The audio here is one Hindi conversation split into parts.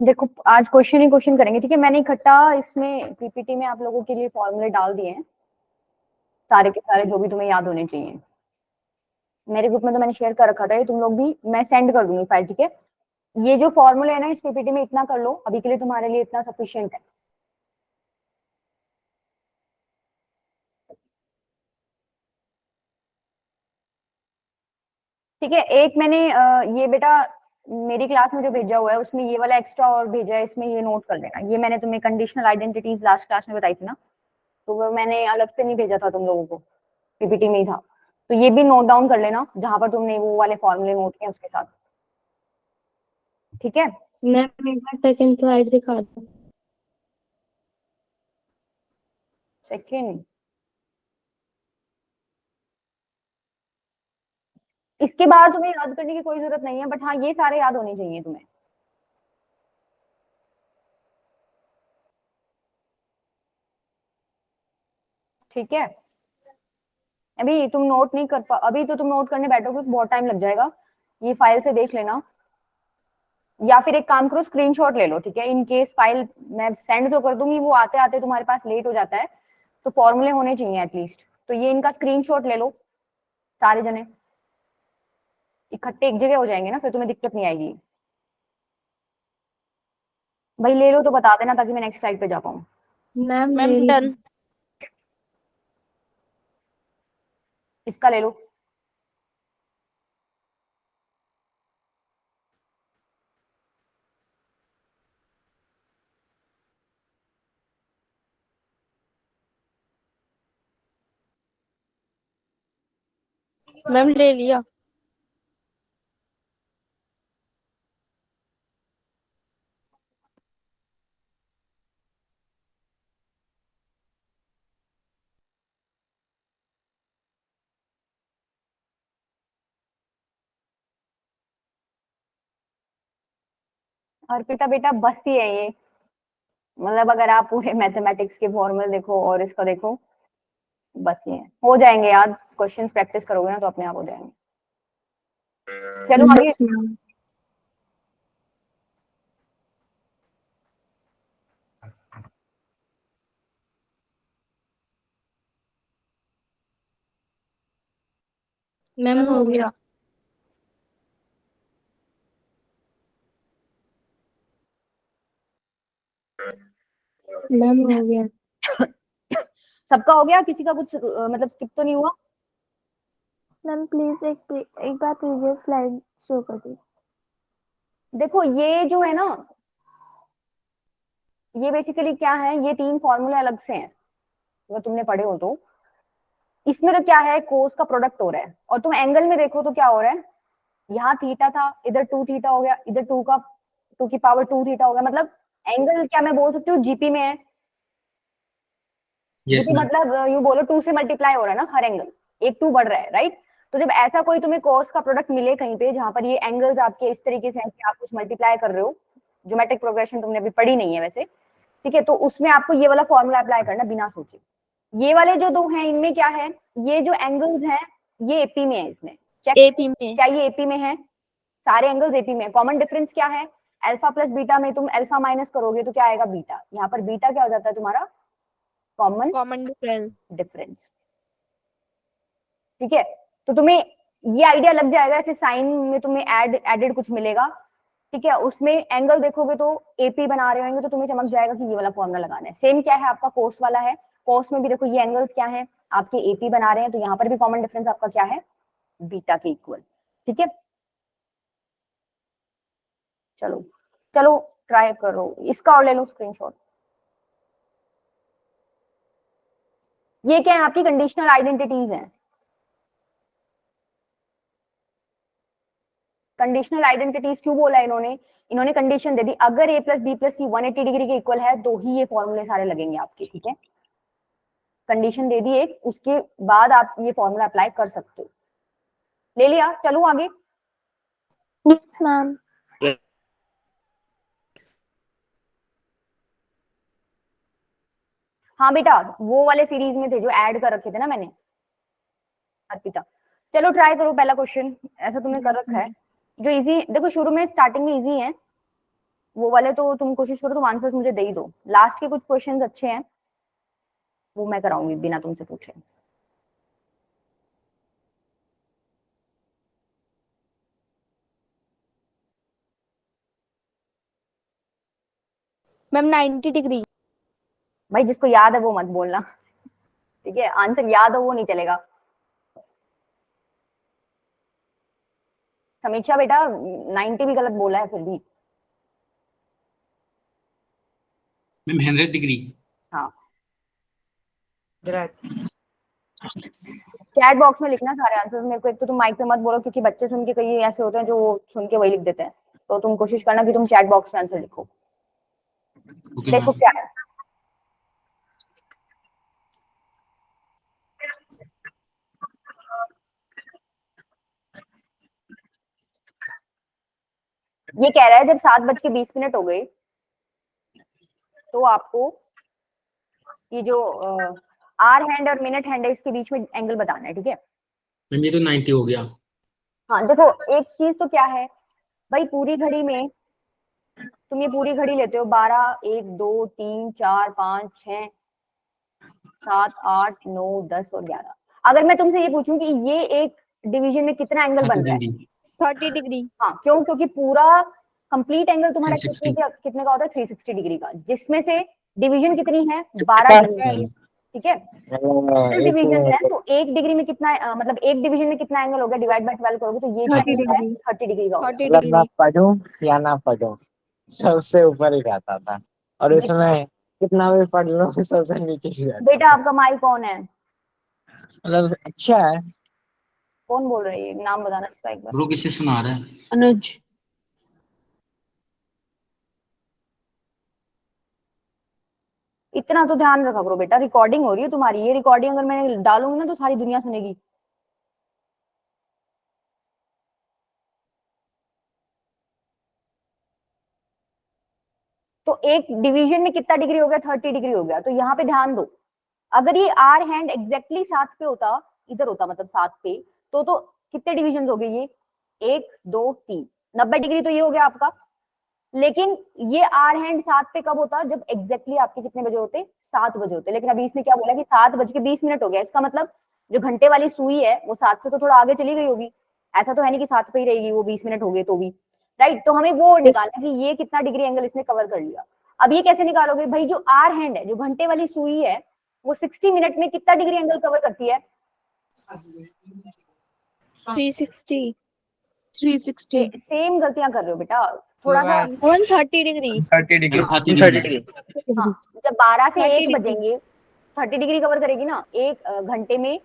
देखो आज क्वेश्चन ही क्वेश्चन करेंगे, ठीक है। मैंने इकट्ठा इसमें पीपीटी में आप लोगों के लिए फॉर्मूले डाल दिए हैं, सारे के सारे जो भी तुम्हें याद होने चाहिए। मेरे ग्रुप में तो मैंने शेयर कर रखा था, ये तुम लोग भी, मैं सेंड कर दूंगी फाइल, ठीक है। ये जो फॉर्मूले है ना, इस पीपीटी में इतना कर लो, अभी के लिए तुम्हारे लिए इतना सफिशिएंट है। ठीक है। एक मैंने ये बेटा मेरी क्लास में जो भेजा हुआ है उसमें ये वाला एक्स्ट्रा और भेजा है, इसमें ये नोट कर लेना। ये मैंने तुम्हें कंडीशनल आइडेंटिटीज लास्ट क्लास में बताई थी ना, तो वो मैंने अलग से नहीं भेजा था तुम लोगों को, पीपीटी में ही था। तो ये भी नोट डाउन कर लेना जहां पर तुमने वो वाले फॉर्मूले नोट किए उसके साथ, ठीक है। मैम एक बार सेकंड स्लाइड दिखा दो। सेकंड, इसके बाहर तुम्हें याद करने की कोई जरूरत नहीं है, बट हाँ ये सारे याद होने चाहिए तुम्हें। ठीक है। अभी तुम नोट नहीं कर पा, अभी तो तुम नोट करने बैठोगे तो बहुत टाइम लग जाएगा। ये फाइल से देख लेना, या फिर एक काम करो स्क्रीनशॉट ले लो, ठीक है। इन केस फाइल मैं सेंड तो कर दूंगी, वो आते आते तुम्हारे पास लेट हो जाता है, तो फॉर्मूले होने चाहिए एटलीस्ट। तो ये इनका स्क्रीनशॉट ले लो सारे जने, इकट्ठे एक जगह हो जाएंगे ना, फिर तुम्हें दिक्कत नहीं आएगी। भाई ले लो तो बता देना ताकि मैं नेक्स्ट स्लाइड पे जा पाऊँ। Ma'am ma'am done. इसका ले लो। मैम ले लिया। अर्पिता बेटा बस ही है ये, मतलब अगर आप पूरे मैथमेटिक्स के फॉर्मूले देखो और इसका देखो, बस ये है। हो जाएंगे याद, क्वेश्चंस प्रैक्टिस करोगे ना तो अपने आप हो जाएंगे। चलो आगे। मैम हो गया। मैम हो गया। सबका हो गया, किसी का कुछ मतलब स्किप तो नहीं हुआ? मैम प्लीज एक बार प्रीवियस स्लाइड शो कर दीजिए। देखो ये जो है ना, ये बेसिकली क्या है, ये तीन फॉर्मूले अलग से हैं, अगर तुमने पढ़े हो तो। इसमें तो क्या है, कोस का प्रोडक्ट हो रहा है, और तुम एंगल में देखो तो क्या हो रहा है, यहाँ थीटा था, इधर 2 थीटा हो गया, इधर 2 की पावर 2 थीटा हो गया। मतलब एंगल क्या मैं बोल सकती हूँ जीपी में है। Yes GP ma'am. मतलब यू बोलो 2 से मल्टीप्लाई हो रहा है ना हर एंगल, एक 2 बढ़ रहा है, राइट। तो जब ऐसा कोई तुम्हें कोस का प्रोडक्ट मिले कहीं पे जहां पर ये एंगल्स आपके इस तरीके से हैं कि आप कुछ मल्टीप्लाई कर रहे हो, ज्योमेट्रिक प्रोग्रेशन तुमने अभी पढ़ी नहीं है वैसे, ठीक है, तो उसमें आपको ये वाला फॉर्मूला अप्लाई करना बिना सोचे। ये वाले जो दो हैं इनमें क्या है, ये जो एंगल्स हैं ये एपी में है, इसमें चेक एपी में। क्या ये एपी में है, सारे एंगल्स एपी में है। कॉमन डिफरेंस क्या है, अल्फा प्लस बीटा में तुम अल्फा माइनस करोगे तो क्या आएगा बीटा, यहाँ पर बीटा क्या हो जाता है तुम्हारा कॉमन कॉमन डिफरेंस। डिफरेंस, ठीक है। तो तुम्हें ये आइडिया लग जाएगा, ऐसे साइन में तुम्हें एडेड कुछ मिलेगा, ठीक है। उसमें एंगल देखोगे तो एपी बना रहे होंगे तो तुम्हें चमक जाएगा कि ये वाला फॉर्मूला लगाना है। सेम क्या है आपका कोस वाला है, कोस में भी देखो ये एंगल्स क्या है आपके एपी बना रहे हैं, तो यहाँ पर भी कॉमन डिफरेंस आपका क्या है, बीटा के इक्वल, ठीक है। चलो चलो ट्राई करो इसका और ले लो स्क्रीनशॉट। ये क्या है, आपकी कंडीशनल आइडेंटिटीज हैं। कंडीशनल आइडेंटिटीज क्यों बोला इन्होंने, इन्होंने कंडीशन दे दी अगर a plus B plus C 180 degree के इक्वल है तो ही ये फॉर्मूले सारे लगेंगे आपके, ठीक है। कंडीशन दे दी एक, उसके बाद आप ये फॉर्मूला अप्लाई कर सकते हो। ले लिया, चलो आगे। Yes ma'am. हाँ बेटा वो वाले सीरीज में थे जो ऐड कर रखे थे ना मैंने, अर्पिता। चलो ट्राई करो पहला क्वेश्चन, ऐसा तुमने कर रखा है जो इजी, देखो शुरू में स्टार्टिंग में इजी है, वो वाले तो तुम कोशिश करो, तुम आंसर्स मुझे दे ही दो। लास्ट के कुछ क्वेश्चंस अच्छे हैं, वो मैं कराऊंगी बिना तुमसे पूछे। Ma'am 90 degree. भाई जिसको याद है वो मत बोलना, ठीक है? आंसर याद हो वो नहीं चलेगा। समीक्षा बेटा 90 भी गलत बोला है फिर भी। Ma'am 100 degree. हाँ चैट बॉक्स में लिखना सारे आंसर्स मेरे को। एक तो तुम माइक पे मत बोलो, क्योंकि बच्चे सुन के कई ऐसे होते हैं जो सुन के वही लिख देते हैं। तो तुम कोशिश करना कि तुम चैट बॉक्स में आंसर लिखो। ओके देखो मैम। क्या है, ये कह रहा है जब 7:20 हो गए तो आपको ये जो आर हैंड और मिनट हैंड है इसके बीच में एंगल बताना है, ठीक है? मैम ये तो 90 हो गया। हाँ देखो, एक चीज तो क्या है भाई, पूरी घड़ी में तुम ये पूरी घड़ी लेते हो 12, 1, 2, 3, 4, 5, 6, 7, 8, 9, 10 और 11। अगर मैं तुमसे ये पूछूं कि ये एक डिवीजन में कितना एंगल 30 बन रहा है? डिग्री। 30 डिग्री। हाँ, क्यों? क्योंकि पूरा कंप्लीट एंगल तुम्हारा 360। कितने का होता है? 360 डिग्री का, जिसमें से डिवीजन कितनी है? 12 डिग्री की है, ठीक है? डिवीजन है तो एक डिग्री में कितना मतलब एक डिवीजन में कितना एंगल हो गया? डिवाइड बाय 12 करोगे तो ये 30 एंगल है डिग्री। 30 डिग्री का हो गया। 30 मतलब मैं डिग्री। पढ़ूं या ना पढ़ूं, सबसे ऊपर ही रहता था, और इसमें कितना भी पढ़ लो सबसे नीचे ही रहता बेटा था। आपका माइक कौन है? मतलब अच्छा है। कौन बोल रही है? नाम बताना इसका एक बार। ब्रो किससे सुना रहा है? अनुज। इतना तो ध्यान रखा करो बेटा, रिकॉर्डिंग हो रही है तुम्हारी। ये रिकॉर्डिंग अगर मैं डालूंगी ना तो सारी दुनिया सुनेगी। तो एक डिवीजन में कितना डिग्री हो गया? 30 डिग्री हो गया। तो यहाँ पे ध्यान दो, अगर ये आर हैंड एग्जैक्टली 7 पे होता, इधर होता मतलब 7 पे, तो कितने डिविजन हो गए ये? 1, 2, 3, 90 डिग्री तो ये हो गया आपका। लेकिन ये आर हैंड 7 पे कब होता? जब एग्जैक्टली आपके कितने बजे होते? 7 बजे होते। लेकिन अभी इसने क्या बोला कि 7:20 हो गया। इसका मतलब जो घंटे वाली सुई है वो 7 से तो थोड़ा आगे चली गई होगी। ऐसा तो है नहीं कि 7 पे ही रहेगी वो 20 मिनट हो गए तो भी, राइट? तो हमें वो निकालना है कि ये कितना डिग्री एंगल इसने कवर कर लिया। अब ये कैसे निकालोगे भाई? जो आर हैंड है, जो घंटे वाली सुई है, वो 60 मिनट में कितना डिग्री एंगल कवर करती है? 360। 360। सेम गलतियां कर रहे हो बेटा, थोड़ा सा। 130 डिग्री। 30 डिग्री। Ma'am 30 degree. हाँ, जब 12 से 30 1 डिग्री। बजेंगे 30 डिग्री कवर करेगी ना। एक घंटे में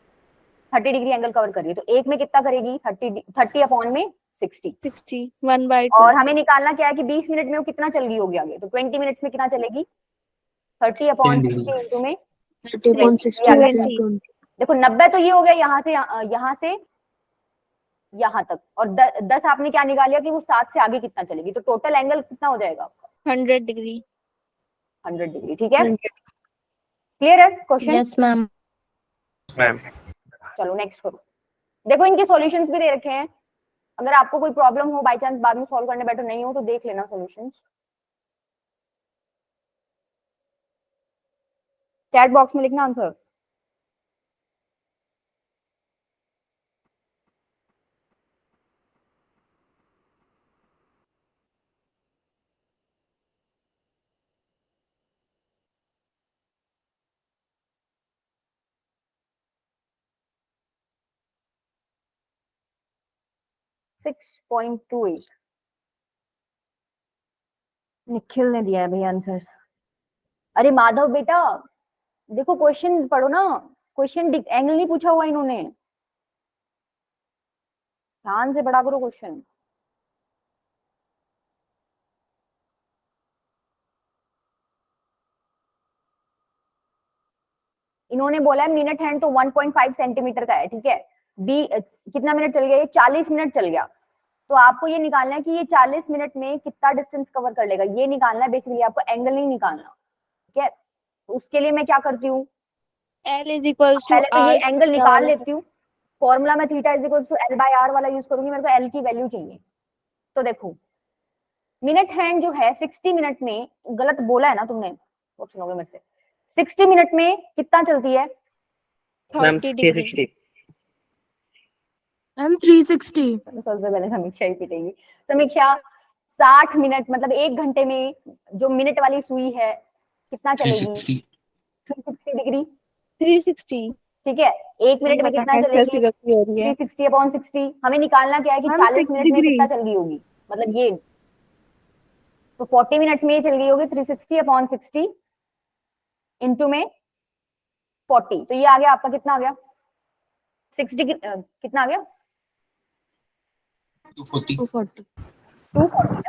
30 डिग्री एंगल कवर कर रही है, तो एक में कितना करेगी? 30 अपॉन में 60। 60 1/2। और हमें निकालना क्या है कि 20 मिनट में वो कितना चल गई होगी आगे, तो 20 मिनट्स में कितना चलेगी? 30 अपॉन 10 डिग्री। 60 इंटू में 30 20। upon 60 ये आ गया 20। 20। देखो 90 तो ये हो गया यहाँ से यहाँ तक, और 10 आपने क्या निकाल कि वो 7 से आगे कितना चलेगी, तो टोटल एंगल कितना हो जाएगा आपका? 100 डिग्री। 100 डिग्री, ठीक है? क्लियर है क्वेश्चन? Yes ma'am. मैम चलो नेक्स्ट करो। देखो इनके सॉल्यूशंस भी दे रखे हैं, अगर आपको कोई प्रॉब्लम हो बाय चांस बाद में सॉल्व करने बैठो नहीं हो तो देख लेना सॉल्यूशंस। चैट बॉक्स में लिखना आंसर। सिक्स 6.28 निखिल ने दिया है भैया आंसर। अरे माधव बेटा देखो क्वेश्चन पढ़ो ना, क्वेश्चन एंगल नहीं पूछा हुआ इन्होंने, ध्यान से पढ़ा करो क्वेश्चन। इन्होंने बोला है मिनट हैंड तो 1.5 सेंटीमीटर का है, ठीक है? कितना मिनट चल गया? ये 40 मिनट चल गया। तो आपको ये निकालना है कि ये 40 मिनट में कितना डिस्टेंस कवर कर लेगा, ये निकालना है बेसिकली, आपको एंगल नहीं निकालना, ठीक है? उसके लिए मैं क्या करती हूँ, L is equals to पहले तो ये R एंगल निकाल theta। लेती हूँ। फॉर्मूला में theta is equal to L/R वाला यूज करूंगी, मेरे को L की वैल्यू चाहिए। तो देखो मिनट हैंड जो है 60 मिनट में, गलत बोला है ना तुमने, वो सुनोगे मेरे से, 60 मिनट में कितना चलती है? Ma'am 30 degree 360। मैम 360 सबसे पहले समीक्षा ही पीटेगी। समीक्षा 60 मिनट मतलब 1 घंटे में जो मिनट वाली सुई है कितना चलेगी? 360। 360 डिग्री। 360 ठीक है, 1 मिनट में कितना चलेगी? कैसी गलती हो रही है 360 अपॉन 60। हमें निकालना क्या है कि मैम 40 6 मिनट में डिग्री कितना चल गई होगी, मतलब ये तो 40 मिनट्स में ये चल गई होगी 360 अपॉन 60 इंटू में 40, तो ये आ गया आपका, कितना आ गया? 60 कितना आ गया? 240। 240 240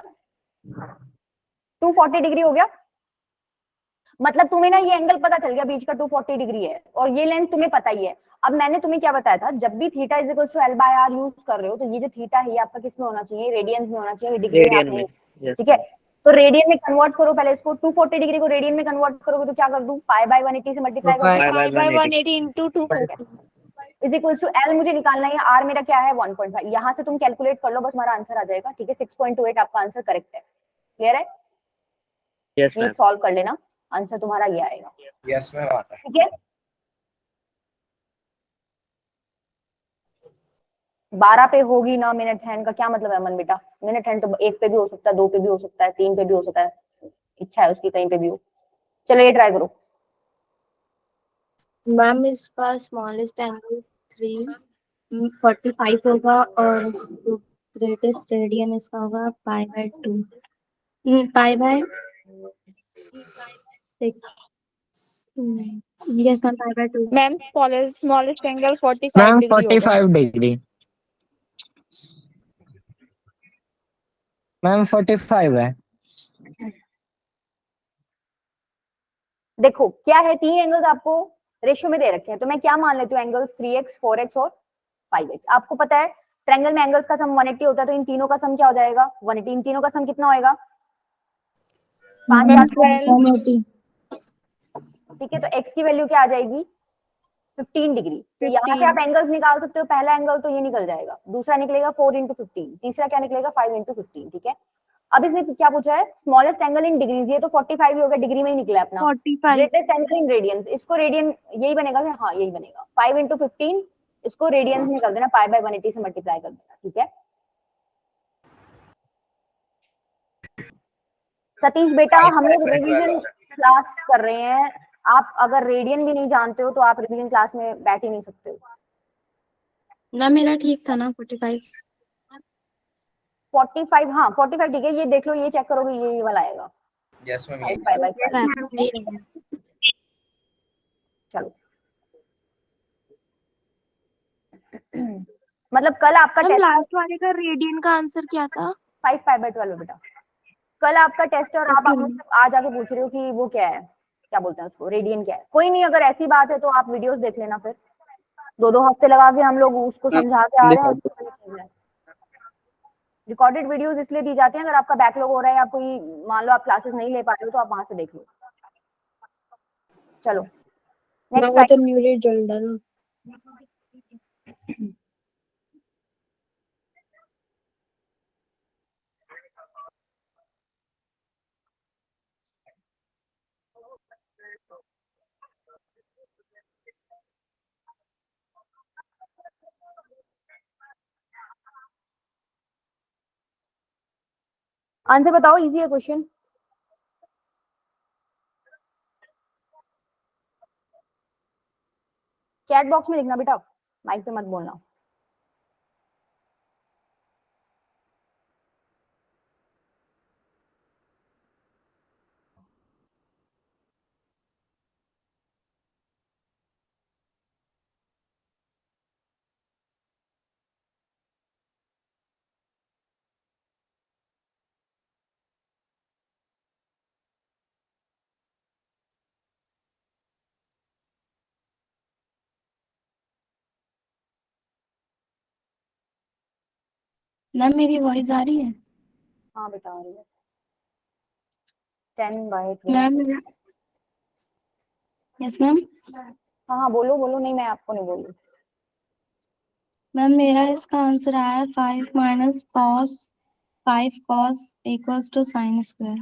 240 डिग्री हो गया। मतलब तुम्हें ना ये एंगल पता चल गया बीच का 240 डिग्री है, और ये लेंथ तुम्हें पता ही है। अब मैंने तुम्हें क्या बताया था, जब भी theta is equal to L by R use कर रहे हो, तो ये जो थीटा है ये आपका किस में होना चाहिए? रेडियंस में होना चाहिए, डिग्री में आप रेडियन नहीं। में। यस ठीक है, तो रेडियन में कन्वर्ट करो पहले इसको। 240 डिग्री को रेडियन में कन्वर्ट करोगे तो क्या कर दूं? पाई बाय 180 से मल्टीप्लाई कर Pi दूं। By by 180। 180 into 240 is equal to L मुझे निकालना है, आर मेरा क्या है? 1.5। यहाँ से तुम कैलकुलेट कर लो, बस हमारा आंसर आ जाएगा। ठीक है, 6.28 आपका आंसर करेक्ट है। क्लियर है? यस ये मैम। सॉल्व कर लेना, आंसर तुम्हारा ये आएगा। यस मैम आता है। ठीक है, 12 पे होगी ना मिनट हैंड का क्या मतलब है अमन बेटा? मिनट हैंड तो 1 पे भी हो सकता है, 2 पे भी हो सकता है, 3 पे भी हो सकता है, इच्छा है उसकी कहीं पे भी हो। चलो ये ट्राई करो। मैम इसका स्मॉलेस्ट एंगल 345 होगा और जो ग्रेटेस्ट रेडियन इसका होगा पाई by 2 pi by 6 yes ma'am pi by 2 ma'am smallest angle 45 ma'am degree होगा 45 डिग्री। मैम 45 है। देखो क्या है, 3 एंगल्स आपको रेशियो में दे रखे हैं, तो मैं क्या मान लेती हूँ? एंगल्स 3x 4x और 5x। आपको पता है ट्रायंगल में एंगल्स का सम 180 होता है, तो इन तीनों का सम क्या हो जाएगा? 180। इन तीनों का सम कितना होएगा? 5 मैम 4 180 ठीक है, तो x की वैल्यू क्या आ जाएगी? 15 डिग्री। तो यहाँ से 15 आप एंगल्स निकाल सकते हो। पहला एंगल तो ये निकल जाएगा, दूसरा निकलेगा 4 इंटू 15, तीसरा क्या निकलेगा? 5 इंटू 15। ठीक है, अब इसने क्या पूछा है? स्मॉलेस्ट एंगल इन डिग्रीज, ये तो 45 ही हो गया, डिग्री में ही निकला अपना। 45 ग्रेटेस्ट एंगल इन रेडियंस, इसको रेडियन यही बनेगा क्या? हाँ यही बनेगा। 5 इंटू 15 इसको रेडियंस में कर देना, पाई बाय 180 से मल्टीप्लाई कर देना। ठीक है सतीश बेटा, हम लोग रिवीजन क्लास कर रहे हैं। आप अगर रेडियन भी नहीं जानते हो तो आप रिवीजन क्लास में बैठ ही नहीं सकते हो। ना मेरा ठीक था ना 45 45, हाँ 45 ठीक है। ये देख लो, ये चेक करोगे, ये वाला आएगा। Yes ma'am five pi by 5। Ma'am चलो मतलब कल आपका टेस्ट लास्ट वाले का रेडियन का आंसर क्या था 5 पाई बाय 12 बेटा। कल आपका टेस्ट है और आप ओके मुझसे आज आके पूछ रहे हो कि वो क्या है, क्या बोलते हैं उसको, रेडियन क्या है। कोई नहीं, अगर ऐसी बात है तो आप वीडियोस देख लेना। फिर 2-2 हफ्ते लगा के हम लोग उसको समझा के आ रहे हैं, उसको वही चीज है। रिकॉर्डेड वीडियोस इसलिए दी जाती हैं, अगर आपका बैकलॉग हो रहा है या कोई मान लो आप क्लासेस नहीं ले पा रहे हो तो आप वहां से देख लो। चलो नेक्स्ट वो तो न्यूली जल डालो आंसर बताओ, इजी है क्वेश्चन। चैट बॉक्स में लिखना बेटा, माइक पे मत बोलना। मैम मेरी वॉइस आ रही है हाँ बेटा आ रही है। 10 बाय 2। मैम यस मैम हाँ हाँ बोलो बोलो, नहीं मैं आपको नहीं बोल रही। मैम मेरा इसका आंसर आया 5 minus cos 5 cos equals to sin square.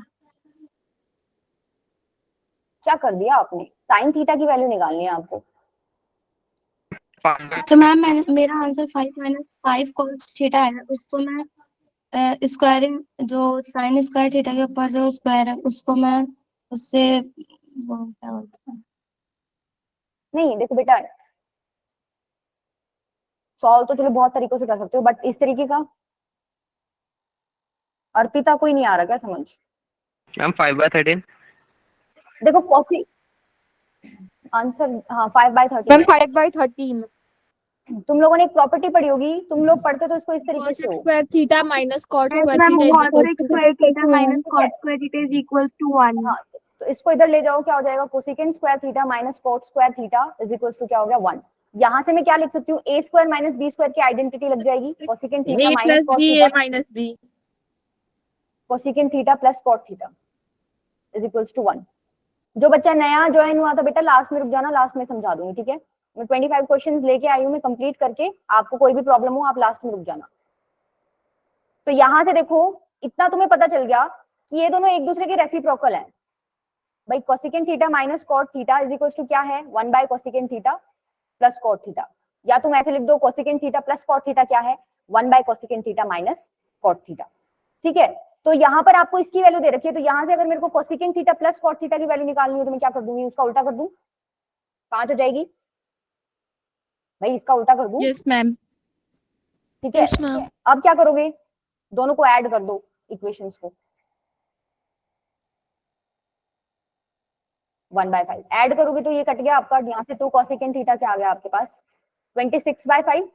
क्या कर दिया आपने? साइन थीटा की वैल्यू निकालनी है आपको। तो मैम मेरा आंसर 5 माइनस 5 cos थीटा है, उसको मैं स्क्वायरिंग जो साइन स्क्वायर थीटा के ऊपर जो स्क्वायर है उसको मैं उससे वो क्या बोलते हैं। नहीं देखो बेटा, सॉल्व तो चलो बहुत तरीकों से कर सकते हो, बट इस तरीके का अर्पिता कोई नहीं आ रहा क्या समझ? मैम 5/13। देखो कॉसी आंसर, हाँ 5/13 मैम है। 5/13 तुम लोगों ने एक प्रॉपर्टी पढ़ी होगी, तुम लोग पढ़ते तो इसको इस तरीके cos से हो। Square theta minus cot Yes, square ma'am, theta cos is square theta minus ठीक है, cot square theta is equals to 1. हाँ तो इसको इधर ले जाओ, क्या हो जाएगा? Cosecant square theta minus cot square theta is equals to क्या हो गया 1। यहाँ से मैं क्या लिख सकती हूँ? a square minus b square की आइडेंटिटी लग जाएगी, cosecant theta a minus plus cot b theta, a minus b cosecant theta plus cot theta is equals to 1। जो बच्चा नया ज्वाइन हुआ था बेटा, लास्ट में रुक जाना, लास्ट में समझा दूंगी, ठीक है? मैं 25 क्वेश्चंस लेके आई हूँ, मैं कंप्लीट करके, आपको कोई भी प्रॉब्लम हो आप लास्ट में रुक जाना। तो यहाँ से देखो, इतना तुम्हें पता चल गया कि ये दोनों एक दूसरे के रेसिप्रोकल हैं। भाई cosecant theta minus cot theta is equals to क्या है? 1 by cosecant theta plus cot theta. या तुम ऐसे लिख दो, cosecant theta plus cot theta क्या है? 1 by cosecant theta minus cot theta. ठीक है, तो यहाँ पर आपको इसकी वैल्यू दे रखी है, तो यहाँ से अगर मेरे को cosecant theta plus cot theta की वैल्यू निकालनी हो तो मैं क्या कर दूंगी? उसका उल्टा कर दूं, 5 हो जाएगी। भाई इसका उल्टा कर दूं, yes ma'am ठीक है? yes ma'am अब क्या करोगे? दोनों को ऐड कर दो, इक्वेशंस को 1/5 ऐड करोगे तो ये कट गया आपका, यहाँ से 2 कोसेकेंट थीटा क्या आ गया आपके पास? 26/5।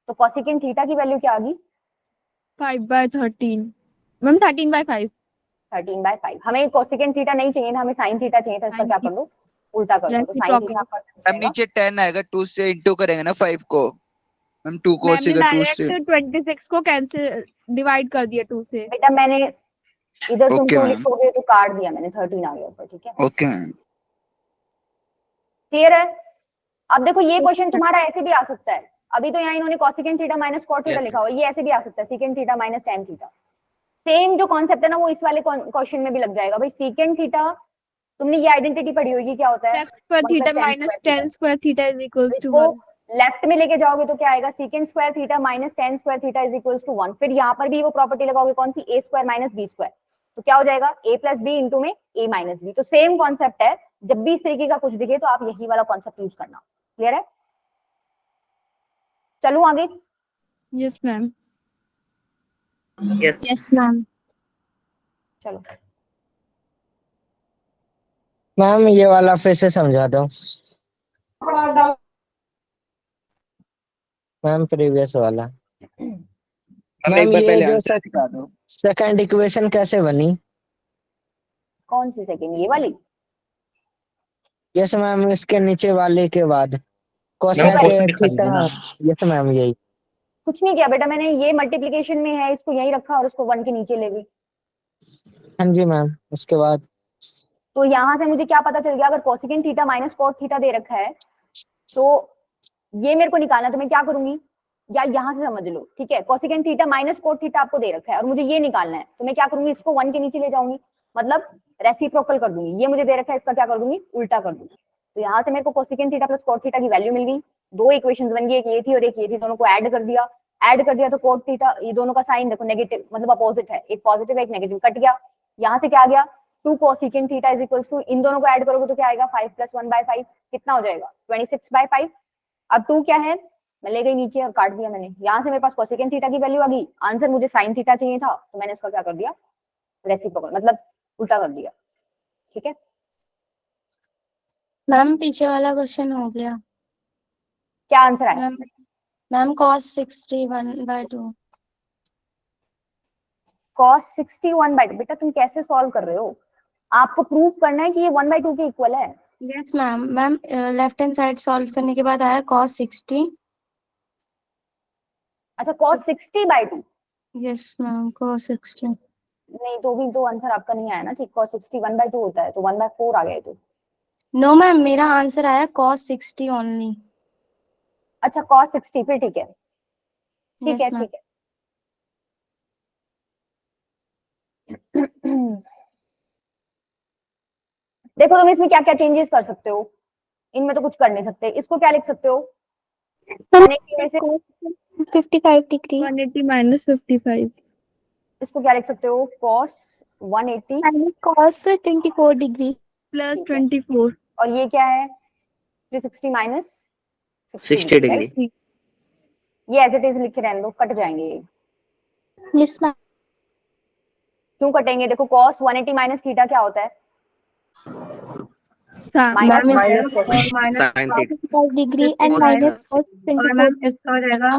तो कोसेकेंट थीटा की वैल्यू क्या आ गई? 5/13 मैम 13/5 13/5। हमें कोसेकेंट थीटा नहीं चाहिए था, हमें साइन थीटा चाहिए था, इसका क्या कर दो? उल्टा कर दो। तो साइन थीटा आपका मैम नीचे 10 आएगा, 2 से इंटू करेंगे ना 5 को। मैम 2 को मैम ने सीधा 2 से। डायरेक्ट 26 को कैंसिल डिवाइड कर दिया 2 से। बेटा मैंने इधर तुम ओके 2 मैम, लिखोगे तो काट दिया मैंने, 13 आ गया ऊपर, ठीक है? Okay ma'am. क्लियर है? अब देखो ये क्वेश्चन तुम्हारा ऐसे भी आ सकता है। अभी तो यहाँ इन्होंने cosecant theta minus cot theta Yes. लिखा हुआ है, ये ऐसे भी आ सकता है, secant theta minus tan theta. Same जो कॉन्सेप्ट है ना वो इस वाले क्वेश्चन में भी लग जाएगा। भाई सेकेंट थीटा, तुमने ये आइडेंटिटी पढ़ी होगी, क्या होता है? x पर 1 theta plus tan minus square theta। 10 square theta is equals to इसको 1। लेफ्ट में लेके जाओगे तो क्या आएगा? Second square theta minus tan square theta is equals to 1। फिर यहाँ पर भी वो प्रॉपर्टी लगाओगे, कौन सी? a square minus b square. तो क्या हो जाएगा? a प्लस बी इंटू में a माइनस बी। तो सेम कॉन्सेप्ट है, जब भी इस तरीके का कुछ दिखे तो आप यही वाला कॉन्सेप्ट यूज करना। क्लियर है? चलूं आगे? Yes ma'am Yes. Yes, ma'am. चलो मैम ये वाला फिर से समझा दो मैम, प्रीवियस वाला। मैम एक मैम बार ये पहले जो आंसर दिखा दो। सेकंड इक्वेशन कैसे बनी? कौन सी सेकेंड? ये वाली? यस मैम, इसके नीचे वाले के बाद मैम कोसेक क्वेश्चन दिखा थीटा। दीजिए ना। यस मैम यही। कुछ नहीं किया बेटा मैंने, ये मल्टीप्लीकेशन में है, इसको यही रखा और उसको 1 के नीचे ले गई। हाँ जी मैम, उसके बाद तो यहाँ से मुझे क्या पता चल गया? अगर cosecant theta minus cot theta दे रखा है तो ये मेरे को निकालना, तो मैं क्या करूंगी? या यहाँ से समझ लो, ठीक है? Cosecant theta minus cot theta आपको दे रखा है और मुझे ये निकालना है, तो मैं क्या करूंगी? इसको 1 के नीचे ले जाऊंगी, मतलब रेसिप्रोकल कर दूंगी। ये मुझे दे रखा है, इसका क्या कर दूंगी? उल्टा कर दूंगी। तो यहाँ से मेरे को cosecant theta plus cot theta की वैल्यू मिल गई। 2 इक्वेशंस बन गई, एक ये थी और एक ये थी, दोनों को ऐड कर दिया। ऐड कर दिया तो कॉट थीटा, ये दोनों का साइन देखो नेगेटिव, मतलब अपोजिट है, एक पॉजिटिव है एक नेगेटिव, कट गया। यहाँ से क्या आ गया? 2 cosecant theta is equals to, इन दोनों को ऐड करोगे तो क्या आएगा? 5 प्लस 1/5 कितना हो जाएगा? 26/5। अब 2 क्या है? मैं ले गई नीचे और काट दिया मैंने। यहाँ से मेरे पास कोसेकेंट थीटा की वैल्यू आ गई। आंसर मुझे साइन थीटा चाहिए था, तो मैंने इसका क्या कर दिया? रेसिप्रोकल, मतलब उल्टा कर दिया। ठीक है? मैम पीछे वाला क्वेश्चन हो गया। क्या आंसर आया? Ma'am cos 61/2। cos 61/2। बेटा तुम कैसे सॉल्व कर रहे हो? आपको प्रूफ करना है कि ये 1/2 के इक्वल है। Yes ma'am. Ma'am left hand side solve करने के बाद आया cos 60। अच्छा cos 60/2। Yes ma'am cos 60। नहीं तो भी तो आंसर आपका नहीं आया ना, ठीक? cos 61/2 होता है, तो 1/4 आ गया ये तो। नो मैम, मेरा आंसर आया cos 60 ओनली। अच्छा cos 60, फिर ठीक है, ठीक है, यस मैम। ठीक है। देखो तुम इसमें क्या क्या चेंजेस कर सकते हो, इनमें तो कुछ कर नहीं सकते। इसको क्या लिख सकते हो, 180 में से 55 डिग्री 180 minus 55 इसको क्या लिख सकते हो, cos 180 minus cos 24 degree plus 24 और ये क्या है 360 माइनस 60 60 degree. राइट। ये एज इट इज लिखे रहने दो, कट जाएंगे ये। यस मैम क्यों कटेंगे, देखो cos 180 माइनस थीटा क्या होता है, ma'am minus minus Sin theta. 55 degree and Cos minus theta. Cos और 24 मैम इसका हो जाएगा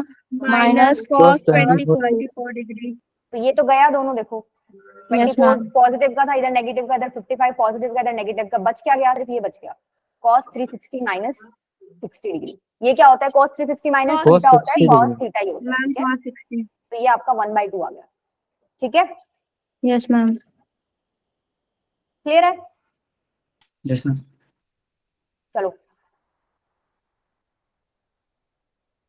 माइनस minus cos 24 24 डिग्री। तो ये तो गया दोनों, देखो यस 24 मैम पॉजिटिव का था, इधर नेगेटिव का, इधर 55 पॉजिटिव का, इधर नेगेटिव का, बच क्या गया, सिर्फ ये बच गया cos 360 माइनस 60 डिग्री। ये क्या होता है, cos 360 माइनस Cos थीटा होता है, 60 cos डिग्री। थीटा ही होता है, मैम ठीक है। cos 60 तो ये आपका 1/2 आ गया, ठीक है, यस मैम क्लियर है। Yes ma'am. चलो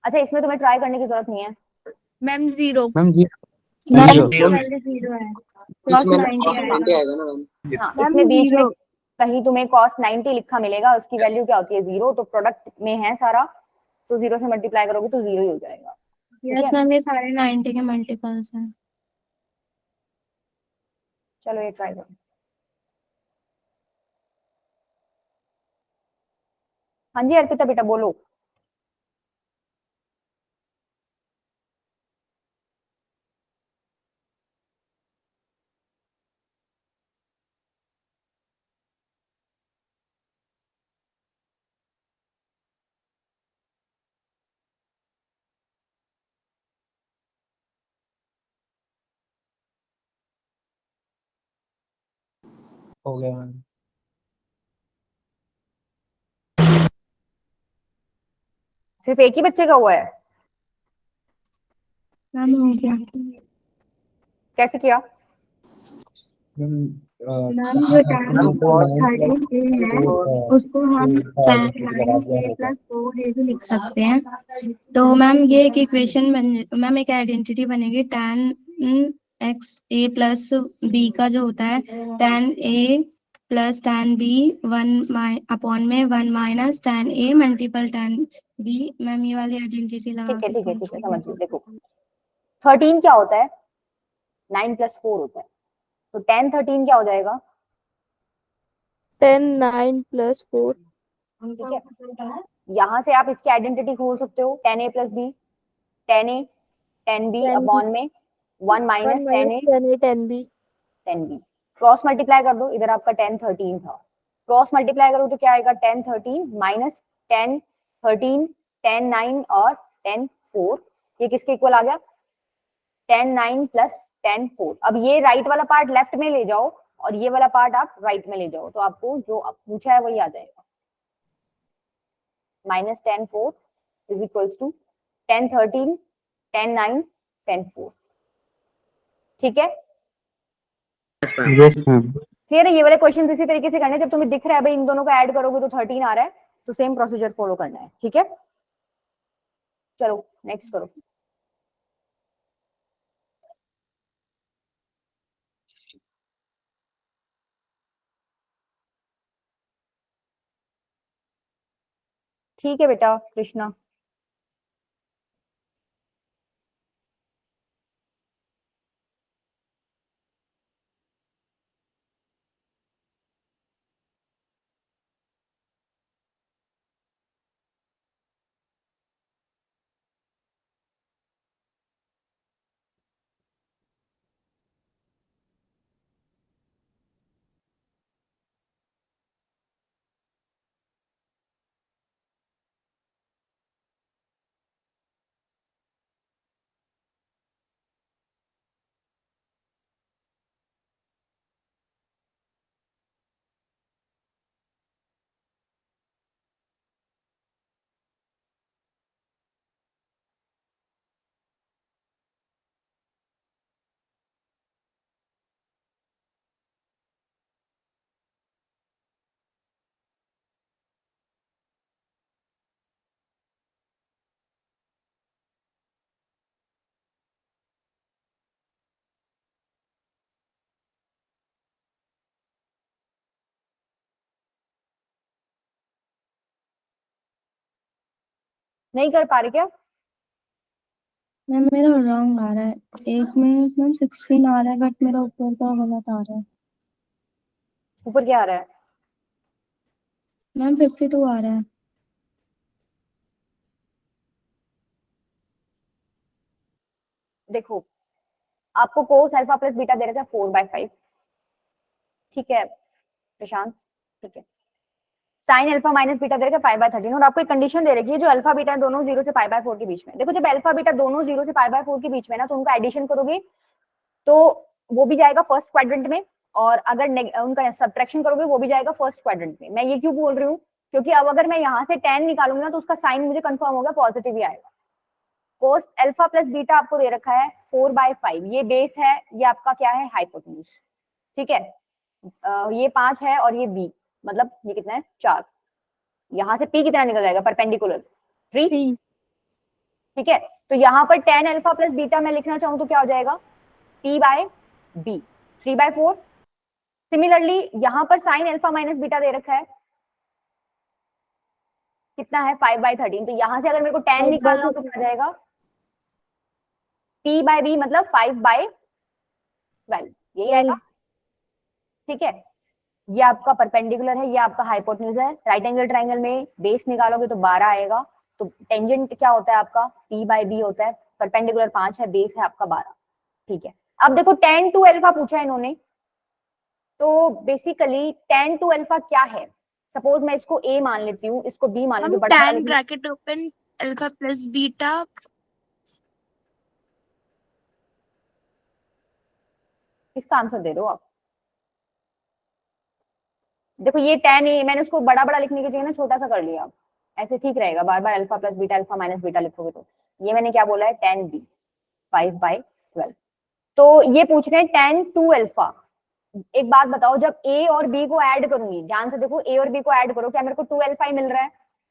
अच्छा, इसमें तुम्हें ट्राई करने की जरूरत नहीं है। मैम 0 मैम जी मैम जीरो वैल्यू 0 है cos 90 आएगा हाँ, मैम इसमें बीच में 0 कहीं तुम्हें cos 90 लिखा मिलेगा, उसकी वैल्यू क्या होती है 0, तो प्रोडक्ट में है सारा, तो 0 से मल्टीप्लाई करोगे तो 0 ही हो जाएगा, ठीक यस है। मैम ये सारे 90 के मल्टीपल्स हैं चलो ये ट्राई करो। हाँ जी अर्पिता बेटा बोलो। हो गया मैम। सिर्फ एक ही बच्चे का हुआ है, मैम हो गया कैसे किया। मैम जो tan 30 है उसको हम tan 9a plus 4a भी लिख सकते हैं। तो मैम ये एक इक्वेशन मैम एक आइडेंटिटी बनेगी tan x a plus b का जो होता है tan a plus tan b 1 में 1 minus tan a multiple tan b। Ma'am ये वाली आइडेंटिटी लगा ठीक है के ठीक है solve ठीक है, करेंगे। समझ लो। देखो 13 क्या होता है, 9 + 4 होता है, तो tan 13 क्या हो जाएगा, 10 9 प्लस 4 ठीक है। यहाँ से आप इसकी आइडेंटिटी खोल सकते हो, tan a + b, tan a tan b 10 upon में 1 minus 1 tan minus a 10 a 10 b tan b, cross multiply कर दो, इधर आपका tan 13 था, क्रॉस मल्टीप्लाई करो तो क्या आएगा, tan 13 माइनस tan 13 tan 9 और tan 4, ये किसके इक्वल आ गया, tan 9 प्लस tan 4। अब ये राइट वाला पार्ट लेफ्ट में ले जाओ और ये वाला पार्ट आप राइट में ले जाओ, तो आपको जो पूछा है वही आ जाएगा, minus tan 4 is equals to tan 13 tan 9 tan 4, ठीक है। Yes ma'am. क्लियर है, ये वाले क्वेश्चन इसी तरीके से करने हैं, जब तुम्हें दिख रहा है भाई इन दोनों को ऐड करोगे तो 13 आ रहा है, तो सेम प्रोसीजर फॉलो करना है, ठीक है। चलो नेक्स्ट करो। ठीक है बेटा कृष्णा। नहीं कर पा रही क्या? मैम मेरा रॉन्ग आ रहा है, एक में मैम 16 आ रहा है बट मेरा ऊपर का गलत आ रहा है। ऊपर क्या आ रहा है? मैम 52 आ रहा है। देखो, आपको कोस अल्फा प्लस बीटा दे रखा है 4/5, ठीक है प्रशांत, ठीक है। साइन अल्फा माइनस बीटा दे रखा है 5/13, और आपको एक कंडीशन दे रखी है जो अल्फा बीटा दोनों 0 से π/4 के बीच में। देखो, जब अल्फा बीटा दोनों 0 से π/4 के बीच में ना, तो उनका एडिशन करोगे तो वो भी जाएगा फर्स्ट क्वाड्रेंट में, और अगर उनका सब्ट्रैक्शन करोगे वो भी जाएगा फर्स्ट क्वाड्रेंट में। मैं ये क्यों बोल रही हूँ? क्योंकि अब अगर मैं यहाँ से 10 निकालूंगी ना, तो उसका साइन मुझे कंफर्म होगा पॉजिटिव ही आएगा। कोस अल्फा प्लस बीटा आपको दे रखा है 4/5, ये बेस है, ये आपका क्या है, हाइपोटेन्यूज, ठीक है। ये 5 है और ये बी, मतलब ये कितना है, 4। यहाँ से पी कितना निकल जाएगा, परपेंडिकुलर 3, 3। ठीक है। तो यहाँ पर tan अल्फा प्लस बीटा मैं लिखना चाहूँ तो क्या हो जाएगा, p/b, 3/4। सिमिलरली यहाँ पर साइन अल्फा माइनस बीटा दे रखा है, कितना है, 5/13। तो यहाँ से अगर मेरे को tan निकालना हो तो क्या आ जाएगा, p/b मतलब 5/12, यही आएगा, ठीक है। ये आपका परपेंडिकुलर है, ये आपका हाइपोटेन्यूज है। राइट एंगल ट्राइंगल में बेस निकालोगे तो 12 आएगा। तो टेंजेंट क्या होता है आपका, p/b होता है, परपेंडिकुलर 5 है, बेस है आपका 12, ठीक है। अब देखो tan टू अल्फा पूछा है इन्होंने, तो बेसिकली tan टू अल्फा क्या है। सपोज मैं इसको a मान लेती हूँ, इसको b मान लेती हम हूँ, बड़ा tan bracket open alpha plus beta. इसका आंसर दे दो आप। देखो ये tan a, मैंने उसको बड़ा बड़ा लिखने की जगह ना छोटा सा कर लिया, ऐसे ठीक रहेगा, बार बार alpha plus beta alpha minus beta लिखोगे तो। ये मैंने क्या बोला है, tan b 5/12। तो ये पूछ रहे हैं tan टू अल्फा। एक बात बताओ, जब a और b को ऐड करूंगी, ध्यान से देखो, a और b को ऐड करो, क्या मेरे को 2 अल्फा ही मिल रहा है?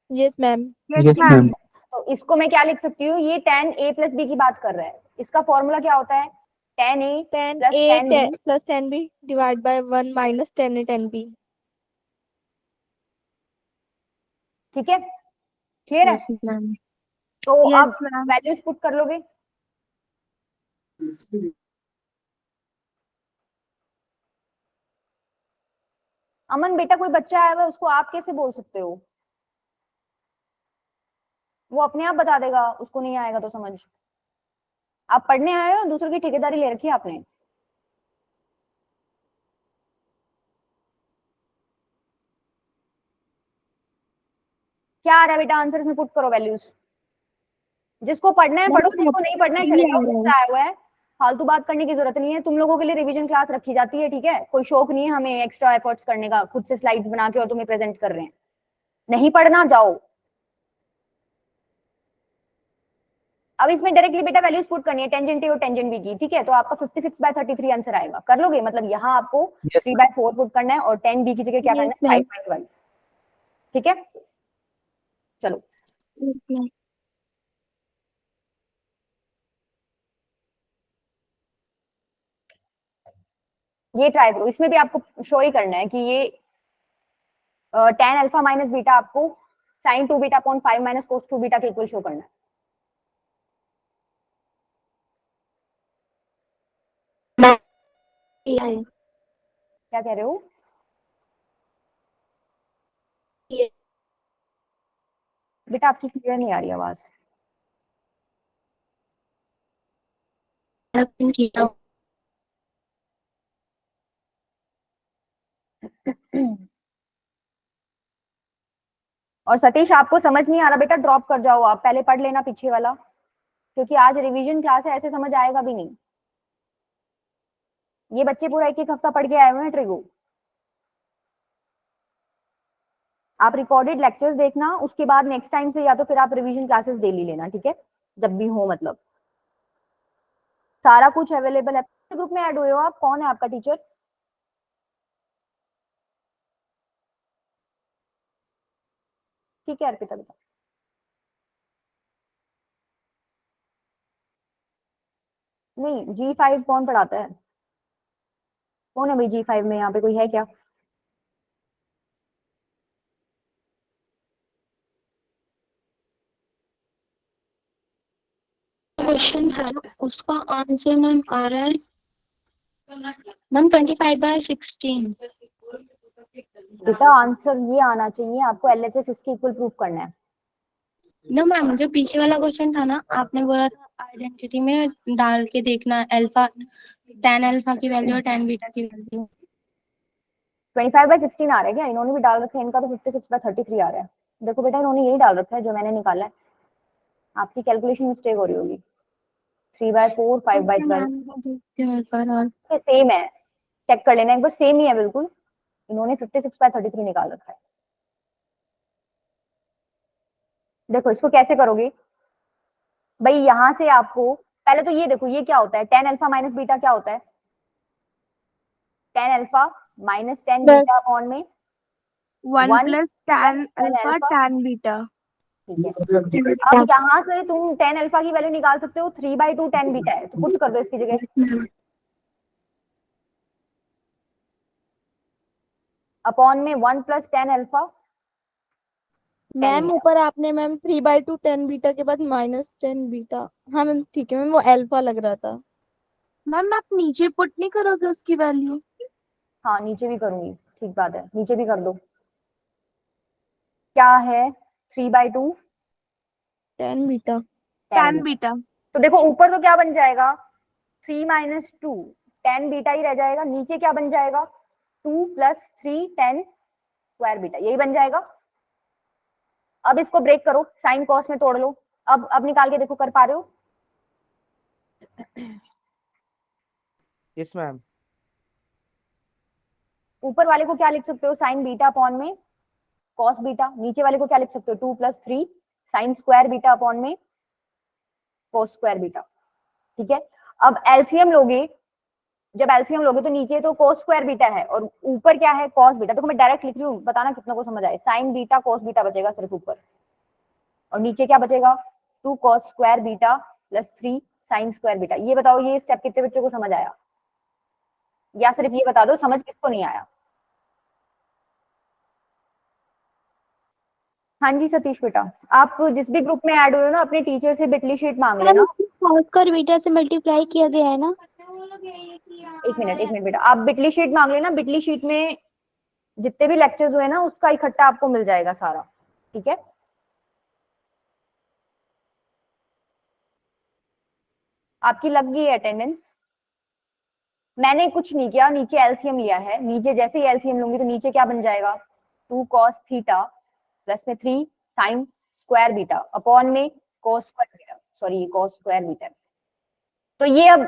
Yes ma'am. Yes ma'am. तो इसको मैं क्या लिख सकती हूँ, ये tan a प्लस b की बात कर रहा है। इसका फॉर्मूला क्या होता है, tan a tan plus a tan b, plus tan b divide by 1 minus tan a tan b। ठीक है, क्लियर है? Yes ma'am. तो यस आप मैम। वैल्यूज पुट कर लोगे। अमन बेटा, कोई बच्चा आया हुआ है, उसको आप कैसे बोल सकते हो, वो अपने आप बता देगा, उसको नहीं आएगा तो समझ। आप पढ़ने आए हो, दूसरों की ठेकेदारी ले रखी है आपने। क्या आ रहा है बेटा, आंसर इसमें पुट करो वैल्यूज। जिसको पढ़ना है पढ़ो, जिसको नहीं पढ़ना है चले जाओ, मुझसे आया हुआ है, फालतू बात करने की जरूरत नहीं है। तुम लोगों के लिए रिवीजन क्लास रखी जाती है, ठीक है, कोई शौक नहीं है हमें एक्स्ट्रा एफर्ट्स करने का, खुद से स्लाइड्स बना के और तुम्हें प्रेजेंट कर रहे हैं। नहीं पढ़ना, जाओ। अब इसमें डायरेक्टली बेटा वैल्यूज पुट करनी है, टेंजेंट ए और टेंजेंट बी की, ठीक है। तो आपका 56/33 आंसर आएगा, कर लोगे, मतलब यहाँ आपको 3/4 पुट करना है और 10 बी की जगह क्या करना यस है, मैम। 5/12, ठीक है। चलो, यस मैम। ये ट्राई करो, इसमें भी आपको शो ही करना है कि ये tan अल्फा माइनस बीटा आपको sin 2β अपॉन 5 माइनस cos 2β के इक्वल शो करना है। क्या कह रहे हो? बेटा आपकी क्लियर नहीं आ रही आवाज। और सतीश, आपको समझ नहीं आ रहा बेटा, ड्रॉप कर जाओ, आप पहले पढ़ लेना पीछे वाला, क्योंकि आज रिवीजन क्लास है, ऐसे समझ आएगा भी नहीं। ये बच्चे पूरा एक एक हफ्ता पढ़ के आए हुए हैं ट्रिगो। आप रिकॉर्डेड लेक्चर्स देखना, उसके बाद नेक्स्ट टाइम से या तो फिर आप रिवीजन क्लासेस डेली लेना, ठीक है, जब भी हो, मतलब सारा कुछ अवेलेबल है। ग्रुप में ऐड हुए हो आप, कौन है आपका टीचर? ठीक है अर्पिता बेटा। नहीं, G5 कौन पढ़ाता है, कौन है भाई G5 में, यहाँ पे कोई है क्या? क्वेश्चन था ना, उसका आंसर मैम आ रहा है मैम 25/16। बेटा आंसर ये आना चाहिए, आपको एलएचएस इसके इक्वल प्रूफ करना है। नो मैम, जो पीछे वाला क्वेश्चन था ना, आपने बोला था आइडेंटिटी में डाल के देखना अल्फा, tan अल्फा की वैल्यू और tan बीटा की वैल्यू। 25/16 आ रहा है क्या? इन्होंने भी डाल रखा है, इनका तो 56/33 आ रहा है। देखो बेटा इन्होंने यही डाल रखा है जो मैंने निकाला है, आपकी कैलकुलेशन मिस्टेक हो रही होगी। 3/4 5/12 देखती हूँ एक बार और। सेम है, चेक कर लेना एक बार, सेम ही है बिल्कुल। इन्होंने 56/33 निकाल रखा है। देखो इसको कैसे करोगे भाई, यहां से आपको पहले तो ये देखो, ये क्या होता है, tan अल्फा माइनस बीटा क्या होता है, tan alpha minus tan beta upon में 1 1 plus tan tan alpha alpha। tan beta। ठीक है, अब यहाँ से तुम tan अल्फा की वैल्यू निकाल सकते हो, 3/2 tan बीटा है, तो पुट कर दो इसकी जगह अपॉन में 1 plus tan alpha ma'am beta. ऊपर आपने मैम 3/2 10 बीटा के बाद -10 बीटा। हाँ मैम ठीक है मैम, वो अल्फा लग रहा था। मैम आप नीचे पुट नहीं करोगे उसकी वैल्यू? हाँ नीचे भी करूंगी, ठीक बात है, नीचे भी कर दो। क्या है 3/2 10 बीटा। tan tan beta। तो देखो ऊपर तो क्या बन जाएगा, 3 - 2 tan बीटा ही रह जाएगा, नीचे क्या बन जाएगा 2 + 3 tan स्क्वायर बीटा, यही बन जाएगा। अब इसको ब्रेक करो, साइन कॉस में तोड़ लो, अब निकाल के देखो, कर पा रहे हो? Yes ma'am. ऊपर वाले को क्या लिख सकते हो, साइन बीटा अपॉन में कॉस बीटा, नीचे वाले को क्या लिख सकते हो 2 + 3 साइन स्क्वायर बीटा अपॉन में कोस स्क्वायर बीटा। ठीक है, अब एलसीएम लोगे, जब एलसीएम लोगे तो नीचे तो कोस स्क्वायर बीटा है और ऊपर क्या है कॉस बीटा। देखो मैं डायरेक्ट लिख रही हूँ, बताना कितनों को समझ आए, साइन बीटा कोस बीटा बचेगा सिर्फ ऊपर, और नीचे क्या बचेगा 2 cos square beta + 3 sine square beta. ये बताओ ये स्टेप कितने बच्चों को समझ आया, या सिर्फ ये बता दो समझ किसको नहीं आया। हाँ जी सतीश बेटा, आप जिस भी ग्रुप में ऐड हुए हो ना, अपने टीचर से बिटली शीट मांग लेना। cos कर बीटा से मल्टीप्लाई किया गया है ना। एक मिनट बेटा, आप बिटली शीट मांग लेना, बिटली शीट में जितने भी लेक्चर्स हुए ना उसका इकट्ठा आपको मिल जाएगा सारा। ठीक है, आपकी लग गई है अटेंडेंस। मैंने कुछ नहीं किया, नीचे एलसीएम लिया है, नीचे जैसे ही एलसीएम लूंगी तो नीचे क्या बन जाएगा 2 cos थीटा प्लस में 3 साइन स्क्वायर बीटा अपॉन में cos square beta, sorry cos square beta. तो ये अब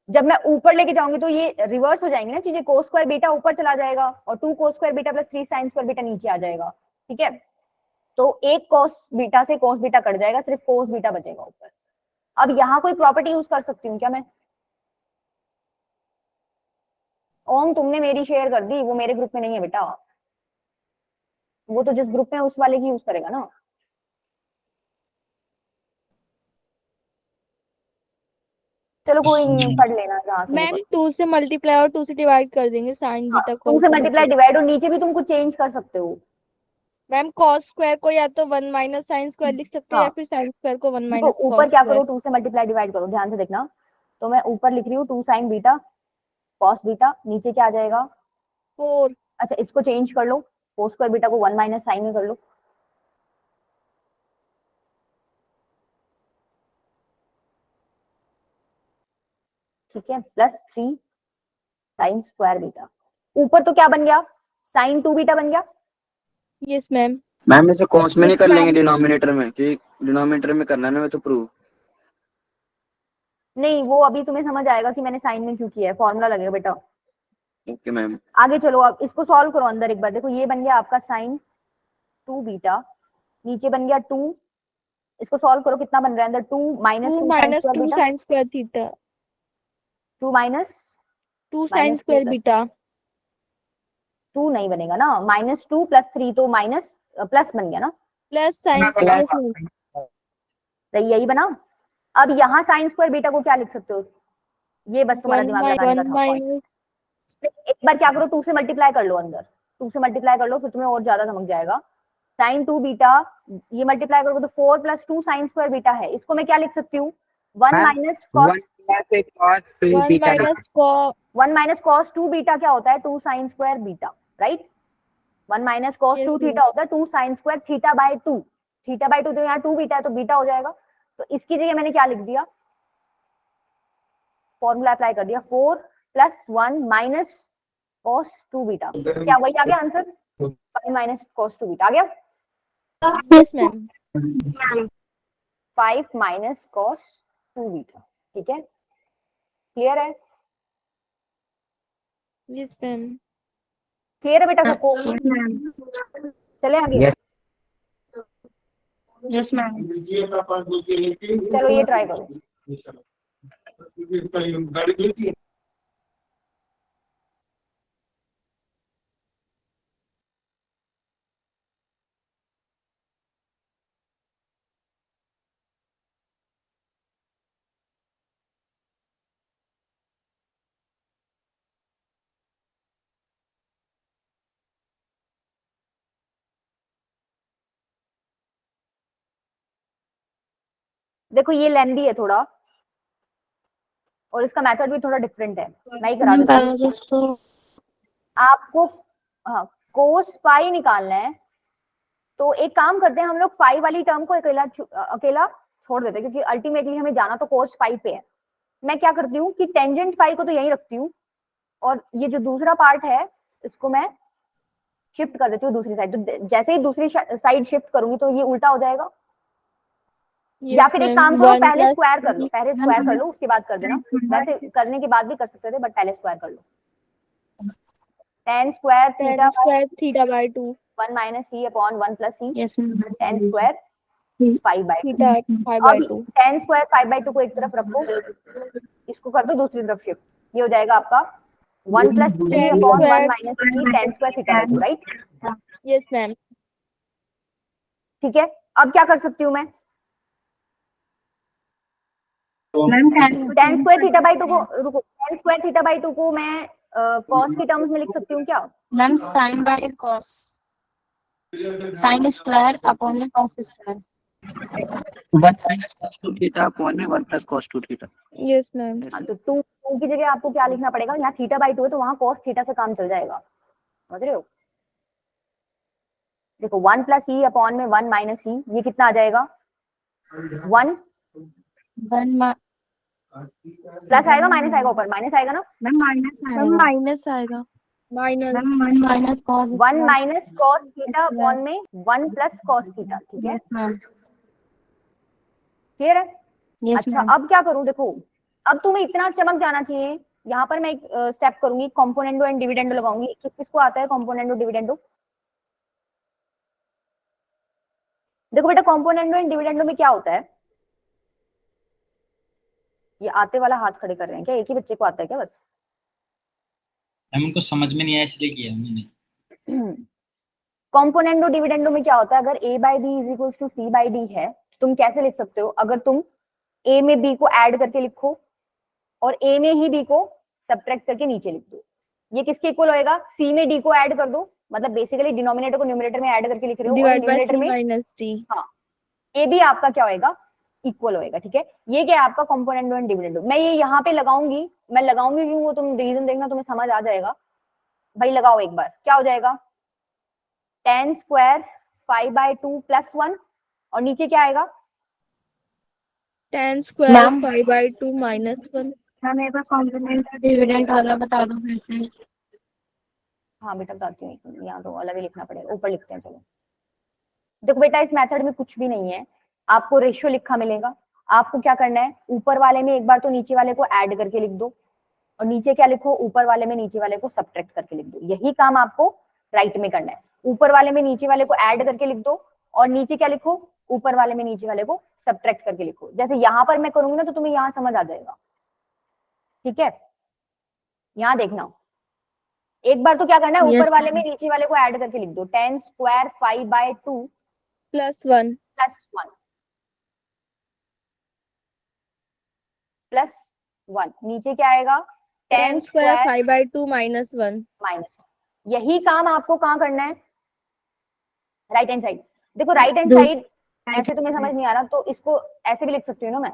जब मैं ऊपर लेके जाऊंगी तो ये रिवर्स हो जाएंगे ना चीजें, cos स्क्वायर बीटा ऊपर चला जाएगा और 2 cos square beta + 3 sine square beta नीचे आ जाएगा। ठीक है, तो एक cos बीटा से cos बीटा कट जाएगा, सिर्फ cos बीटा बचेगा ऊपर। अब यहाँ कोई प्रॉपर्टी यूज कर सकती हूँ क्या मैं? ओम तुमने मेरी शेयर कर दी, वो मेरे ग्रुप में नहीं है बेटा, वो तो जिस ग्रुप में है उस वाले की यूज करेगा ना। चलो कोई नहीं, पढ़ लेना जहाँ से मैम 2 से मल्टीप्लाई और 2 से डिवाइड कर देंगे साइन बीटा 2 cos से बीटा। मल्टीप्लाई डिवाइड, और नीचे भी तुम कुछ चेंज कर सकते हो। मैम cos स्क्वायर को या तो 1 - sin स्क्वायर लिख सकते हैं हाँ या फिर sin स्क्वायर को 1 तो - ऊपर cos क्या स्क्वायर। करो 2 से मल्टीप्लाई डिवाइड करो, ध्यान से देखना। तो मैं ऊपर लिख रही हूँ 2 साइन बीटा कॉस बीटा, नीचे क्या आ जाएगा 4। अच्छा इसको चेंज कर लो, कोस स्क्वायर बीटा को 1 - साइन में कर लो। ठीक है, +3 साइन स्क्वायर बीटा, ऊपर तो क्या बन गया साइन 2 बीटा बन गया। Yes ma'am. मैम इसे कॉस में नहीं कर लेंगे मैम डिनोमिनेटर में, कि डिनोमिनेटर में करना है ना, मैं तो प्रूव। नहीं, वो अभी तुम्हें समझ आएगा कि मैंने साइन में क्यों किया है, फॉर्मूला लगेगा बेटा। Okay ma'am. आगे चलो, अब इसको सॉल्व करो अंदर एक बार, देखो ये बन गया आपका साइन 2 बीटा, नीचे बन गया 2, इसको सॉल्व करो कितना बन रहा है अंदर 2 - 2 2 sine - square 2 beta, sin square theta. 2 2 sin square beta. 2 नहीं बनेगा ना, -2 + 3 तो माइनस प्लस बन गया ना, प्लस sin स्क्वायर। तो यही बना। अब यहाँ साइन स्क्वायर बीटा को क्या लिख सकते हो, ये बस तुम्हारा दिमाग लगाने का था point। एक बार क्या करो 2 से मल्टीप्लाई कर लो अंदर, 2 से मल्टीप्लाई कर लो, फिर तुम्हें और ज्यादा समझ जाएगा। साइन 2 बीटा ये मल्टीप्लाई करोगे तो 4 + 2 साइन स्क्वायर बीटा है, इसको मैं क्या लिख सकती हूँ 1 ma'am, minus cos 1 plus a cos 2 1 beta minus cos 1 minus cos 2 beta क्या होता है 2 sine square beta, right. 1 minus cos Yes, 2 yes. Theta होता है 2 sine square theta by 2। Theta by 2 तो यहाँ 2 बीटा है तो बीटा हो जाएगा। तो इसकी जगह मैंने क्या लिख दिया, फॉर्मूला अप्लाई कर दिया 4 प्लस 1 माइनस कॉस 2 बीटा। क्या वही आ गया आंसर, 5 माइनस कॉस 2 बीटा आ गया। yes ma'am 5 minus cos 2 beta, ठीक है, क्लियर है, yes ma'am क्लियर है बेटा सबको, चले आगे। Yes. Yes ma'am. चलो ये ट्राई करो। देखो ये लेंदी है थोड़ा और इसका मेथड भी थोड़ा डिफरेंट है, मैं ही करा देती हूँ इसको आपको। हाँ, कोस फाई निकालना है तो एक काम करते हैं हम लोग फाई वाली टर्म को अकेला छोड़ देते हैं, क्योंकि अल्टीमेटली हमें जाना तो कोस फाई पे है। मैं क्या करती हूँ कि टेंजेंट फाई को तो यहीं रखती हूँ और ये जो दूसरा पार्ट है इसको मैं शिफ्ट कर देती हूँ दूसरी साइड। तो जैसे ही दूसरी साइड शिफ्ट करूंगी तो ये उल्टा हो जाएगा। या yes फिर एक ma'am काम करो, 1 पहले plus स्क्वायर कर लो, पहले स्क्वायर कर लो उसके बाद कर देना। वैसे करने के बाद भी कर सकते थे बट पहले स्क्वायर कर लो। tan square 10 theta square theta by 2 1 minus C upon 1 plus C yes ma'am. tan square 5 by 2। theta 5 by अब 2 tan स्क्वायर 5 बाय 2 को एक तरफ रखो, इसको कर दो दूसरी तरफ शिफ्ट, ये हो जाएगा आपका 1 plus C tan upon 1 square minus C tan square theta by 2, right. yes ma'am ठीक है, अब क्या कर सकती हूँ मैं, ma'am tan square theta by 2 को रुको, tan स्क्वायर थीटा बाय 2 को मैं कॉस के टर्म्स में लिख सकती हूँ क्या। Ma'am sine by cos, sine square upon में cos square. 1 minus cos 2 theta upon में 1 plus cos 2 theta। yes ma'am हाँ, तो 2 की जगह आपको क्या लिखना पड़ेगा, यहाँ थीटा बाय 2 है तो वहां कॉस थीटा से काम चल जाएगा, समझ रहे हो। देखो 1 प्लस ई अपॉन में 1 माइनस ई, ये कितना आ जाएगा 1 प्लस आएगा माइनस आएगा, ऊपर माइनस आएगा ना। मैम माइनस आएगा। minus ma'am 1 minus cos 1 minus cos theta upon में 1 प्लस कॉस थीटा, ठीक है, मैम। क्लियर है। यस अच्छा मैम। अब क्या करूं, देखो अब तुम्हें इतना चमक जाना चाहिए। यहाँ पर मैं एक स्टेप करूंगी, कॉम्पोनेंडो एंड डिविडेंडो लगाऊंगी। किस किसको आता है कॉम्पोनेंडो डिविडेंडो। देखो बेटा कॉम्पोनेंडो एंड डिविडेंडो में क्या होता है, ये आते वाला हाथ खड़े कर रहे हैं क्या, एक ही बच्चे को आता है क्या बस। मैम उनको समझ में नहीं आया इसलिए किया मैंने। कॉम्पोनेंडो डिविडेंडो में क्या होता है, अगर a by B is equals to C by D है, तुम कैसे लिख सकते हो, अगर तुम a में b को ऐड करके लिखो और a में ही b को सब्ट्रैक्ट करके नीचे लिख दो, ये किसके इक्वल होएगा, c में d को ऐड कर दो, मतलब बेसिकली डिनोमिनेटर को न्यूमरेटर में ऐड करके लिख रहे हो और divide by न्यूमरेटर c में minus d हाँ a भी आपका क्या होएगा इक्वल होएगा, ठीक है। ये क्या है आपका कॉम्पोनेंडो एंड डिविडेंडो। मैं ये यहाँ पे लगाऊंगी, मैं लगाऊंगी क्यों वो तुम रीजन देखना, तुम्हें समझ आ जाएगा भाई। लगाओ एक बार, क्या हो जाएगा tan स्क्वायर 5 बाय 2 प्लस 1 और नीचे क्या आएगा tan square 5 by 2 minus 1 ma'am एक बार कॉम्पोनेंट और डिविडेंड वाला बता दो फिर से। हाँ बेटा बताती हूँ, यहाँ तो अलग ही लिखना पड़ेगा, ऊपर लिखते हैं चलो। देखो बेटा इस मेथड में कुछ भी नहीं है, आपको रेशियो लिखा मिलेगा। आपको क्या करना है, ऊपर वाले में एक बार तो नीचे वाले को ऐड करके लिख दो और नीचे क्या लिखो, ऊपर वाले में नीचे वाले को सब्ट्रैक्ट करके लिख दो। यही काम आपको राइट में करना है, ऊपर वाले में नीचे वाले को ऐड करके लिख दो और नीचे क्या लिखो, ऊपर वाले में नीचे वाले को सब्ट्रैक्ट करके लिखो। जैसे यहाँ पर मैं करूंगी ना तो तुम्हें यहाँ समझ आ जाएगा, ठीक है। यहाँ देखना एक बार तो क्या करना है, ऊपर वाले में नीचे वाले को ऐड करके लिख दो, tan square 5 by 2 plus 1 plus 1 plus 1, नीचे क्या आएगा tan square 5 by 2 minus 1 minus. यही काम आपको कहाँ करना है, राइट हैंड साइड। देखो राइट हैंड साइड ऐसे तुम्हें समझ नहीं आ रहा तो इसको ऐसे भी लिख सकती हूँ ना मैं,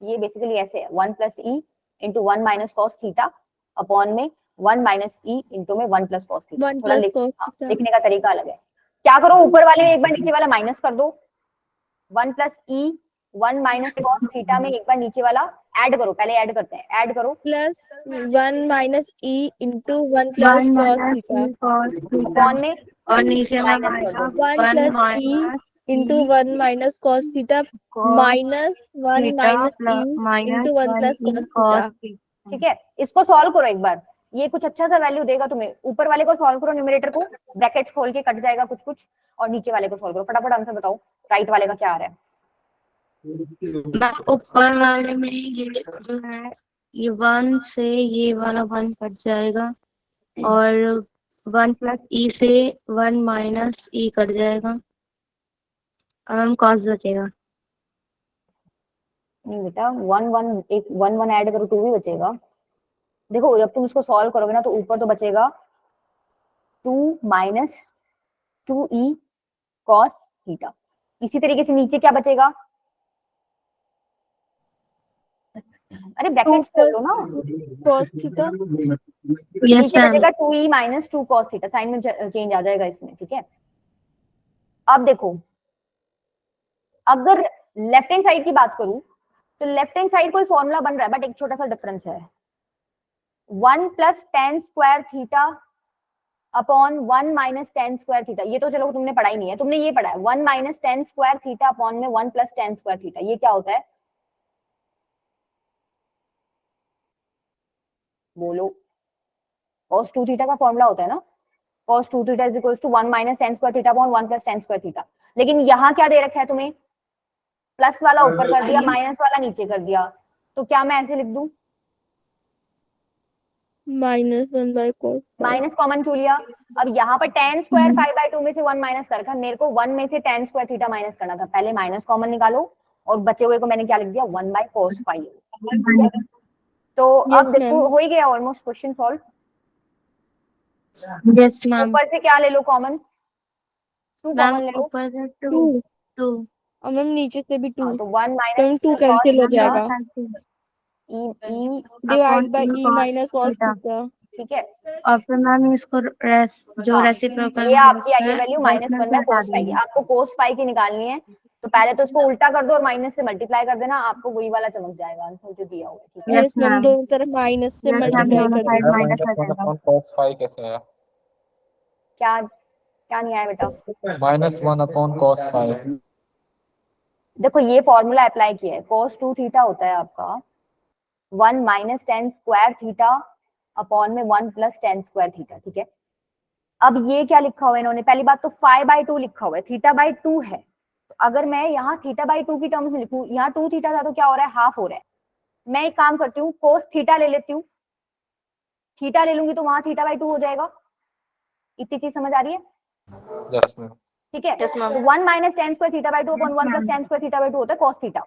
ये बेसिकली ऐसे है 1 plus E into 1 minus cos theta upon में 1 माइनस ई इंटू में 1 प्लस कॉस थीटा। 1 थोड़ा plus cos theta। लिखने का तरीका अलग है। क्या करो, ऊपर वाले में एक बार नीचे वाला माइनस कर दो, 1 प्लस ई 1 माइनस कॉस थीटा में एक बार नीचे वाला ऐड करो, पहले ऐड करते हैं, ऐड करो plus 1 minus E into 1 plus cos theta upon में और नीचे में माइनस कर दो, 1 plus E into 1 minus cos theta minus 1 minus E into 1 plus cos theta. ठीक है। इसको सॉल्व करो एक बार, ये कुछ अच्छा सा वैल्यू देगा तुम्हें। ऊपर वाले को सॉल्व करो, न्यूमरेटर को ब्रैकेट्स खोल के कट जाएगा कुछ कुछ, और नीचे वाले को सॉल्व करो। फटाफट आंसर बताओ, राइट वाले का क्या आ रहा है। ऊपर वाले में ये जो है ये 1 से ये वाला 1 कट जाएगा और 1 प्लस ई से 1 माइनस ई कट जाएगा और हम कॉस बचेगा। नहीं बेटा, 1 1 एक 1 1 ऐड करो 2 भी बचेगा। देखो जब तुम इसको सॉल्व करोगे ना तो ऊपर तो बचेगा 2 माइनस 2 ई कॉस थीटा। इसी तरीके से नीचे क्या बचेगा, अरे ब्रैकेट्स खोल लो ना, cos थीटा यस नीचे मैम। बचेगा 2e minus 2 cos theta, sine में चेंज आ जाएगा इसमें। ठीक है, अब देखो अगर लेफ्ट हैंड साइड की बात करूं तो लेफ्ट हैंड साइड कोई फॉर्मूला बन रहा है, बट एक छोटा सा डिफरेंस है, 1 plus tan square theta upon 1 minus tan square theta. ये तो चलो तुमने पढ़ा ही नहीं है, तुमने ये पढ़ा है 1 minus tan square theta upon में 1 प्लस टेन स्क्वायर थीटा। ये क्या होता है बोलो, cos 2 थीटा का फॉर्मूला होता है ना, cos 2 theta is equals to 1 minus tan square theta upon 1 plus tan square theta. लेकिन यहाँ क्या दे रखा है तुम्हें, प्लस वाला ऊपर कर दिया, माइनस वाला नीचे कर दिया, तो क्या मैं ऐसे लिख दूं, -1 by cos। माइनस कॉमन क्यों लिया। अब यहाँ पर टेन स्क्वायर 5/2 में से 1 माइनस कर रखा, मेरे को 1 में से टेन स्क्वायर थीटा माइनस करना था, पहले माइनस कॉमन निकालो और बचे हुए को मैंने क्या लिख दिया 1 बाय cos 5। तो अब Yes, देखो ma'am। हो ही गया almost question solve. Yes ma'am. ऊपर से क्या ले लो कॉमन, 2 मैम कॉमन ले लो, ऊपर से 2 2 और मैम नीचे से भी 2, हाँ, तो 1 तो माइनस टू कैंसिल हो जाएगा, ई divide by E minus cos theta. ठीक है, और फिर मैम इसको जो हाँ, रेसिप्रोकल ये आपकी आई है है वैल्यू वो माइनस इसमें 1 बाय हटा cos 5 की। देंगे। आपको cos 5 की निकालनी है तो पहले तो इसको उल्टा कर दो और माइनस से मल्टीप्लाई कर देना, आपको वही वाला चमक जाएगा आंसर जो दिया हुआ है। ठीक है, यस मैम, दोनों तरफ माइनस से यस मैम मल्टीप्लाई दोनों कर साइड देंगे। माइनस हो जाएगा। cos 5 कैसे है? क्या क्या नहीं आया बेटा, -1 अपॉन cos 5। देखो ये फॉर्मूला अप्लाई किया है, cos 2 थीटा होता है आपका 1 minus tan square theta upon में 1 प्लस टेन स्क्वायर थीटा। ठीक है, अब ये क्या लिखा हुआ है इन्होंने, पहली बात तो 5/2 लिखा हुआ है, थीटा बाई 2 है, तो अगर मैं यहाँ थीटा बाई 2 की टर्म्स में लिखूं, यहाँ 2 थीटा था तो क्या हो रहा है हाफ हो रहा है। मैं एक काम करती हूँ cos थीटा ले लेती हूँ, थीटा ले लूंगी तो वहां थीटा बाई 2 हो जाएगा। इतनी चीज समझ आ रही है, यस मैम। ठीक है। तो 1 minus tan square theta by 2 upon 1 plus tan square theta by 2 होता है cos थीटा।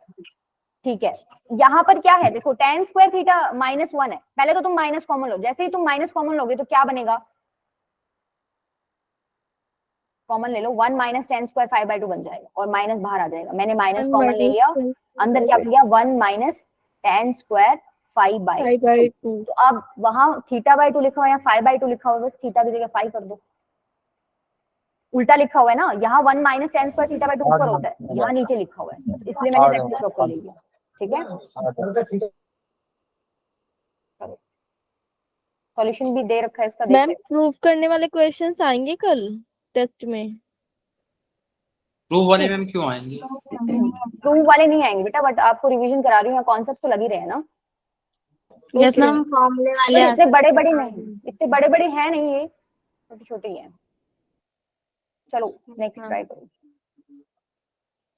ठीक है, यहाँ पर क्या है देखो, टेन स्क्वायर थीटा -1 है, पहले तो तुम माइनस कॉमन लो, जैसे ही तुम माइनस कॉमन लोगे तो क्या बनेगा, कॉमन ले लो 1 माइनस टेन स्क्वायर 5/2 बन जाएगा और माइनस बाहर आ जाएगा, मैंने माइनस कॉमन ले लिया, अंदर क्या लिया 1 माइनस टेन स्क्वायर 5/2। तो अब वहां थीटा बाई 2 लिखा हुआ है, 5/2 लिखा हुआ है, बस थीटा की जगह 5 कर दो, उल्टा लिखा हुआ है ना, यहाँ 1 minus tan square theta by 2 ऊपर होता है, यहाँ नीचे लिखा हुआ है, इसलिए मैंने रेसिप्रोकल ले लिया। ठीक है, सॉल्यूशन भी दे रखा है इसका, मैम देख प्रूफ करने वाले क्वेश्चंस आएंगे कल टेस्ट में? प्रूफ वाले मैम क्यों आएंगे? प्रूफ वाले नहीं आएंगे बेटा, बट आपको रिवीजन करा रही हूँ, कॉन्सेप्ट तो लग ही रहे हैं ना। यस मैम फॉर्मूले वाले पर आ इतने सकते बड़े बड़े नहीं, इतने बड़े बड़े हैं नहीं, ये छोटे छोटे ही हैं। चलो नेक्स्ट ट्राई करो।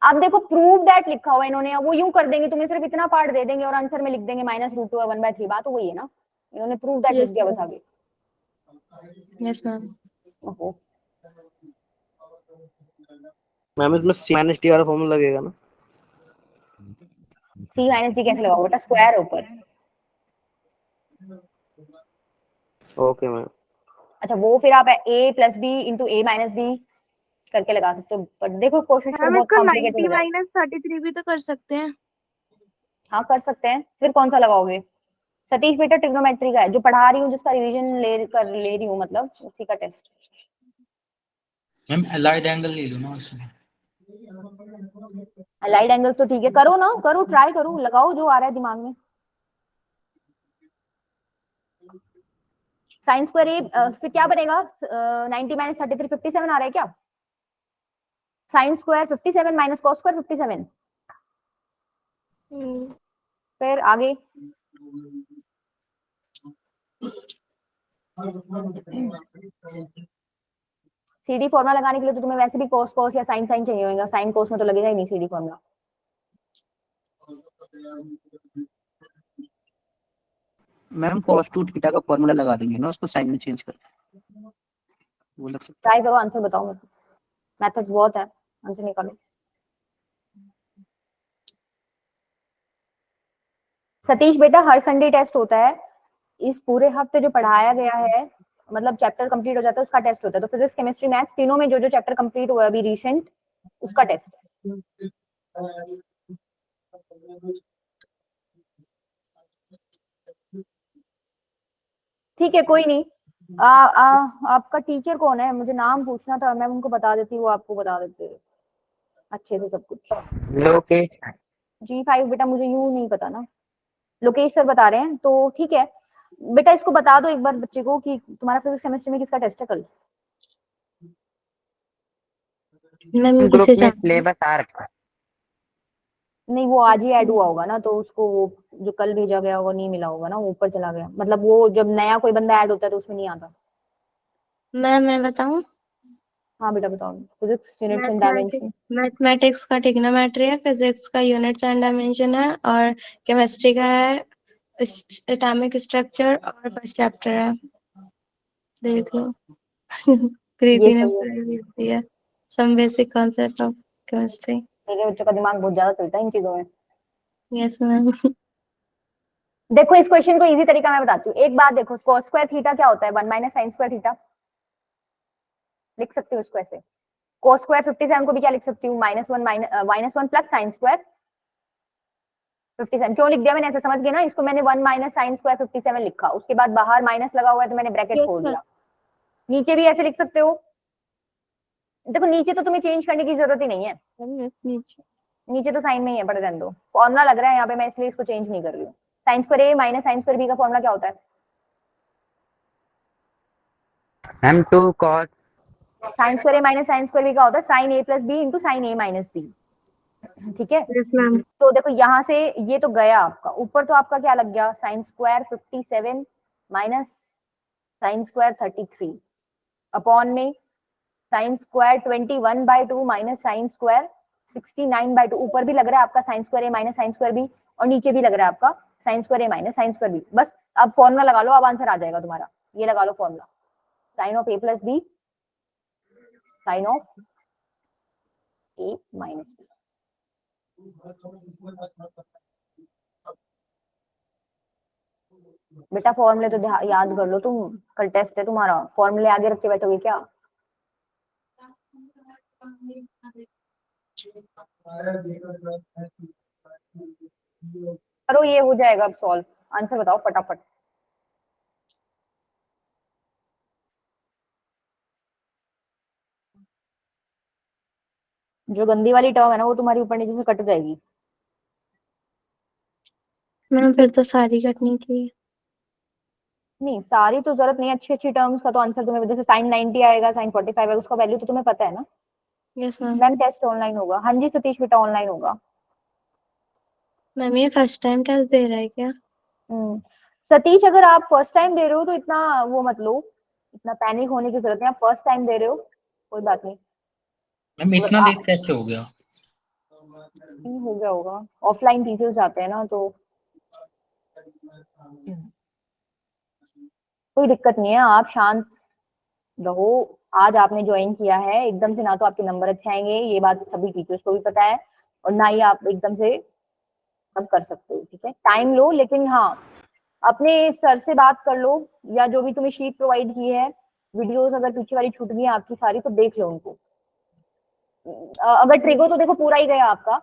अब देखो प्रूव दैट लिखा हुआ है इन्होंने, वो यूं कर देंगे, तुम्हें सिर्फ इतना पार्ट दे देंगे और आंसर में लिख देंगे -√2 है 1/3, बात तो वही है ना, इन्होंने प्रूव दैट लिख Yes, दिया बस ma'am। आगे। Yes ma'am. ओहो, मैम इसमें C माइनस डी वाला फॉर्मूला लगेगा ना? C माइनस डी कैसे लगाओ बेटा, स्क्वायर है ऊपर। Okay ma'am. अच्छा वो फिर आप A plus B into A minus B करके लगा सकते हो, पर देखो कोशिश करो, हम बहुत इसको कॉम्प्लिकेटेड 90 हो जाए। माइनस 33 भी तो कर सकते हैं। हाँ कर सकते हैं, फिर कौन सा लगाओगे? सतीश बेटा ट्रिग्नोमेट्री का है जो पढ़ा रही हूँ, जिसका रिवीजन ले रही हूँ, मतलब उसी का टेस्ट। मैम अलाइड एंगल ले लो ना उसमें। अलाइड एंगल तो ठीक है, करो ना, करो, ट्राई करो, लगाओ जो आ रहा है दिमाग में। साइन स्क्वायर ए फिर क्या बनेगा? 90 माइनस 33 57 आ रहा है क्या? Sign square 57 minus cos square 57। फिर आगे सीडी फॉर्मूला लगाने के लिए तो तुम्हें वैसे भी कॉस कॉस या साइन साइन चाहिए होगा, साइन कॉस में तो लगेगा ही नहीं CD formula. Ma'am cos 2 theta का फॉर्मूला लगा देंगे ना, उसको साइन में चेंज कर, वो लग सकता ट्राई करो, आंसर बताओ मेरे को, मेथड्स बहुत है, आंसर निकालो। सतीश बेटा हर संडे टेस्ट होता है, इस पूरे हफ्ते जो पढ़ाया गया है, मतलब चैप्टर कंप्लीट हो जाता है उसका टेस्ट होता है। तो फिजिक्स केमिस्ट्री मैथ्स तीनों में जो जो चैप्टर कंप्लीट हुआ है अभी रिसेंट, उसका टेस्ट है। ठीक है कोई नहीं। आपका टीचर कौन है? मुझे नाम पूछना था, मैं उनको बता देती, वो आपको बता देते अच्छे से सब कुछ। लोकेश। G5 बेटा मुझे यूं नहीं पता ना, लोकेश सर बता रहे हैं, तो ठीक है बेटा, इसको बता दो एक बार बच्चे को कि तुम्हारा फिजिक्स केमिस्ट्री में किसका टेस्ट है कल। मैम ग्रुप किसे में सिलेबस आ रखा है। नहीं वो आज ही ऐड हुआ होगा ना, तो उसको वो जो कल भेजा गया होगा नहीं मिला होगा ना, वो ऊपर चला गया, मतलब वो जब नया कोई बंदा ऐड होता है तो उसमें नहीं आता। मैं बताऊं? हाँ बेटा बताओ, physics units and mathematics dimension. Mathematics का ट्रिग्नोमेट्री है, फिजिक्स का यूनिट्स एंड डायमेंशन है, और केमिस्ट्री का है एटॉमिक स्ट्रक्चर, और फर्स्ट चैप्टर है, देख लो। ये प्रीति ने सही है, पढ़ाई भी दी है, some basic concept of chemistry. मेरे बच्चों का दिमाग बहुत ज्यादा चलता है इन चीजों में। Yes ma'am. देखो इस क्वेश्चन को इजी तरीका मैं बताती हूँ, एक बात देखो, cos स्क्वायर थीटा क्या होता है? 1 माइनस साइन स्क्वायर थीटा। लिख सकती हूँ इसको ऐसे, cos स्क्वायर 57 को भी क्या लिख सकती हूँ? -1 प्लस साइन स्क्वायर 57। क्यों लिख दिया मैंने ऐसे? समझ गए ना, इसको मैंने 1 माइनस साइन स्क्वायर 57 लिखा, उसके बाद बाहर माइनस लगा हुआ है तो मैंने ब्रैकेट यस खोल मैम। दिया। नीचे भी ऐसे लिख सकते हो, देखो नीचे तो तुम्हें चेंज करने की जरूरत ही नहीं है, नीचे तो साइन में ही है, पढ़ रहने दो, फॉर्मुला लग रहा है यहाँ पे, मैं इसलिए इसको चेंज नहीं कर रही हूँ। Sign square a minus sine square B का फॉर्मुला क्या होता है? हम 2 cos। Sign square a minus sine square B का होता है sign a plus B into sine A minus B. ठीक है, यस मैम। तो देखो यहाँ से ये तो गया आपका, ऊपर तो आपका क्या लग गया? Sine square 57 minus sine square 33 upon में sine square 21/2 minus sine square 69/2। ऊपर भी लग रहा है आपका sine square a minus sine square b, और नीचे भी लग रहा है आपका sine square a minus sine square b. बस अब फॉर्मुला लगा लो, अब आंसर आ जाएगा तुम्हारा। ये लगा लो formula, sine of a plus b sine of a minus b. बेटा फॉर्मूले तो याद कर लो तुम, कल टेस्ट है तुम्हारा, फॉर्मूले आगे रख के बैठोगे क्या? करो, ये हो जाएगा अब सॉल्व, आंसर बताओ फटाफट। जो गंदी वाली टर्म है ना वो तुम्हारी ऊपर नीचे से कट जाएगी। मैम फिर तो सारी कटनी थी। नहीं सारी तो जरूरत नहीं, अच्छी अच्छी टर्म्स का तो आंसर तुम्हें, जैसे साइन 90 आएगा, साइन 45 आएगा, उसका वैल्यू तो तुम्हें पता है ना। Yes ma'am. Ma'am test online होगा, हाँ जी सतीश बेटा ऑनलाइन होगा। मैम ये फर्स्ट टाइम टेस्ट दे रहा है क्या? सतीश अगर आप फर्स्ट टाइम दे रहे हो तो इतना वो मत लो, इतना पैनिक होने की जरूरत नहीं, आप फर्स्ट टाइम दे रहे हो कोई बात नहीं। मैम इतना अगर लेट कैसे हो गया? हो गया होगा, ऑफलाइन टीचर्स जाते हैं ना तो कोई दिक्कत नहीं है, आप शांत रहो। आज आपने ज्वाइन किया है एकदम से, ना तो आपके नंबर अच्छे आएंगे, ये बात सभी टीचर्स को भी पता है, और ना ही आप एकदम से सब कर सकते हो। ठीक है टाइम लो, लेकिन हाँ अपने सर से बात कर लो, या जो भी तुम्हें शीट प्रोवाइड की है, वीडियोस अगर पीछे वाली छूट गई है आपकी सारी तो देख लो उनको। अगर ट्रिगो तो देखो पूरा ही गया आपका,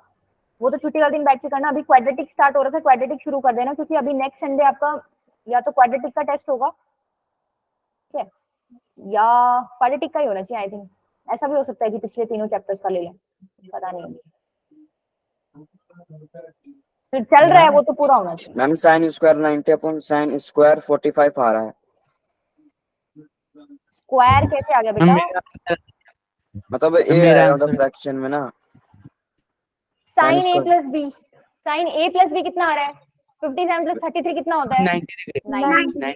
वो तो छुट्टी वाले दिन बैठ के करना। अभी क्वाड्रेटिक स्टार्ट हो रहा था, क्वाड्रेटिक शुरू कर देना, क्योंकि अभी नेक्स्ट संडे आपका या तो क्वाड्रेटिक का टेस्ट होगा, ठीक है, या क्वाड्रेटिक का ही होना चाहिए आई थिंक। ऐसा भी हो सकता है कि पिछले तीनों चैप्टर्स का ले लें, पता नहीं अभी। तो चल रहा है वो तो पूरा होना चाहिए। Ma'am sine square 90 upon sine square 45 आ रहा है। स्क्वायर कैसे आ गया मैम बेटा? मतलब ए मेरा आएगा आंसर फ्रैक्शन में ना। Sign A square plus b, sign a plus B कितना आ रहा है? 57 प्लस 33 कितना होता है? 90 90।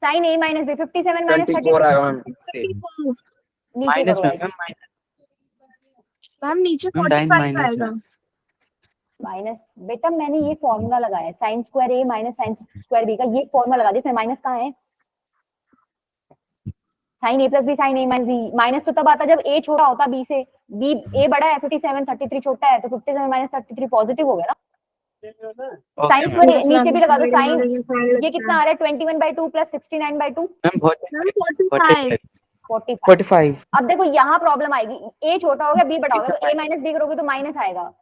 साइन ए माइनस बी, 57 माइनस 24 आएगा 33 मैम। नीचे माइनस करो में भाई। मैम नीचे मैम 45 माइनस आएगा। माइनस बेटा मैंने ये फॉर्मूला लगाया है, sign square a minus sine square B का, ये फॉर्मूला लगा दिया। इसमें माइनस कहाँ है? Sign a plus b sign A minus B. Minus तो तब आता जब ए छोटा होता बी से, बी ए बड़ा है, 57 33 छोटा है, तो 57 माइनस 33 पॉजिटिव हो गया ना। साइन ओके स्क्वायर नीचे भी लगा दो। साइन ये कितना आ रहा है? 21/2 प्लस 69/2 मैम 45 45। अब देखो यहाँ प्रॉब्लम आएगी, ए छोटा हो गया बी बड़ा हो गया, तो ए माइनस बी करोगे तो माइनस आएगा।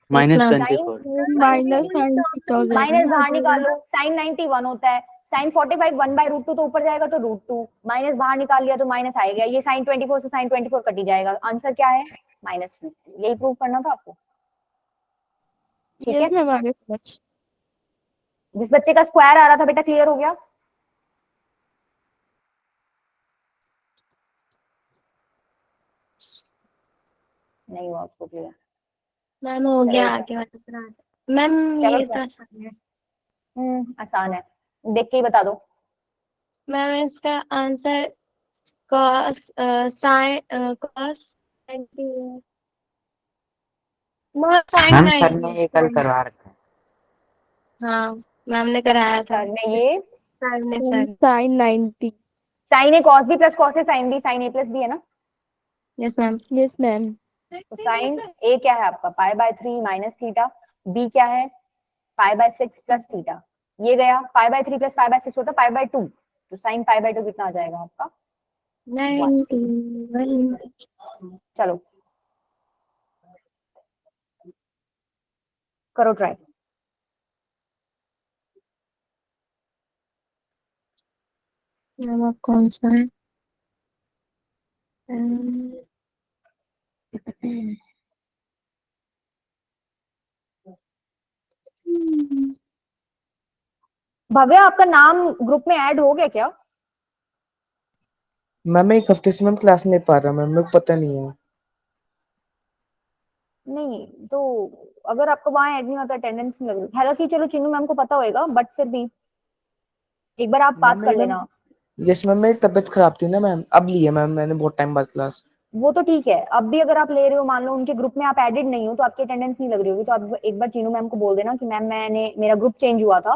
Minus ma'am. 24 minus sine theta हो जाएगा माइनस ना। बाहर निकालो, साइन 91 होता है, साइन 45 1/√2 तो ऊपर जाएगा तो √2, माइनस बाहर निकाल लिया तो माइनस आएगा। ये साइन 24 से साइन 24 कट ही जाएगा, आंसर क्या है? -2। यही प्रूव करना था आपको, ठीक है। यस मैम, आगे समझ। जिस बच्चे का स्क्वायर आ रहा था बेटा क्लियर हो गया? नहीं हुआ उसको क्लियर? मैम हो गया, चलो आगे वाला करा दो। मैम चलो ये फिर। तो आसान है। आसान है, देख के ही बता दो। मैम इसका आंसर cos साइन cos 90 है। साइन मैम सर ने 90 ये कल करवा रखा है। हाँ मैम ने कराया था। सर ने ये सर ने sir sign 90। Sign A cos B plus cos A sine b, sign a plus B है ना। Yes ma'am. Yes ma'am. तो साइन ए क्या है आपका? π/3 माइनस थीटा। बी क्या है? π/6 प्लस थीटा। ये गया π/3 प्लस π/6 होता है π/2, तो साइन π/2 कितना आ जाएगा आपका? 91। चलो करो ट्राई। मैम अब कौन सा है? भव्या आपका नाम ग्रुप में ऐड हो गया क्या? मैम एक हफ्ते से मैम क्लास नहीं ले पा रहा मैम, मेरे को पता नहीं है। नहीं तो अगर आपको वहां ऐड नहीं होता, अटेंडेंस नहीं लग रही, हालांकि चलो चिन्नू मैम को पता होएगा, बट फिर भी एक बार आप बात कर लेना। यस मैम, मेरी तबीयत खराब थी ना मैम, अब ली है मैम मैंने बहुत टाइम बाद क्लास। वो तो ठीक है, अब भी अगर आप ले रहे हो, मान लो उनके ग्रुप में आप एडेड नहीं हो तो आपकी अटेंडेंस नहीं लग रही होगी, तो आप एक बार चीनू मैम को बोल देना कि मैम मैंने मेरा ग्रुप चेंज हुआ था,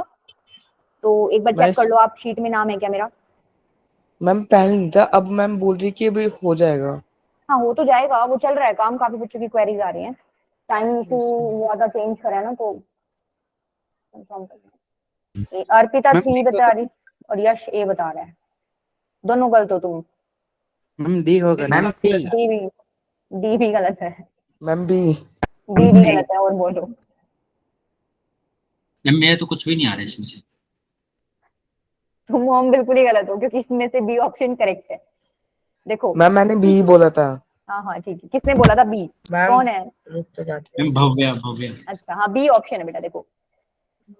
तो एक बार चेक कर लो आप शीट में नाम है क्या मेरा। मैम पहले नहीं था, अब मैम बोल रही कि अभी हो जाएगा। हाँ हो तो जाएगा, वो चल रहा है काम, काफी बच्चों की क्वेरीज आ रही हैं, टाइम इशू हुआ था, चेंज करा है ना, तो कंफर्म कर। अर्पिता 3 बता रही और यश ए बता रहा है, दोनों गलत हो तुम। मैम डी होगा ना। मैम डी भी गलत है। मैम बी भी गलत है, और बोलो। मेरा तो कुछ भी नहीं आ रहा है इसमें से। तुम हम बिल्कुल ही गलत हो, क्योंकि इसमें से बी ऑप्शन करेक्ट है। देखो मैम मैंने बी बोला था। हाँ हाँ ठीक है, किसने बोला था बी? कौन है? भव्या भव्या। अच्छा हाँ बी ऑप्शन है बेटा। देखो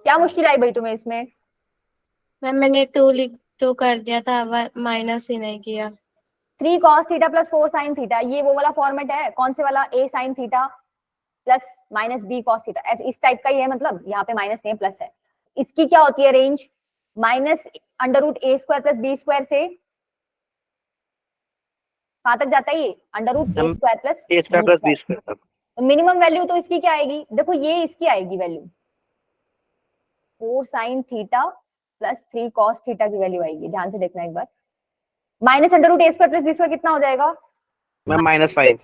क्या मुश्किल आई भाई तुम्हें इसमें? मैम मैंने 2 कर दिया था, माइनस ही नहीं किया। 3 cos theta plus 4 sin theta, ये वो वाला फॉर्मेट है, कौन से वाला? a sin theta plus minus b cos theta, ऐसे इस टाइप का ही है, मतलब यहाँ पे माइनस नहीं है प्लस है। इसकी क्या होती है रेंज? -√a² प्लस b² से कहाँ तक जाता है? ये √a² प्लस b²। तो मिनिमम वैल्यू तो इसकी क्या आएगी? देखो ये इसकी आएगी value, 4 sin theta plus 3 cos theta की वैल्यू आएगी, ध्यान से देखना एक बार। -√a² प्लस b² कितना हो जाएगा? मैम -5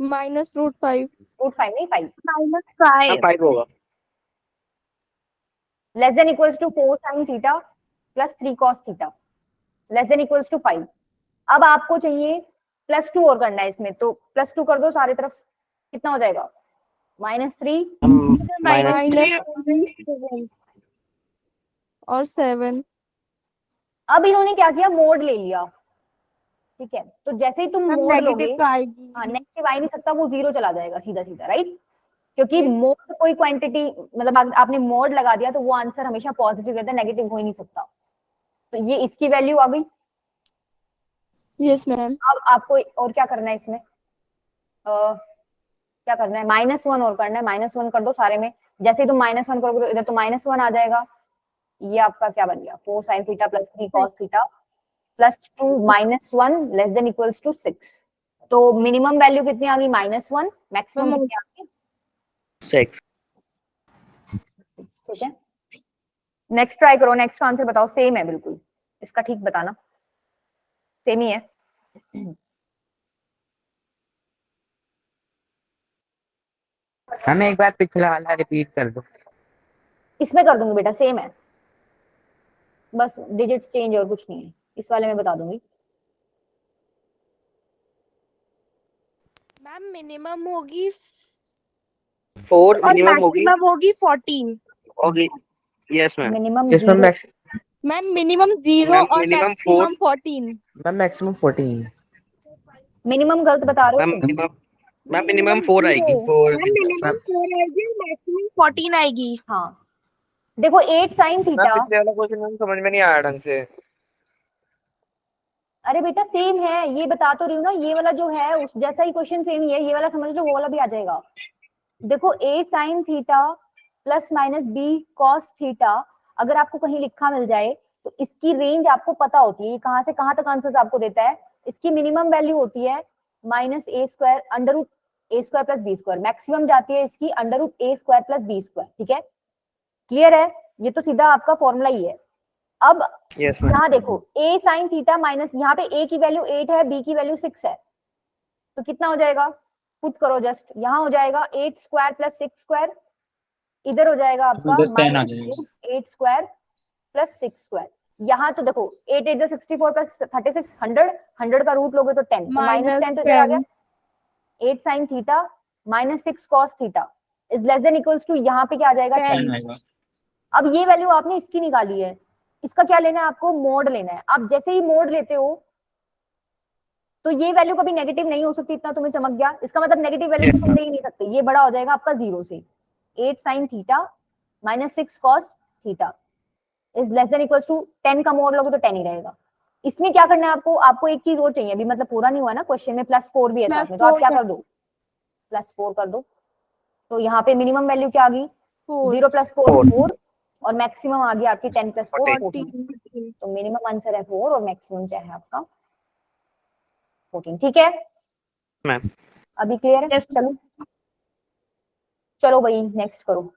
-√5 √5 नहीं 5 -5 5 होगा। Less than equals to 4 sin theta plus 3 cos theta less than equals to 5। अब आपको चाहिए +2 और करना है इसमें, तो +2 कर दो सारी तरफ, कितना हो जाएगा? -3 माइनस और 7। अब इन्होंने क्या किया, मोड ले लिया, ठीक है। तो जैसे ही तुम मोड लोगे, नेगेटिव आएगी। हाँ नेगेटिव आ ही नहीं सकता, वो 0 चला जाएगा सीधा सीधा, राइट। क्योंकि मोड कोई क्वांटिटी, मतलब आपने मोड लगा दिया तो वो आंसर हमेशा पॉजिटिव रहता है, नेगेटिव हो ही नहीं सकता। तो ये इसकी वैल्यू आ गई। Yes ma'am. अब आपको और क्या करना है इसमें, क्या करना है, -1 और करना है। -1 कर दो सारे में। जैसे ही तुम -1 करोगे तो इधर तो -1 आ जाएगा। ये आपका क्या बन गया, 4 sin theta plus 3 cos theta plus 2 -1 less than equals to 6। तो मिनिमम वैल्यू कितनी आ गई, -1, मैक्सिमम कितनी आ गई, 6। ठीक है। नेक्स्ट ट्राई करो, नेक्स्ट आंसर बताओ, सेम है बिल्कुल, इसका ठीक बताना, सेम ही है। हमें एक बार पिछला वाला रिपीट कर दो। इसमें कर दूंगी बेटा, सेम है, बस डिजिट्स चेंज और कुछ नहीं है। इस वाले में बता दूंगी। मैम मिनिमम होगी 4 और मिनिमम होगी। मैक्सिमम होगी 14। होगी, yes ma'am. Minimum yes ma'am. 0, ma'am minimum 0 ma'am और minimum maximum 14। Ma'am maximum 14। Minimum गलत बता रहे मैम हो तुम। मैम मिनिमम 4 आएगी। 4 मैम मिनिमम 4 आएगी और मैक्सिमम 14 आएगी। हाँ देखो 8 sin मैम थीटा, पिछले वाला क्वेश्चन मैम समझ में नहीं आया ढंग से। अरे बेटा सेम है, ये बता तो रही हूँ ना, ये वाला जो है उस जैसा ही क्वेश्चन सेम ही है, ये वाला समझ लो, वो वाला भी आ जाएगा। देखो a sin theta plus minus b cos theta, अगर आपको कहीं लिखा मिल जाए तो इसकी रेंज आपको पता होती है, ये कहां से कहां तक आंसर्स आपको देता है। इसकी मिनिमम वैल्यू होती है -a² under root a² plus b², maximum जाती है इसकी under root a² plus b², ठीक है। क्लियर है, ये तो सीधा आपका फॉर्मूला ही है। अब यस मैम। यहाँ देखो a sin थीटा माइनस, यहाँ पे a की वैल्यू 8 है, b की वैल्यू 6 है, तो कितना हो जाएगा, पुट करो जस्ट, यहाँ हो जाएगा 8² प्लस 6², इधर हो जाएगा आपका उधर 10 आ जाएगा। -8² प्लस 6²। यहाँ तो देखो 8 8 64 प्लस 36 100, 100 का रूट लोगे तो 10, तो -10 तो इधर आ गया। 8 sin theta -6 cos theta is less than equals to, यहाँ पे क्या आ जाएगा 10। 10 आएगा। अब ये वैल्यू आपने इसकी निकाली है, इसका क्या लेना है आपको, मोड लेना है। आप जैसे ही मोड लेते हो तो ये वैल्यू कभी नेगेटिव नहीं हो सकती, इतना तुम्हें चमक गया। इसका मतलब नेगेटिव वैल्यू तो तुम दे ही नहीं सकते, ये बड़ा हो जाएगा आपका 0 से। 8 sin theta -6 cos theta is less than equals to 10 का मोड लोगे तो 10 ही रहेगा। इसमें क्या करना है आपको, आपको एक चीज और चाहिए अभी, मतलब पूरा नहीं हुआ ना क्वेश्चन में, +4 भी है साथ में, तो आप क्या कर दो, +4 कर दो। तो यहाँ पे मिनिमम वैल्यू क्या आ गई, 0 + 4 4, और मैक्सिमम आ गया आपकी 10 + 4 14। तो मिनिमम आंसर है 4 और मैक्सिमम क्या है आपका 14, ठीक है मैम। अभी क्लियर है। चलो चलो भाई नेक्स्ट करो।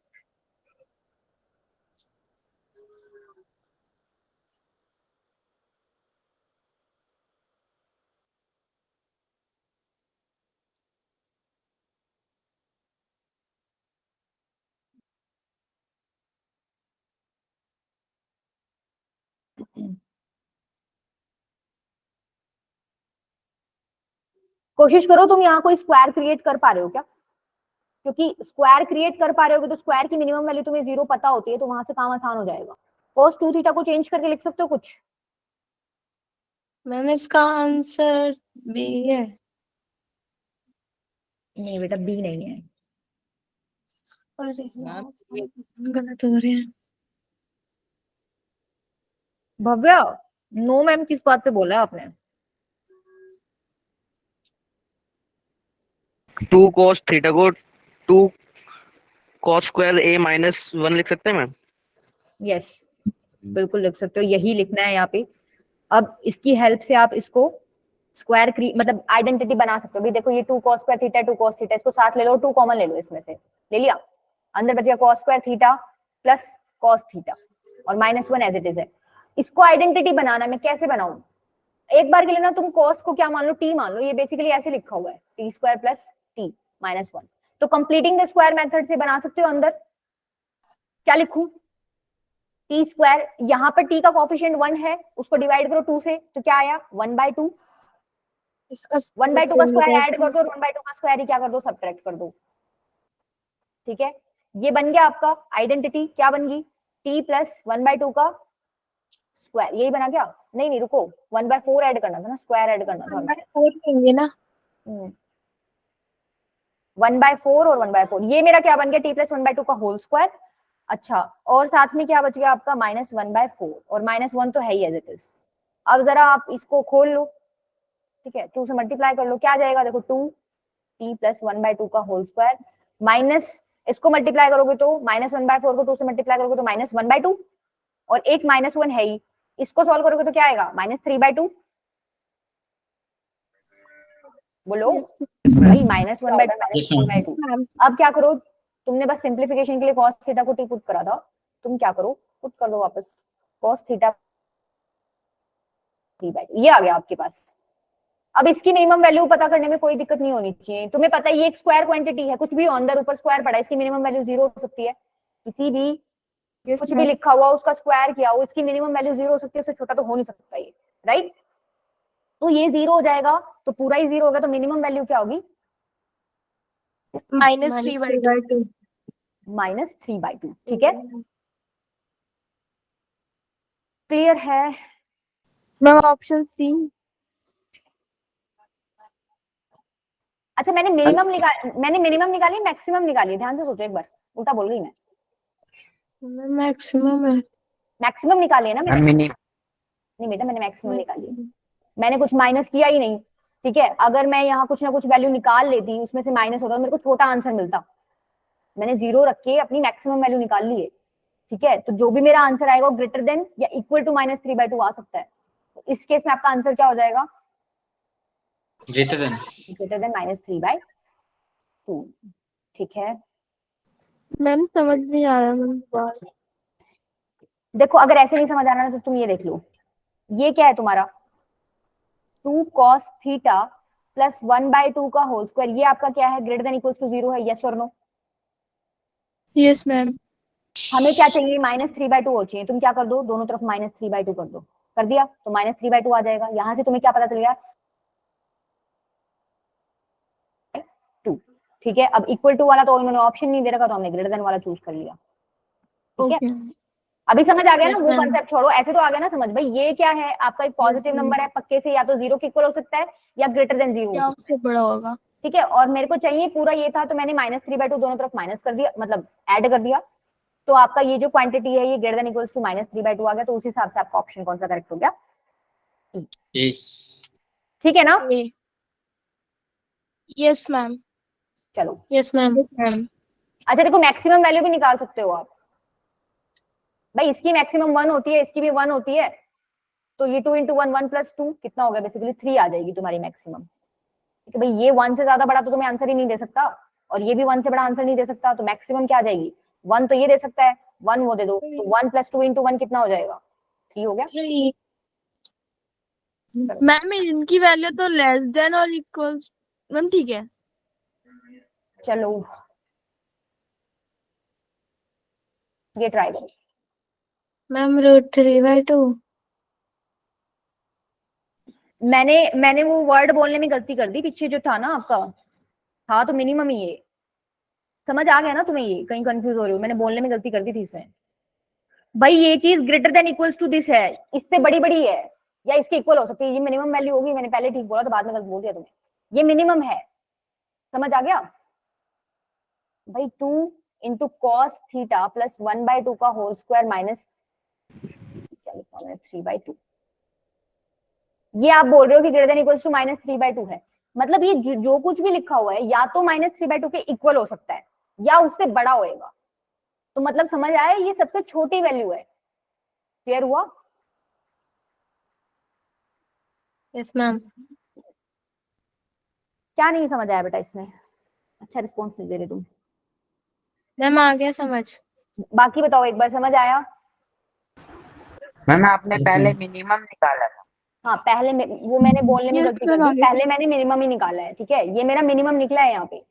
कोशिश करो तुम यहाँ कोई स्क्वायर क्रिएट कर पा रहे हो क्या, क्योंकि स्क्वायर क्रिएट कर पा रहे होगे तो स्क्वायर की मिनिमम वैल्यू तुम्हें 0 पता होती है, तो वहां से काम आसान हो जाएगा। cos 2 थीटा को चेंज करके लिख सकते हो कुछ, मैम इसका आंसर बी है। नहीं बेटा बी नहीं है। गलत हो रहे हैं। भव्या नो मैम किस बात पे बोला है आपने, 2 cos थीटा को 2 cos स्क्वायर a -1 लिख सकते हैं मैम। यस बिल्कुल लिख सकते हो, यही लिखना है यहाँ पे। अब इसकी हेल्प से आप इसको स्क्वायर मतलब आइडेंटिटी बना सकते हो। भी देखो ये 2 cos square theta 2 cos theta, इसको साथ ले लो, 2 कॉमन ले लो, इसमें से ले लिया, अंदर बच गया cos square theta plus cos theta और -1 एज इट इज है। इसको आइडेंटिटी बनाना, मैं कैसे बनाऊं, एक बार के लिए ना तुम cos को क्या मान लो, t मान लो, ये बेसिकली ऐसे लिखा हुआ है t² प्लस t -1। तो कंप्लीटिंग द स्क्वायर मेथड से बना सकते हो। अंदर क्या लिखूं, t², यहाँ पर t का कोएफिशिएंट 1 है, उसको डिवाइड करो 2 से, तो क्या आया 1/2। इसका 1/2 का स्क्वायर ऐड कर दो और 1/2 का स्क्वायर ही क्या कर दो, सब्ट्रैक्ट कर दो। ठीक है, ये बन गया आपका आइडेंटिटी, क्या बन गई, t प्लस 1/2 का स्क्वायर, यही बना क्या, नहीं नहीं रुको, 1/4 ऐड करना था ना, स्क्वायर ऐड करना था, 1/4 लेंगे ना। 1/4 और 1/4, ये मेरा क्या बन गया, t प्लस 1/2 का होल स्क्वायर। अच्छा, और साथ में क्या बच गया आपका, -1/4, और -1 तो है ही एज इट इज। अब जरा आप इसको खोल लो, ठीक है, 2 से मल्टीप्लाई कर लो, क्या आ जाएगा, देखो 2t प्लस 1/2 का होल स्क्वायर माइनस, इसको मल्टीप्लाई करोगे तो -1/4 को 2 से मल्टीप्लाई करोगे तो -1/2, और एक -1 है ही, इसको सॉल्व करोगे तो क्या आएगा, -3/2। बोलो भाई, -1/2 अब क्या करो, तुमने बस सिंप्लीफिकेशन के लिए cos थीटा को t पुट करा था, तुम क्या करो, पुट कर दो वापस cos थीटा 3/2, ये आ गया आपके पास। अब इसकी मिनिमम वैल्यू पता करने में कोई दिक्कत नहीं होनी चाहिए, तुम्हें पता है ये एक स्क्वायर क्वांटिटी है, कुछ भी अंदर ऊपर स्क्वायर पड़ा है, इसकी मिनिमम वैल्यू 0 हो सकती है, किसी भी कुछ भी लिखा हुआ उसका स्क्वायर किया हो, इसकी मिनिमम वैल्यू 0 हो सकती है, उससे छोटा तो हो नहीं सकता ये, राइट। तो ये 0 हो जाएगा, तो पूरा ही 0 होगा, तो मिनिमम वैल्यू क्या होगी, -3/2। -3/2, ठीक है, क्लियर है। Ma'am option C. अच्छा, मैंने मिनिमम निकाली, मैक्सिमम निकाली, ध्यान से सोचो एक बार, उल्टा बोल गई मैं, मैक्सिमम है। मैक्सिमम निकाली है ना मैंने, मिनिमम नहीं बेटा मैंने मैक्सिमम निकाली है, मैंने कुछ माइनस किया ही नहीं, ठीक है। अगर मैं यहाँ कुछ ना कुछ वैल्यू निकाल लेती, उसमें से माइनस होता तो मेरे को छोटा आंसर मिलता, मैंने 0 रख के अपनी मैक्सिमम वैल्यू निकाल ली है, ठीक है। तो जो भी मेरा आंसर आएगा वो ग्रेटर देन या इक्वल टू -3/2 आ सकता है, तो इस केस में आपका आंसर क्या हो जाएगा, ग्रेटर देन -3/2, ठीक है। मैम समझ नहीं आ रहा मैम बात। देखो अगर ऐसे नहीं समझ आ रहा है तो तुम ये देख लो, ये क्या है तुम्हारा 2 cos थीटा प्लस 1/2 का होल स्क्वायर, ये आपका क्या है, ग्रेटर देन इक्वल टू 0 है, यस और नो। Yes ma'am. हमें क्या चाहिए, -3/2 हो चाहिए, तुम क्या कर दो, दोनों तरफ -3/2 कर दो, कर दिया तो -3/2 आ जाएगा, यहां से तुम्हें क्या पता चल गया 2, ठीक है। अब इक्वल टू वाला तो इन्होंने ऑप्शन नहीं दे रखा, तो हमने ग्रेटर देन वाला चूज कर लिया, ठीक है। अभी समझ आ गया ना, वो कॉन्सेप्ट छोड़ो, ऐसे तो आ गया ना समझ, भाई ये क्या है आपका एक पॉजिटिव नंबर है, पक्के से या तो 0 के इक्वल हो सकता है या ग्रेटर देन 0 या उससे बड़ा होगा, ठीक है। और मेरे को चाहिए पूरा ये था, तो मैंने -3/2 दोनों तरफ माइनस कर दिया, मतलब ऐड कर दिया, तो आपका ये जो क्वांटिटी है ये ग्रेटर देन इक्वल्स टू -3/2 आ गया, तो उस हिसाब से आपका ऑप्शन कौन सा करेक्ट हो गया, ठीक है ना। Yes ma'am. चलो यस मैम। अच्छा देखो, मैक्सिमम वैल्यू भी निकाल सकते हो आप, भाई इसकी मैक्सिमम 1 होती है, इसकी भी 1 होती है, तो ये 2 × 1 1 + 2 कितना हो गया, बेसिकली 3 आ जाएगी तुम्हारी मैक्सिमम, ठीक है। भाई ये 1 से ज्यादा बड़ा तो तुम्हें आंसर ही नहीं दे सकता, और ये भी 1 से बड़ा आंसर नहीं दे सकता, तो मैक्सिमम क्या आ जाएगी, 1 तो ये दे सकता है, 1 वो दे दो, तो 1 + 2 × 1 कितना हो जाएगा, 3 हो गया। मैम इनकी वैल्यू तो लेस देन और इक्वल, मैम ठीक है। चलो ये ट्राई करो, मैम √3/2। मैंने वो वर्ड बोलने में गलती कर दी, पीछे जो था ना आपका, था तो मिनिमम ही, ये समझ आ गया ना तुम्हें, ये कहीं कंफ्यूज हो रही हो, मैंने बोलने में गलती कर दी थी इसमें। भाई ये चीज greater than equals to this है, इससे बड़ी बड़ी है या इसके इक्वल हो सकती है, ये मिनिमम वैल्यू होगी, मैंने पहले ठीक बोला तो बाद में गलत बोल दिया तुम्हें, ये मिनिमम है, समझ आ गया भाई। 2 × cos थीटा प्लस 1/2 का होल स्क्वायर माइनस क्या लिखा मैंने 3/2, ये आप बोल रहे हो कि ग्रेटर देन इक्वल्स टू -3/2 है, मतलब ये जो कुछ भी लिखा हुआ है या तो -3/2 के इक्वल हो सकता है या उससे बड़ा होएगा, तो मतलब समझ आया, ये सबसे छोटी वैल्यू है, क्लियर हुआ। Yes ma'am. क्या नहीं समझ आया बेटा इसमें, अच्छा रिस्पॉन्स नहीं दे रहे तुम, मैम आ गया समझ। बाकी बताओ एक बार, समझ आया। मैम आपने पहले मिनिमम निकाला था, हाँ पहले वो मैंने बोलने में गलती कर दी, पहले मैंने मिनिमम ही निकाला है, ठीक है, ये मेरा मिनिमम निकला है यहाँ पे,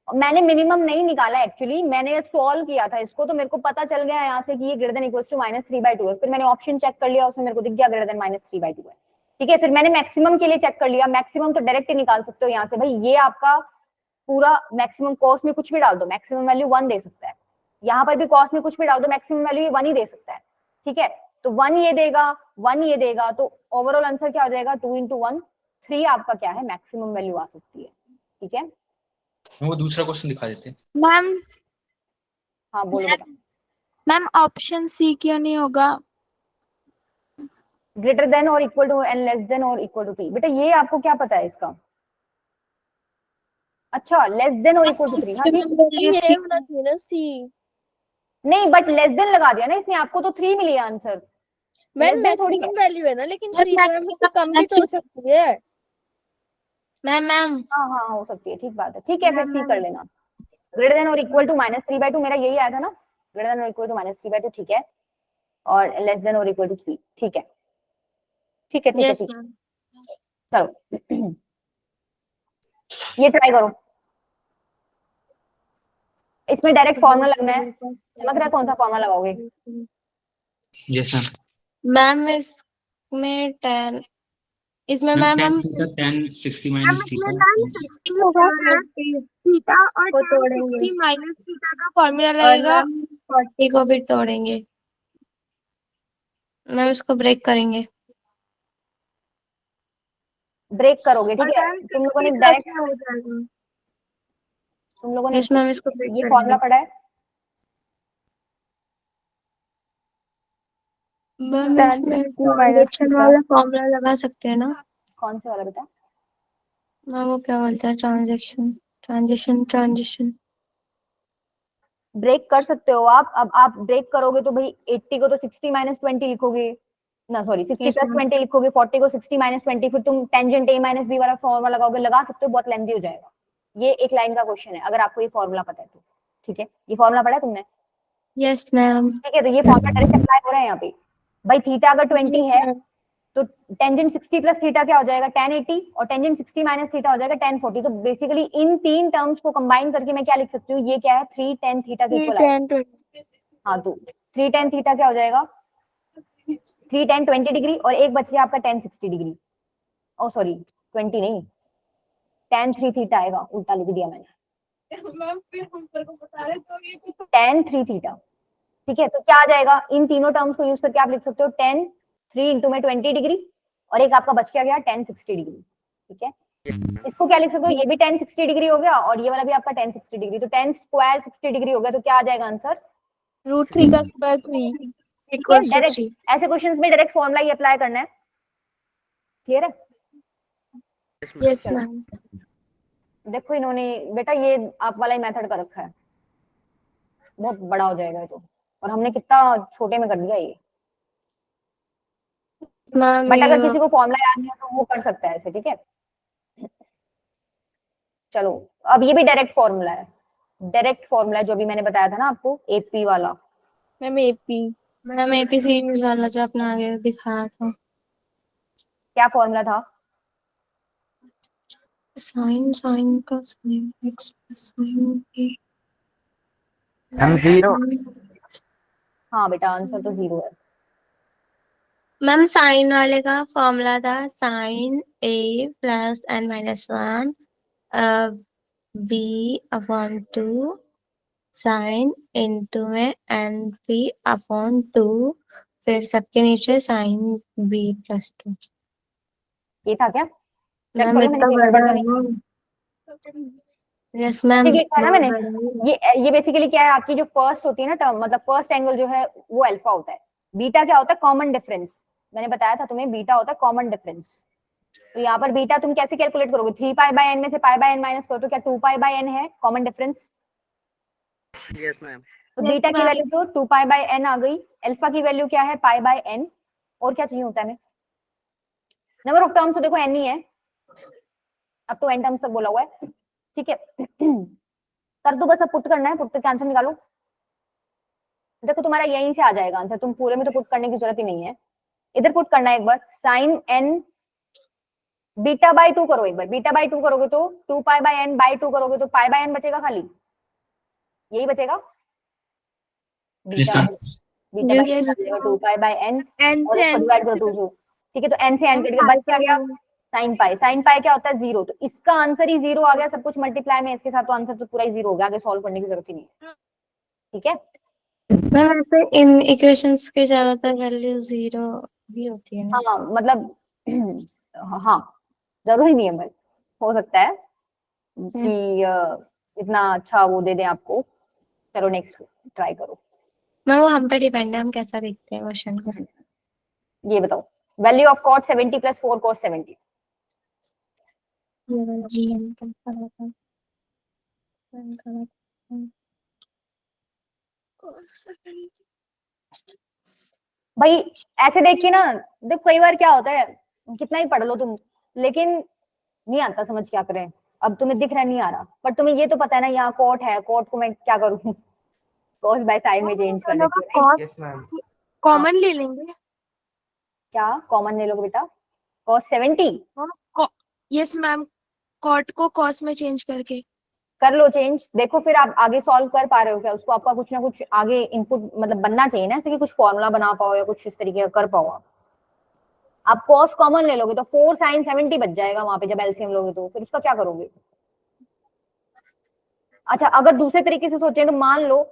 मैंने मिनिमम नहीं निकाला एक्चुअली, मैंने सॉल्व किया था इसको, तो मेरे को पता चल गया यहाँ से कि ये ग्रेटर देन इक्वल्स टू -3/2 है, फिर मैंने ऑप्शन चेक कर लिया, उसमें मेरे को दिख गया ग्रेटर देन -3/2 है, ठीक है। फिर मैंने मैक्सिमम के लिए चेक कर लिया, मैक्सिमम तो डायरेक्ट ही निकाल सकते हो यहाँ से, भाई ये आपका पूरा मैक्सिमम कॉस में कुछ भी डाल दो, मैक्सिमम वैल्यू 1 दे सकता है। यहाँ पर भी कॉस में कुछ भी डाल दो, मैक्सिमम वैल्यू 1 ही दे सकता है। ठीक है, तो 1 ये देगा, 1 ये देगा, तो ओवरऑल आंसर क्या हो जाएगा, 2 into 1 3 आपका क्या है, मैक्सिमम वैल्यू आ सकती है। ठीक है, वो दूसरा क्वेश्चन दिखा देते हैं। मैम हाँ बोलो बेटा। मैम ऑप्शन सी क्यों नहीं होगा? ग्रेटर देन और equal to and less than और इक्वल टू 3, बेटा ये आपको क्या पता है इसका? अच्छा, लेस देन और इक्वल टू 3, हाँ ये होना चाहिए ना सी। नहीं, बट लेस देन लगा दिया ना इसने, आपको तो 3 मिली है आंसर। मैम लेस देन थोड़ी है। मैक्सिमम वैल्यू है ना, लेकिन 3 मैम उससे कम भी तो हो सकती है। मैम हाँ हाँ हो सकती है, ठीक बात है। ठीक है, फिर सी कर लेना। ग्रेटर देन और इक्वल टू -3/2, मेरा यही आया था ना, ग्रेटर देन और इक्वल टू -3/2, ठीक है, और लेस देन और इक्वल टू 3, ठीक है ठीक है ठीक है यस ठीक है। मैम। चलो ये ट्राई करो, इसमें डायरेक्ट फॉर्मूला लगना है। चमक रहा है, कौन सा फॉर्मूला लगाओगे? जैसा मैम इसमें 10, इसमें मैम हम 10 60 माइनस होगा थीटा और को tan तोड़ेंगे 60 माइनस थीटा का फॉर्मूला और लगेगा। मैम 40 को भी तोड़ेंगे, मैम इसको ब्रेक करेंगे। ब्रेक करोगे, ठीक है, तुम लोगों ने डायरेक्ट, हो जाएगा। तुम लोगों ने यस मैम इसको ब्रेक ये करेंगे। फॉर्मूला पढ़ा है? मैम इसमें ट्रांजेक्शन वाला फॉर्मूला लगा सकते हैं ना? कौन से वाला बेटा? मैम वो क्या बोलता है, ट्रांजेक्शन ब्रेक कर सकते हो आप। अब आप ब्रेक करोगे तो भाई 80 को तो 60 माइनस 20 लिखोगे ना, सॉरी 60 Yes, प्लस ma'am. 20 लिखोगे, 40 को 60 माइनस 20, फिर तुम टेंजेंट a माइनस b वाला फॉर्मूला लगाओगे, लगा सकते हो, बहुत लेंथी हो जाएगा। ये एक लाइन का क्वेश्चन है, अगर आपको ये फॉर्मूला पता है तो। ठीक है, ये फॉर्मूला पढ़ा है तुमने? Yes ma'am. ठीक है, तो ये फॉर्मूला डायरेक्ट अप्लाई हो रहा है यहाँ पे। भाई थीटा अगर 20 है तो टेंजेंट 60 प्लस थीटा क्या हो जाएगा, tan 80, और टेंजेंट 60 माइनस थीटा हो जाएगा tan 40। तो बेसिकली इन तीन टर्म्स को कंबाइन करके मैं क्या लिख सकती हूँ, ये क्या है, 3 tan थीटा के इक्वल है। हाँ, तो 3 tan थीटा क्या हो जाएगा, 3 tan 20 डिग्री, और एक बच गया आपका tan 60 डिग्री। ओ सॉरी 20 नहीं, tan 3 थीटा आएगा, उल्टा लिख दिया मैंने, tan 3 थीटा। ठीक है, तो क्या आ जाएगा, इन तीनों टर्म्स को यूज करके आप लिख सकते हो tan 3 इंटू में 20 डिग्री, और एक आपका बच गया tan 60 डिग्री। ठीक है, इसको क्या लिख सकते हो, ये भी tan 60 डिग्री हो गया, और ये वाला भी आपका tan 60 डिग्री, तो tan स्क्वायर 60 डिग्री हो गया। तो क्या आ जाएगा आंसर, √3 का स्क्वायर 3 इक्वल्स टू डायरेक्ट 3। ऐसे क्वेश्चंस में डायरेक्ट फॉर्मूला ही अप्लाई करना है। क्लियर है? Yes ma'am. देखो इन्होंने बेटा ये आप वाला ही मेथड कर रखा है, बहुत बड़ा हो जाएगा ये तो, और हमने कितना छोटे में कर दिया ये। मैम बट अगर किसी को फॉर्मूला याद नहीं है तो वो कर सकता है ऐसे। ठीक है, चलो अब ये भी डायरेक्ट फॉर्मूला है, डायरेक्ट फॉर्मूला जो भी मैंने बताया था ना आपको, एपी वाला। Ma'am AP ma'am AP series वाला जो आपने आगे दिखाया था, क्या फॉर्मूला था? साइन का साइन एक्स प्लस साइन ए। हम 0। हाँ बेटा आंसर तो 0 है। मैम साइन वाले का फॉर्मूला था sine a plus n minus 1 v upon 2 sine into में एन v अपॉन 2, फिर सबके नीचे साइन v प्लस 2। ये था क्या? चेक मैम करो मैंने इतना कहीं बड़ा गड़बड़ है तो नहीं। ना। Yes ma'am. ठीक है, लिखा है ना मैंने। ये बेसिकली क्या है, आपकी जो फर्स्ट होती है ना टर्म, मतलब फर्स्ट एंगल जो है वो अल्फा होता है। बीटा क्या होता है, कॉमन डिफरेंस। मैंने बताया था तुम्हें, बीटा होता है कॉमन डिफरेंस। तो यहाँ पर बीटा तुम कैसे कैलकुलेट करोगे, 3π/n में से π/n माइनस करो तो क्या 2π/n है कॉमन डिफरेंस। Yes ma'am. तो बीटा की वैल्यू तो 2π/n आ गई, अल्फा की वैल्यू क्या है π/n, और क्या चाहिए होता है हमें, नंबर ऑफ टर्म्स तो देखो n ही है, अब तो n टर्म्स तक बोला हुआ है। ठीक है, कर दो बस, अब पुट करना है, पुट करके आंसर निकालो। देखो तुम्हारा यहीं से आ जाएगा आंसर, तुम पूरे में तो पुट करने की जरूरत ही नहीं है, इधर पुट करना है एक बार। साइन n β/2 करो एक बार, β/2 करोगे तो 2π/n/2 करोगे तो π/n बचेगा, खाली यही बचेगा, बीटा बीटा 2π/n n और से इसको n डिवाइड करो 2 से। ठीक है, तो n से n कट गया, बच क्या गया साइन पाई क्या होता है 0, तो इसका आंसर ही 0 आ गया, सब कुछ मल्टीप्लाई में इसके साथ, तो आंसर तो पूरा ही 0 हो गया, आगे सॉल्व करने की जरूरत ही नहीं है। ठीक है, मैम वैसे इन इक्वेशंस के ज्यादातर वैल्यू 0 भी होती है ना? हाँ मतलब हाँ जरूरी नहीं है भाई, हो सकता है कि इतना अच्छा वो दे दें आपको। चलो नेक्स्ट ट्राई करो। मैम वो हम पे डिपेंड है, हम कैसा देखते हैं क्वेश्चन को। ये बताओ, value of cot 70 plus 4 cos 70। जी हम कैसा रहता है भाई ऐसे देख के ना, देख कई बार क्या होता है, कितना ही पढ़ लो तुम, लेकिन नहीं आता समझ क्या करें। अब तुम्हें दिख रहा नहीं आ रहा, पर तुम्हें ये तो पता है ना यहाँ कॉट है, कॉट को मैं क्या करूँ cos बाय साइन में चेंज कर देती हूँ right? Yes ma'am. कॉमन ले लेंगे। क्या कॉमन ले लोगे बेटा, cos 70 यस मैम, कॉट को कॉस में चेंज करके। कर लो चेंज। देखो फिर आप आगे सॉल्व कर पा रहे हो क्या उसको, आपका कुछ ना कुछ आगे इनपुट मतलब बनना चाहिए ना, ऐसे कि कुछ फॉर्मूला बना पाओ या कुछ इस तरीके का कर पाओ आप cos कॉमन ले लोगे तो 4 sin 70 बच जाएगा वहां पे, जब एलसीएम लोगे तो फिर उसका क्या करोगे। अच्छा अगर दूसरे तरीके से सोचे तो मान लो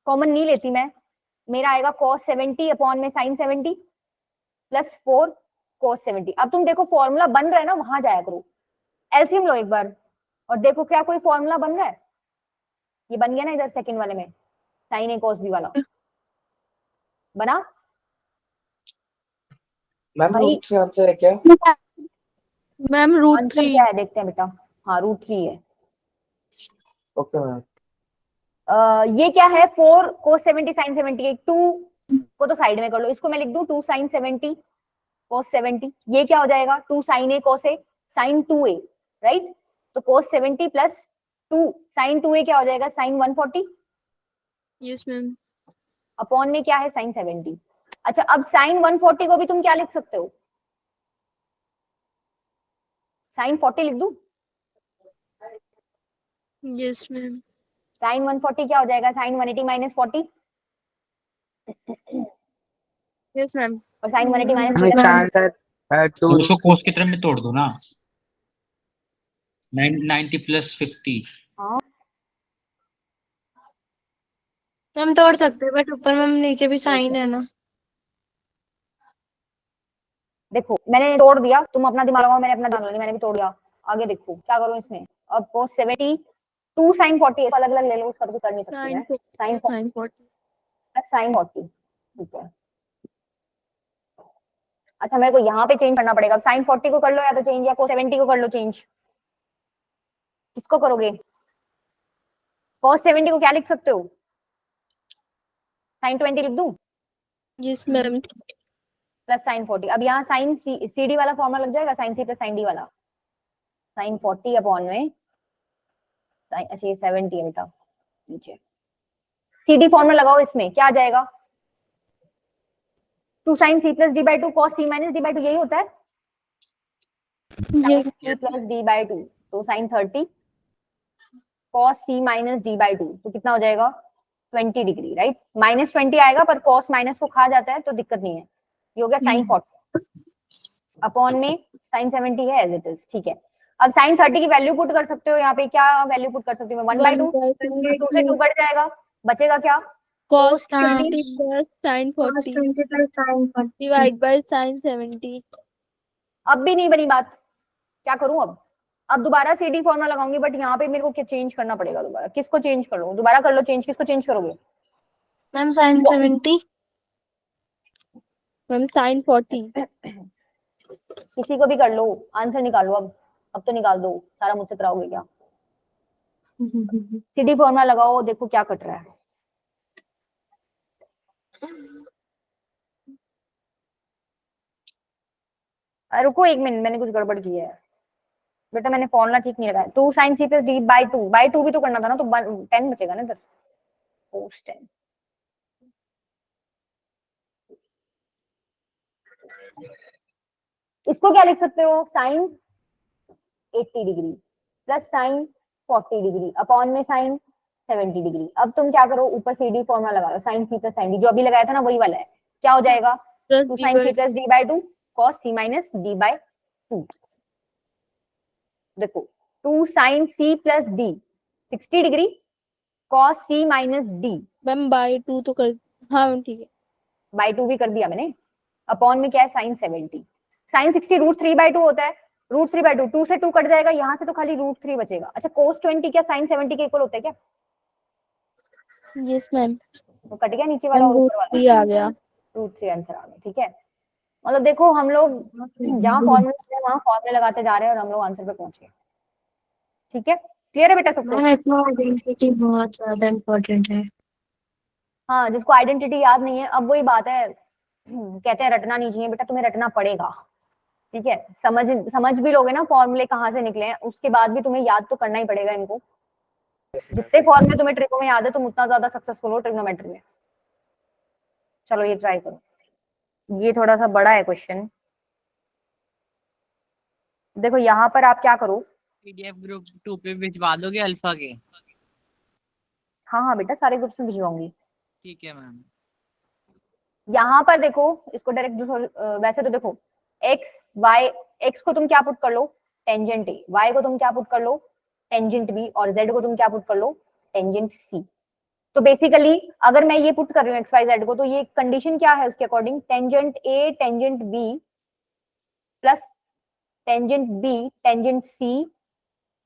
कॉमन नहीं लेती मैं, मेरा आएगा cos 70 अपॉन में sin 70 प्लस 4 cos 70। अब तुम देखो फॉर्मूला बन रहा है ना, वहां जाया करो, एलसीएम लो एक बार और देखो क्या कोई फॉर्मूला बन रहा है। ये बन गया ना इधर सेकंड वाले में, sin a cos b वाला बना। मैम भाई रूट 3 आंसर है क्या? Ma'am root answer 3। क्या है देखते हैं बेटा। हाँ √3 है। Okay ma'am. ये क्या है 4 cos 70 sin 70, एक 2 को तो साइड में कर लो, इसको मैं लिख दूं 2 sin 70 cos 70। ये क्या हो जाएगा 2 sin a cos a sin 2a right. तो cos 70 प्लस 2 sin 2a क्या हो जाएगा sin 140 यस मैम। अपॉन में क्या है sin 70। अच्छा अब sin 140 को भी तुम क्या लिख सकते हो, sin 40 लिख दूं। Yes ma'am. sin 140 क्या हो जाएगा sin 180 माइनस 40 यस मैम। और sin 180 माइनस इसका आंसर तो उसको कोस की तरफ में तोड़ दो ना, 90 प्लस 50। हम तोड़ सकते हैं बट ऊपर में नीचे भी साइन है ना। देखो मैंने तोड़ दिया, तुम अपना दिमाग लगाओ, मैंने अपना दिमाग लगाया, मैंने भी तोड़ दिया। आगे देखो क्या करूं इसमें, अब cos 70 2 sin 40 अलग अलग ले लो, उसका तो कुछ कर नहीं सकती मैं। sin 40 प्लस sin 40 ठीक है। अच्छा मेरे को यहाँ पे चेंज करना पड़ेगा, अब sin 40 को कर लो या तो चेंज, या cos 70 को कर लो चेंज। किसको करोगे, cos 70 को क्या लिख सकते हो sin 20 लिख दूं यस मैम। Plus sin 40। अब यहाँ sin सी डी वाला फॉर्मूला लग जाएगा, sin c plus sin d वाला, sin 40 अपॉन में अच्छा ये 70 है बेटा नीचे, सी डी फॉर्मूला लगाओ, इसमें क्या आ जाएगा 2 sin c plus d by 2 cos c minus d by 2 यही होता है sin c plus d by 2, तो sin 30 cos c minus d by 2, तो कितना हो जाएगा 20 डिग्री राइट। माइनस 20 आएगा पर cos माइनस को खा जाता है तो दिक्कत नहीं है। ये हो गया sin 40 अपॉन में sin 70 है एज इट इज ठीक है। अब sin 30 की वैल्यू पुट कर सकते हो, यहाँ पे क्या वैल्यू पुट कर सकती हूँ मैं 1/2, 2 से 2 कट जाएगा, बचेगा क्या cos cos 30 plus sin 40 40 divide by sin 70। अब भी नहीं बनी बात, क्या करूं अब दोबारा सीडी फॉर्मूला लगाऊंगी, बट यहाँ पे मेरे को क्या चेंज करना पड़ेगा दोबारा, किसको चेंज कर लूं, दोबारा कर लो चेंज, किसको चेंज करोगे मैम sin 70 मैम sin 40। किसी को भी कर लो, आंसर निकालो अब तो निकाल दो, सारा मुझसे कराओगे क्या। सीडी फॉर्मूला लगाओ, देखो क्या कट रहा है। रुको एक मिनट, मैंने कुछ गड़बड़ की है बेटा, मैंने फॉर्मूला ठीक नहीं लगाया। 2 sin c plus d by 2 भी तो करना था ना, तो 10 बचेगा ना इधर, cos 10 इसको क्या लिख सकते हो sin 80 degree plus sin 40 degree upon में sin 70 डिग्री। अब तुम क्या करो, ऊपर cd फॉर्मूला लगा लो, sin c plus sin d, जो अभी लगाया था ना वही वाला है, क्या हो जाएगा 2 sin c plus d by 2 cos c minus d by 2 देखो 2 sin c plus d 60 degree cos c minus d ma'am by 2 तो कर, हाँ मैम ठीक है। बाई 2 भी कर दिया मैंने। अपॉन में क्या है sin 70, sin 60 √3/2 होता है। √3/2 2 से 2 कट जाएगा, यहाँ से तो खाली √3 बचेगा। अच्छा cos 20 क्या sin 70 के इक्वल होता है क्या? Yes ma'am. तो कट गया नीचे वाला मैम और रूट ऊपर वाला, 3 आ गया। √3 आंसर आ गया। ठीक है, मतलब देखो हम लोग जहाँ फॉर्मूला है वहां फॉर्मूले लगाते जा रहे हैं और हम लोग आंसर पे पहुंच गए। ठीक है, क्लियर है बेटा सबको? मैम इसमें आइडेंटिटी बहुत ज्यादा इम्पोर्टेंट है। हाँ, जिसको आइडेंटिटी याद नहीं है, अब वही बात है, कहते हैं रटना नहीं चाहिए बेटा, तुम्हें रटना पड़ेगा। ठीक है, समझ भी लोगे ना फॉर्मूले कहाँ से निकले हैं, उसके बाद भी तुम्हें याद तो करना ही पड़ेगा इनको। जितने फॉर्मूले तुम्हें ट्रिको में याद है तुम उतना ज्यादा सक्सेसफुल हो ट्रिग्नोमेट्री में। चलो ये ट्राई करो, ये थोड़ा सा बड़ा है क्वेश्चन। देखो यहाँ पर आप क्या करो, पीडीएफ ग्रुप 2 पे भिजवा दोगे अल्फा के? हाँ हाँ बेटा सारे ग्रुप्स में भिजवाऊंगी। ठीक है मैम। यहाँ पर देखो इसको डायरेक्ट, वैसे तो देखो x y, x को तुम क्या पुट कर लो, टेंजेंट a, y को तुम क्या पुट कर लो, टेंजेंट b, और z को तुम क्या पुट कर लो, टेंजेंट c। तो बेसिकली अगर मैं ये पुट कर रही हूँ x y z को, तो ये कंडीशन क्या है उसके according, tangent a tangent b plus tangent b tangent c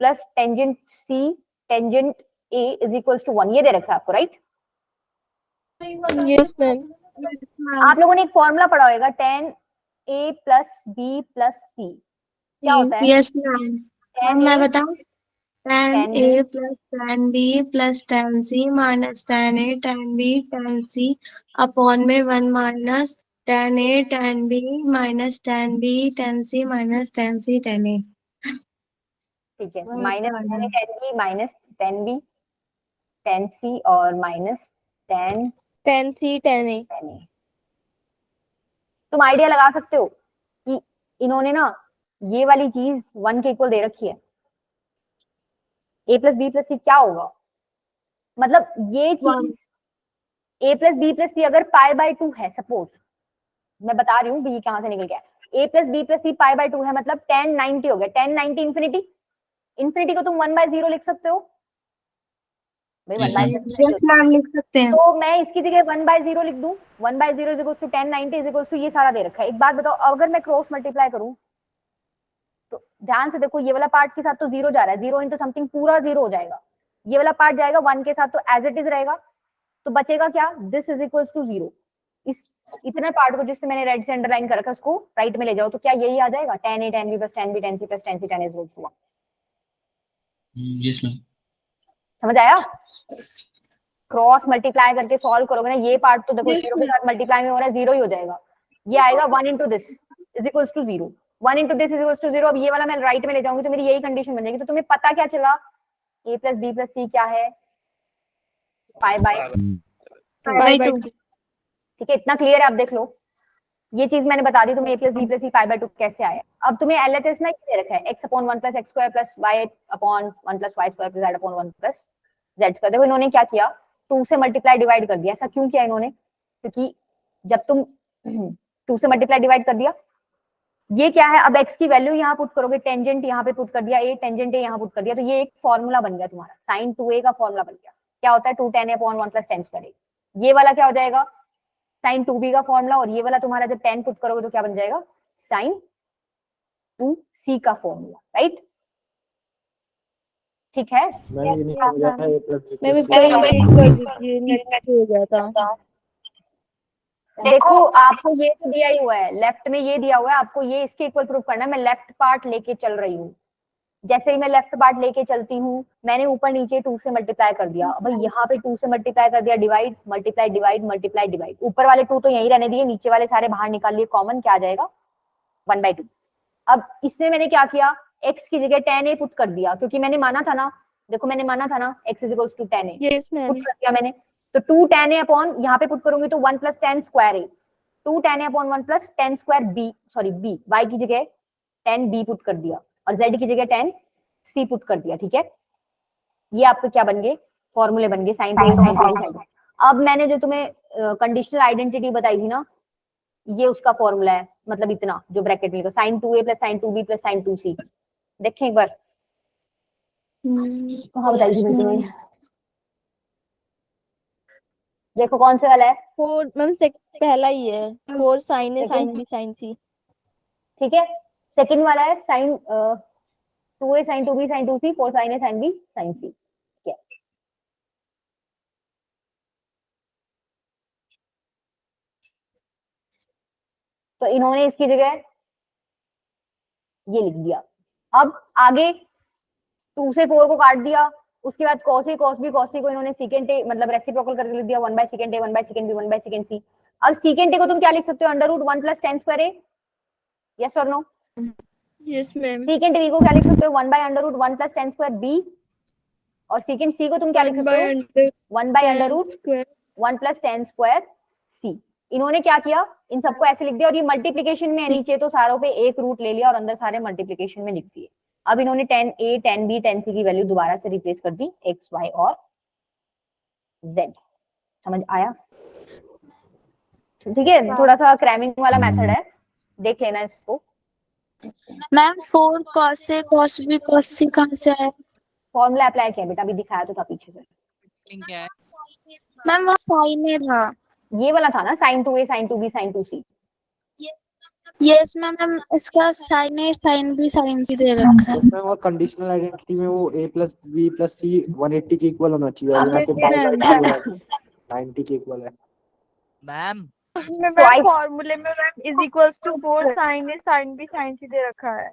plus tangent c tangent a is equals to 1, ये दे रखा है आपको, राइट? Yes ma'am. आप लोगों ने एक फॉर्मूला पढ़ा होगा, tan a plus b plus c, क्या होता है? Yes ma'am. tan मैं a बताऊं, tan tan a b plus tan b plus tan c minus tan a tan b tan c upon में 1 minus tan a tan b minus tan b tan c minus tan c tan a। ठीक है, minus tan a tan b minus tan b tan c और minus tan tan c tan a। tan a। तुम आइडिया लगा सकते हो कि इन्होंने ना ये वाली चीज 1 के इक्वल दे रखी है, a प्लस बी प्लस सी क्या होगा, मतलब ये चीज a प्लस बी प्लस सी अगर π/2 है, सपोज मैं बता रही हूँ b कहाँ से निकल गया, a प्लस बी प्लस सी π/2 है, मतलब tan 90 हो गया, tan 90 इंफिनिटी, इंफिनिटी को तुम 1/0 लिख सकते हो भाई, 1/0 लिख सकते हैं। तो मैं इसकी जगह 1/0 लिख दूं, 1/0 is equals to tan 90 is equals to, ये सारा दे रखा है। एक बात बताओ, अगर मैं क्रॉस मल्टीप्लाई करूं तो ध्यान से देखो, ये वाला पार्ट के साथ तो 0 जा रहा है, 0 इंटू समथिंग पूरा 0 हो जाएगा, ये वाला पार्ट जाएगा 1 के साथ तो एज इट इज रहेगा, तो बचेगा क्या, दिस इज इक्वल्स टू 0। इस इतने पार्ट को जिससे मैंने रेड से अंडरलाइन कर रखा है उसको राइट में ले जाओ, तो क्या यही आ जाएगा, tan a tan b plus tan b tan c plus tan c tan a is equals to 1। Yes ma'am. समझ आया? क्रॉस मल्टीप्लाई करके सॉल्व करोगे ना, ये पार्ट तो देखो 0 के साथ मल्टीप्लाई में हो रहा है, 0 ही हो जाएगा, ये आएगा 1 into this is equals to 0, 1 into this is equals to 0। अब ये वाला मैं राइट में ले जाऊंगी तो मेरी यही कंडीशन बन जाएगी। तो तुम्हें पता क्या चला, a plus b plus c क्या है, π/2। ठीक है, इतना क्लियर है? आप देख लो, ये चीज मैंने बता दी तुम्हें, a plus b plus c π/2 कैसे आया। अब तुम्हें LHS ना ये दे रखा है, x upon 1 plus x square plus y upon 1 plus y square plus z upon 1 plus z square. देखो इन्होंने क्या किया, 2 से मल्टीप्लाई डिवाइड कर दिया। ऐसा क्यों किया इन्होंने, क्योंकि जब तुम 2 से मल्टीप्लाई डिवाइड कर दिया, ये क्या है, अब x की वैल्यू यहाँ पुट करोगे, टेंजेंट यहाँ पे पुट कर दिया, a टेंजेंट a यहाँ पुट कर दिया, तो ये एक फॉर्मूला बन गया तुम्हारा, sin 2a का फॉर्मूला बन गया। क्या होता है, 2 tan a upon 1 plus tan square a। ये वाला क्या हो जाएगा, sin 2b का फॉर्मूला, और ये वाला तुम्हारा जब 10 पुट करोगे तो क्या बन जाएगा, sin 2c का फॉर्मूला, राइट? ठीक है, मैम ये नहीं समझ आता a प्लस b मैं प्लस कर दीजिए, नीचे हो गया था। देखो आपको ये तो दिया ही हुआ है, लेफ्ट में ये दिया हुआ है, आपको ये इसके इक्वल प्रूफ करना है। मैं लेफ्ट पार्ट लेके चल रही हूँ, जैसे ही मैं लेफ्ट पार्ट लेके चलती हूँ, मैंने ऊपर नीचे 2 से मल्टीप्लाई कर दिया, भाई यहाँ पे 2 से मल्टीप्लाई कर दिया, divide multiply divide multiply divide, ऊपर वाले 2 तो यहीं रहने दिए, नीचे वाले सारे बाहर निकाल लिए, कॉमन क्या आ जाएगा, 1/2। अब इसमें मैंने क्या किया, x की जगह tan a पुट कर दिया, क्योंकि मैंने माना था ना, देखो मैंने माना था ना x is equals to tan a, yes ma'am. Put कर दिया मैंने, तो 2 tan a अपॉन यहाँ पे पुट करूंगी तो 1 plus tan square a, 2 tan a upon 1 plus tan square b, sorry b, y की जगह tan b पुट कर दिया और z की जगह tan c पुट कर दिया। ठीक है, ये आपके क्या बन गए, फॉर्मूले बन गए, sin 2a sin 2b sin 2। अब मैंने जो तुम्हें कंडीशनल आइडेंटिटी बताई थी ना, ये उसका फॉर्मूला है, मतलब इतना जो ब्रैकेट में लिखा, sin 2a plus sin 2b plus sin 2c। देखें एक बार, कहाँ बताई थी मैंने? देखो कौन से वाला है, 4 मैम पहला ही है, 4 sine a sine b sine सी। ठीक है। सेकंड वाला है sign 2a sin 2b sin 2c 4 sin a sin b sin c। ठीक है, तो इन्होंने इसकी जगह ये लिख दिया। अब आगे 2 से 4 को काट दिया, उसके बाद cos a cos b cos c को इन्होंने secant a मतलब रेसिप्रोकल करके लिख दिया 1 by secant a 1 by secant b 1 by secant c। अब secant a को तुम क्या लिख सकते हो, under root 1 plus tan square a, yes और no? Yes ma'am. secant b को क्या लिख सकते हो, 1 by under root 1 plus tan square b, और secant c को तुम क्या लिख सकते हो, 1 by under root 1 plus tan square c। इन्होंने क्या किया, इन सबको ऐसे लिख दिया, और ये मल्टीप्लीकेशन में है नीचे, तो सारों पे एक रूट ले लिया और अंदर सारे मल्टीप्लीकेशन में लिख दिए। अब इन्होंने tan a tan b tan c की वैल्यू दोबारा से रिप्लेस कर दी x y और z। समझ आया? ठीक है, थोड़ा सा क्रैमिंग वाला मेथड है, देख लेना इसको। Ma'am 4 cos A cos B cos C कहाँ से आया? फॉर्मूला अप्लाई किया बेटा, अभी दिखाया तो था पीछे से। लिंक क्या है? मैम वो साइन ए था। ये वाला था ना, sin 2a sin 2b sin 2c। Yes ma'am, इसका sign a sine b sine c दे रखा है। इसमें और कंडीशनल आइडेंटिटी में वो a plus B plus C 180 के इक्वल होना चाहिए, और यहाँ पे पाई 90 के इक्वल है। मैम फॉर्मूले में ma'am is equals to 4 sine a sine b sine c दे रखा है।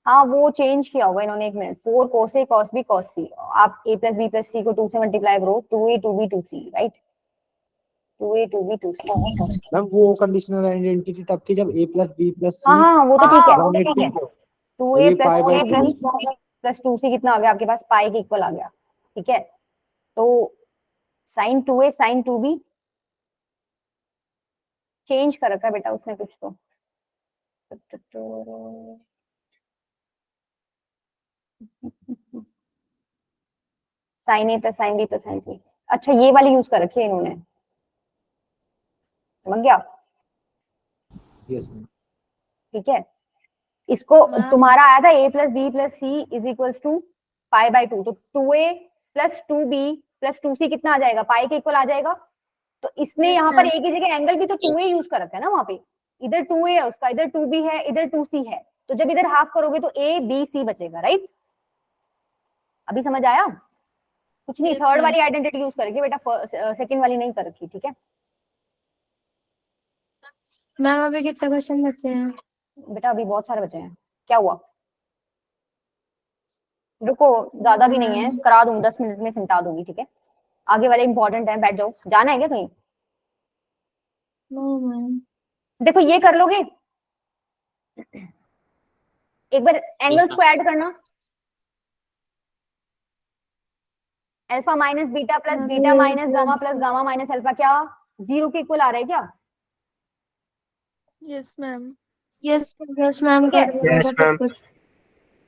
हाँ वो चेंज किया होगा इन्होंने, एक minute. 4 cos a cos b cos c, आप a plus b plus c को 2 से मल्टीप्लाई करो, 2a 2b 2c, right? 2a 2b 2c। Ma'am वो कंडीशनल आइडेंटिटी तब थी जब a plus B plus c हाँ वो तो ठीक है। 180 को। 2a pi by plus 2c कितना आ गया आपके पास, पाई के इक्वल आ गया। ठीक है, तो sin 2a sin 2b change कर रखा है बेटा उसने कुछ तो। sin a plus sin b plus sin c, अच्छा ये वाली यूज कर रखी है इन्होंने, समझ गया? Yes ma'am. ठीक है, इसको तुम्हारा आया था a plus B plus c is equals to pi by 2, तो 2a plus 2b plus 2c कितना आ जाएगा, पाई के इक्वल आ जाएगा। तो इसने यहाँ पर a की जगह एंगल भी तो 2a यूज कर रखा है ना, वहां पे इधर 2a है उसका, इधर 2b है, इधर 2c है, तो जब इधर हाफ करोगे तो a b c बचेगा, राइट? अभी समझ आया? कुछ नहीं, थर्ड वाली आइडेंटिटी यूज करेगी बेटा, सेकंड वाली नहीं कर रखी। ठीक है मैम अभी कितने क्वेश्चन बचे हैं? बेटा, अभी बहुत सारे बचे हैं। क्या हुआ? रुको, ज्यादा भी नहीं है, करा दूंगी, 10 मिनट में सिमटा दूंगी। ठीक है, आगे वाले इंपॉर्टेंट है, बैठ जाओ। जाना है क्या कहीं? No ma'am. देखो ये कर लोगे, एक बार एंगल्स को ऐड करना, alpha minus beta plus beta minus gamma plus gamma minus alpha, क्या 0 के इक्वल आ रहा है क्या? Yes ma'am. यस मैम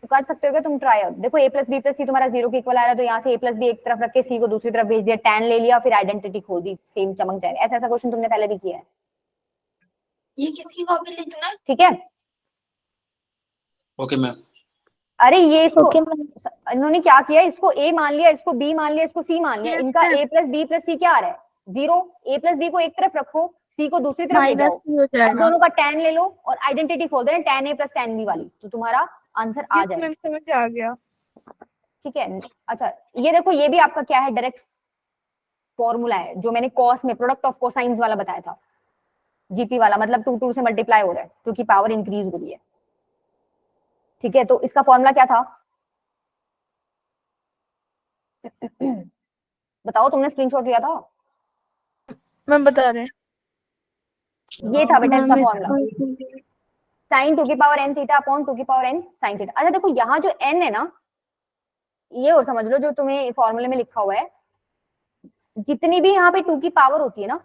तो कर सकते हो क्या तुम ट्राई? देखो a प्लस बी प्लस सी तुम्हारा 0 के इक्वल आ रहा है, तो यहाँ से a प्लस बी एक तरफ रख के c को दूसरी तरफ भेज दिया, tan ले लिया, फिर आइडेंटिटी खोल दी, सेम चमक जाएगा। ऐसा ऐसा क्वेश्चन तुमने पहले भी किया है। ये किसकी कॉपी लिखना है? ठीक है, ओके मैम। अरे ये इसको इन्होंने क्या किया, इसको a मान लिया, इसको b मान लिया, इसको c मान लिया। इनका a प्लस बी प्लस सी क्या आ रहा है, 0। a प्लस बी को एक तरफ रखो, c को दूसरी तरफ ले जाओ, और दोनों का tan ले लो और आइडेंटिटी खोल देना, tan a plus tan b वाली, तो तुम्हारा आंसर आ जाएगा। समझ आ गया। ठीक है, अच्छा ये देखो, ये भी आपका क्या है, डायरेक्ट फॉर्मूला है, जो मैंने कॉस में प्रोडक्ट ऑफ कोसाइंस वाला बताया था, जीपी वाला, मतलब 2 2 से मल्टीप्लाई हो रहा है क्योंकि पावर इंक्रीज हो रही है। ठीक है, तो इसका फॉर्मूला क्या था बताओ, तुमने स्क्रीनशॉट लिया था? मैम बता रहे हैं। ये था बेटा इसका फॉर्मूला, sin 2 की पावर n थीटा अपॉन 2 की पावर n sin थीटा। अच्छा देखो, यहाँ जो n है ना, ये और समझ लो, जो तुम्हें फॉर्मूले में लिखा हुआ है, जितनी भी यहाँ पे 2 की पावर होती है ना,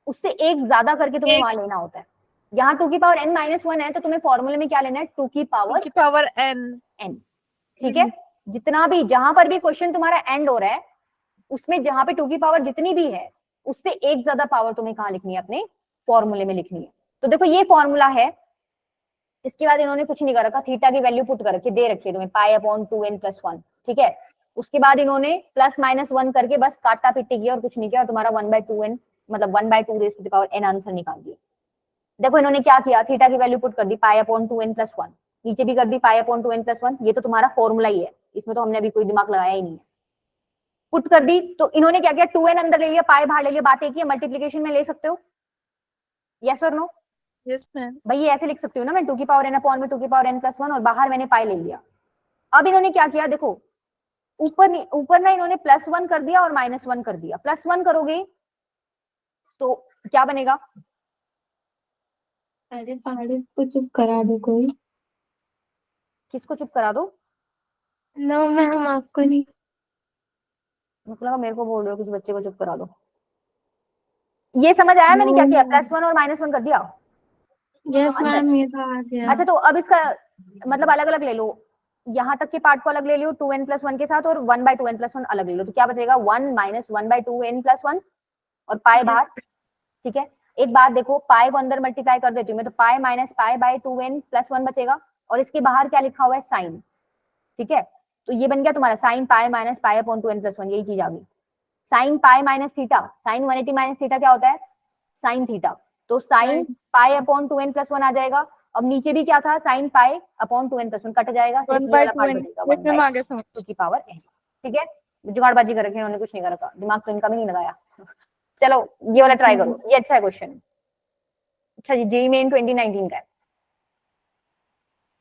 उससे एक ज्यादा करके तुम्हें वहां लेना होता है। यहाँ 2 की पावर n माइनस 1 है, तो तुम्हें फॉर्मूले में क्या लेना है, 2 की पावर n। ठीक है, जितना भी, जहां पर भी क्वेश्चन तुम्हारा एंड हो रहा है, उसमें जहां पे 2 की पावर जितनी भी है, उससे एक ज्यादा पावर तुम्हें कहाँ लिखनी है, अपने फॉर्मूले में लिखनी है। तो देखो ये फॉर्मूला है इसके बाद इन्होंने कुछ नहीं कर रखा, थीटा की वैल्यू पुट कर रखी, दे रखी है तुम्हें पाई अपॉन 2n + 1, ठीक है। उसके बाद इन्होंने +-1 करके बस काटा पिट्टी किया और कुछ नहीं किया, और तुम्हारा 1/2n मतलब 1/2n आंसर निकाल दिया। देखो इन्होंने क्या किया, थीटा की वैल्यू पुट कर दी पाई अपॉन 2n + 1, नीचे भी कर दी पाई अपॉन 2n + 1, ये तो तुम्हारा फॉर्मूला ही है, इसमें तो हमने अभी कोई दिमाग लगाया ही नहीं है। पुट कर दी तो इन्होंने क्या किया, 2n अंदर ले लिया, पाई बाहर ले लिया, बात एक ही है, मल्टीप्लीकेशन में ले सकते हो, यस और नो? Yes ma'am. भाई ये ऐसे लिख सकती हूँ ना मैं, 2n अपॉन में 2n + 1 और बाहर मैंने पाई ले लिया। अब इन्होंने क्या किया, देखो ऊपर ना इन्होंने +1 कर दिया और -1 कर दिया। +1 करोगे तो क्या बनेगा, अरे फाड़े को चुप करा दो कोई। किसको चुप करा दो? नो मैम आपको नहीं। मतलब मेरे को बोल रहे हो किसी बच्चे को चुप करा दो? ये समझ आया मैंने क्या किया, +1 और -1 कर दिया। यस मैम ये तो आ गया। अच्छा तो अब इसका मतलब अलग अलग ले लो, यहाँ तक के पार्ट को अलग ले लियो 2n + 1 के साथ, और 1/2n + 1 अलग ले लो, तो क्या बचेगा 1 - 1/2n + 1 और पाई बाहर, ठीक है। एक बात देखो, पाई को अंदर मल्टीप्लाई कर देती हूँ मैं, तो पाई - पाई/2n + 1 बचेगा, और इसके बाहर क्या लिखा हुआ है, साइन, ठीक है। तो ये बन गया तुम्हारा sin पाई - पाई अपॉन 2n + 1, यही चीज आ गई। sin पाई - थीटा, sin 180 - थीटा क्या होता है, sin थीटा, तो sin पाई अपॉन 2n + 1 आ जाएगा। अब नीचे भी क्या था, sin pi upon 2n + 1 cut जाएगा, सिर्फ ये वाला पार्ट बचेगा 1/2 की पावर n, ठीक है। जुगाड़बाजी कर रखी है उन्होंने, कुछ नहीं कर रखा, दिमाग तो इनका भी नहीं लगाया। चलो ये वाला ट्राई करो, ये अच्छा है क्वेश्चन। अच्छा जी, जेईई मेन 2019 का है।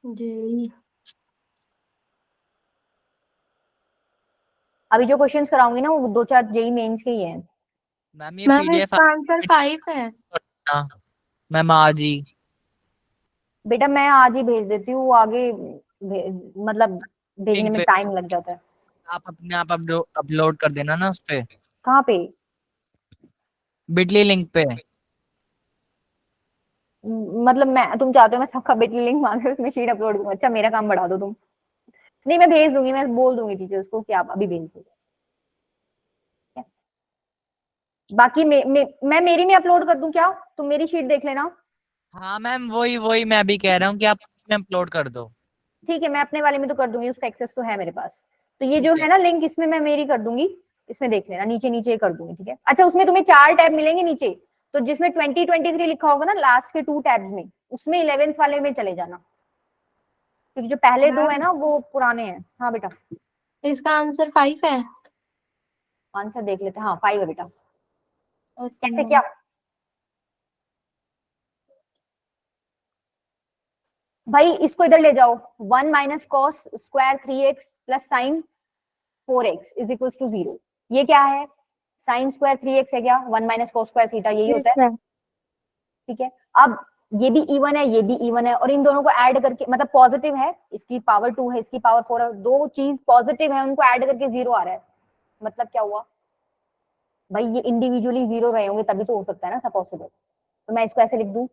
जी अभी जो क्वेश्चंस कराऊंगी ना वो 2-4 जेईई मेंस के ही हैं। मैम ये मैम पीडीएफ इसका आंसर 5 है। मैम आज ही। बेटा मैं आज ही भेज देती हूँ, आगे मतलब भेजने लिंक में पे टाइम लग जाता है। आप अपने आप अपलोड कर देना ना उस पे, कहाँ पे? बिटली लिंक पे। मतलब मैं, तुम चाहते हो मैं सबका बिट लिंक मांगे उसमें शीट अपलोड करूँ? अच्छा मेरा काम बढ़ा दो तुम। नहीं मैं भेज दूंगी, मैं बोल दूंगी टीचर्स को कि आप अभी भेज दो। बाकी मैं मेरी में अपलोड कर दूं क्या, तुम मेरी शीट देख लेना। हाँ मैम वही वही मैं भी कह रहा हूँ कि आप में अपलोड कर दो। ठीक है मैं अपने वाले में तो कर दूंगी, उसका एक्सेस तो है मेरे पास। तो ये जो है ना लिंक, इसमें मैं मेरी कर दूंगी, इसमें देख लेना, नीचे नीचे कर दूंगी, ठीक है। अच्छा उसमें तुम्हें 4 टैब मिलेंगे नीचे, तो जिसमें 2023 लिखा होगा ना लास्ट के 2 टैब्स में, उसमें 11th वाले में चले जाना, क्योंकि जो पहले 2 है ना वो पुराने हैं। हाँ बेटा इसका आंसर 5 है। आंसर देख लेते हैं। हाँ 5 है बेटा। ओके कैसे क्या? भाई इसको इधर ले जाओ, 1 - cos square 3x plus sin 4x is equal to 0। ये क्या है, sin स्क्वायर 3x है क्या, 1 - cos स्क्वायर थीटा, यही होता है, ठीक है। अब ये भी इवन है, ये भी इवन है, और इन दोनों को ऐड करके मतलब पॉजिटिव है, इसकी पावर 2 है, इसकी पावर 4 है, दो चीज पॉजिटिव है, उनको ऐड करके 0 आ रहा है, मतलब क्या हुआ भाई, ये इंडिविजुअली 0 रहे होंगे तभी तो हो सकता है ना, सब पॉसिबल। तो मैं इसको ऐसे लिख दूं,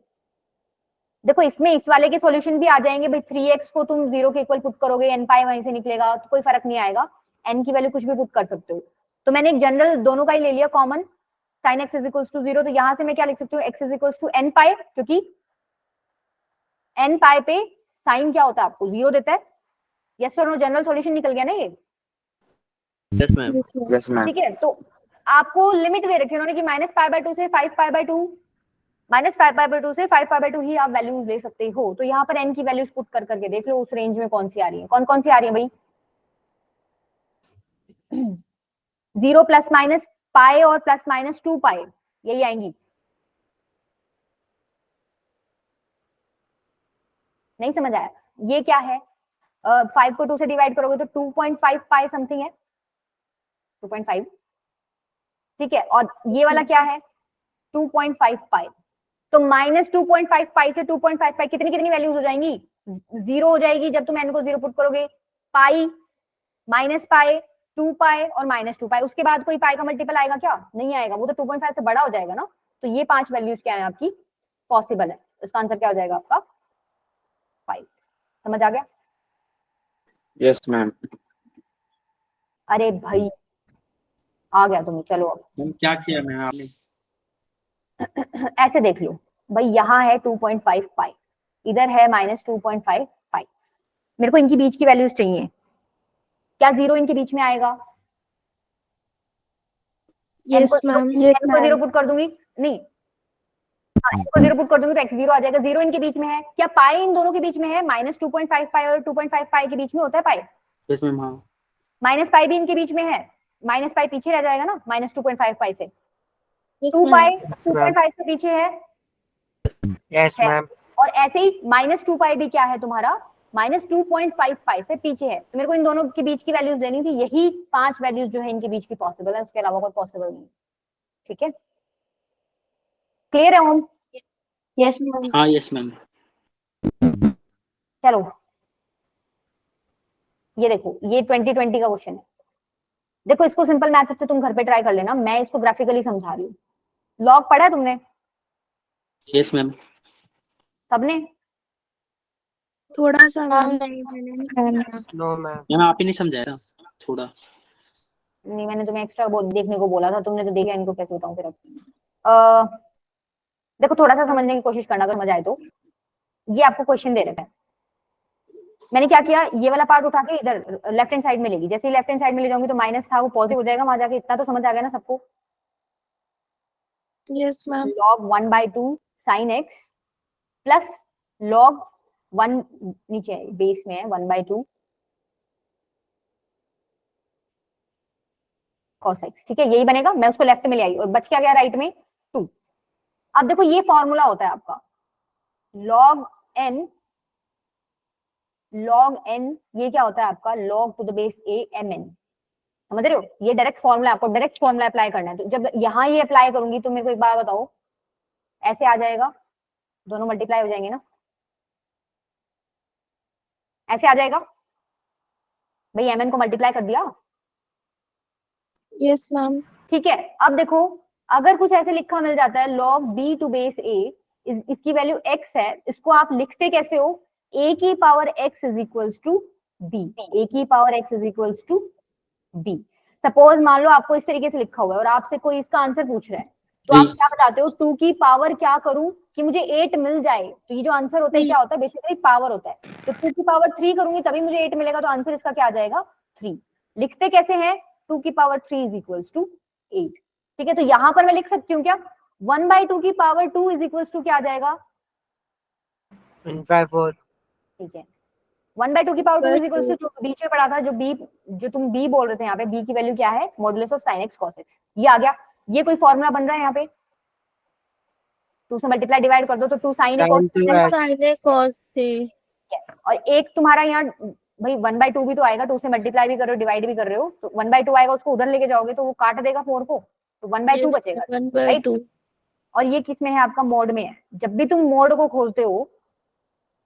देखो इसमें इस वाले के सॉल्यूशन भी आ जाएंगे भाई। 3x को तुम 0 के इक्वल पुट करोगे, n पाई वहीं से निकलेगा, तो कोई फर्क नहीं आएगा, n की वैल्यू कुछ भी पुट कर सकते हो। तो मैंने एक जनरल दोनों का ही ले लिया common, sin x is equal to 0, तो यहां से मैं क्या लिख सकती हूँ, x is equal to n pi, क्योंकि n पाई पे साइन क्या होता है आपको 0 देता है। यस और नो, जनरल सॉल्यूशन निकल गया ना ये। Yes ma'am. Yes ma'am. ठीक है, तो आपको लिमिट दे रखी है उन्होंने कि -π/2 से 5π/2, -5π/2 से 5π/2 ही आप वैल्यूज ले सकते हो। तो यहाँ पर n की वैल्यूज पुट कर करके देख लो उस रेंज में कौन सी आ रही है, कौन कौन सी आ रही है भाई। 0 ± पाई और ±2 पाई, यही आएंगी। नहीं समझ आया, ये क्या है, 5 को 2 से डिवाइड करोगे तो 2.5 पाई समथिंग है, 2.5, ठीक है। और ये वाला क्या है 2.5 पाई, तो -2.5 पाई से 2.5 पाई कितनी कितनी वैल्यूज हो जाएंगी, 0 हो जाएगी जब तुम n को 0 पुट करोगे, पाई, -पाई, 2 पाई और -2 पाई। उसके बाद कोई पाई का मल्टीपल आएगा क्या, नहीं आएगा, वो तो 2.5 से बड़ा हो जाएगा ना। तो ये 5 वैल्यूज क्या है आपकी पॉसिबल है, इसका आंसर क्या हो जाएगा आपका 5। समझ आ गया? Yes ma'am. अरे भाई आ गया तुम्हें, चलो अब मैम क्या किया मैम आपने? ऐसे देख लो भाई, यहाँ है 2.5 पाई, इधर है -2.55। मेरे को इनकी बीच की वैल्यूज चाहिए। क्या 0 इनके बीच में आएगा? Yes n ma'am. को 0 पुट कर दूंगी, नहीं n को 0 पुट कर दूंगी तो x 0 आ जाएगा। 0 इनके बीच में है। क्या पाई इन दोनों के बीच में है? -2.5 पाई और 2.5 पाई के बीच में होता है पाई। Yes ma'am. हाँ माइनस पाई भी इनके बीच में है। माइनस पाई पीछे रह जाएगा ना -2.5 पाई से। Yes 2 ma'am. पाई 2.5 से पीछे है। Yes ma'am. और ऐसे ही -2 पाई भी क्या है तुम्हारा? -2.5 पाई से पीछे है। तो मेरे को इन दोनों के बीच की वैल्यूज लेनी थी। यही 5 वैल्यूज जो है इनके बीच की पॉसिबल है, उसके अलावा कोई पॉसिबल नहीं। ठीक है, क्लियर है ओम? Yes ma'am. हाँ यस मैम। चलो ये देखो, ये 2020 का क्वेश्चन है। देखो इसको सिंपल मैथड से तुम घर पे ट्राई कर लेना, मैं इसको ग्राफिकली समझा रही हूँ। लॉग पढ़ा है तुमने यस मैम। सबने? थोड़ा सा मैम। No ma'am. मैम आप ही नहीं समझाया था थोड़ा। नहीं, मैंने तुम्हें एक्स्ट्रा देखने को बोला था, तुमने तो देखा। इनको कैसे बताऊं फिर अब? देखो थोड़ा सा समझने की कोशिश करना, अगर मजा आए तो। ये आपको क्वेश्चन दे रखा है, मैंने क्या किया, ये वाला पार्ट उठा के इधर लेफ्ट हैंड साइड में लेगी। जैसे ही लेफ्ट हैंड साइड में ले जाऊंगी तो माइनस था वो पॉजिटिव हो जाएगा वहां जाके। इतना तो समझ आ गया ना सबको? Yes ma'am. log 1/2 sin x plus log 1, नीचे बेस में है 1/2 cos x। ठीक है, यही बनेगा। मैं उसको लेफ्ट में ले आई और बच क्या गया राइट में 2। अब देखो ये फॉर्मूला होता है आपका log n। ये क्या होता है आपका? log to the base a mn। समझ रहे हो? ये डायरेक्ट फॉर्मूला, आपको डायरेक्ट फॉर्मूला अप्लाई करना है। तो जब यहाँ ये अप्लाई करूंगी तो मेरे को एक बात बताओ, ऐसे आ जाएगा, दोनों मल्टीप्लाई हो जाएंगे ना, ऐसे आ जाएगा भाई। mn को मल्टीप्लाई कर दिया। Yes ma'am. ठीक है, अब देखो अगर कुछ ऐसे लिखा मिल जाता है log b to base a, इसकी वैल्यू x है, इसको आप लिखते कैसे हो? a की power x is equals to b। a की power x is equals to b। Suppose मान लो आपको इस तरीके से लिखा हुआ है और आपसे कोई इसका आंसर पूछ रहा है, तो आप क्या बताते हो? 2 की पावर क्या करूं कि मुझे 8 मिल जाए? तो ये जो आंसर होता है क्या होता है? बेसिकली पावर होता है। तो 2 की पावर 3 करूंगी तभी मुझे 8 मिलेगा, तो आंसर इसका क्या आ जाएगा? 3। लिखते कैसे हैं? 2 की पावर 3 इज इक्वल्स टू 8। ठीक है, तो यहां पर मैं लिख सकती हूँ क्या 1/2 की पावर 2 इज इक्वल्स टू क्या आ जाएगा? 1/4। ठीक है, 1/2 की पावर 2 इज इक्वल्स टू, जो बीच में पढ़ा था, जो तुम b बोल रहे थे यहाँ पे, b की वैल्यू क्या है? Modulus of sin x cos x। ये आ गया। ये कोई फॉर्मूला बन रहा है यहाँ पे, 2 से मल्टीप्लाई डिवाइड कर दो तो 2 sin a cos और एक तुम्हारा यहाँ भाई 1/2 भी तो आएगा, 2 से मल्टीप्लाई भी कर रहे हो डिवाइड भी कर रहे हो, तो 1/2 आएगा, उसको उधर लेके जाओगे तो वो काट देगा 4 को, तो 1/2 बचेगा, राइट? और ये किस में है? आपका मोड में है। जब भी तुम मोड को खोलते हो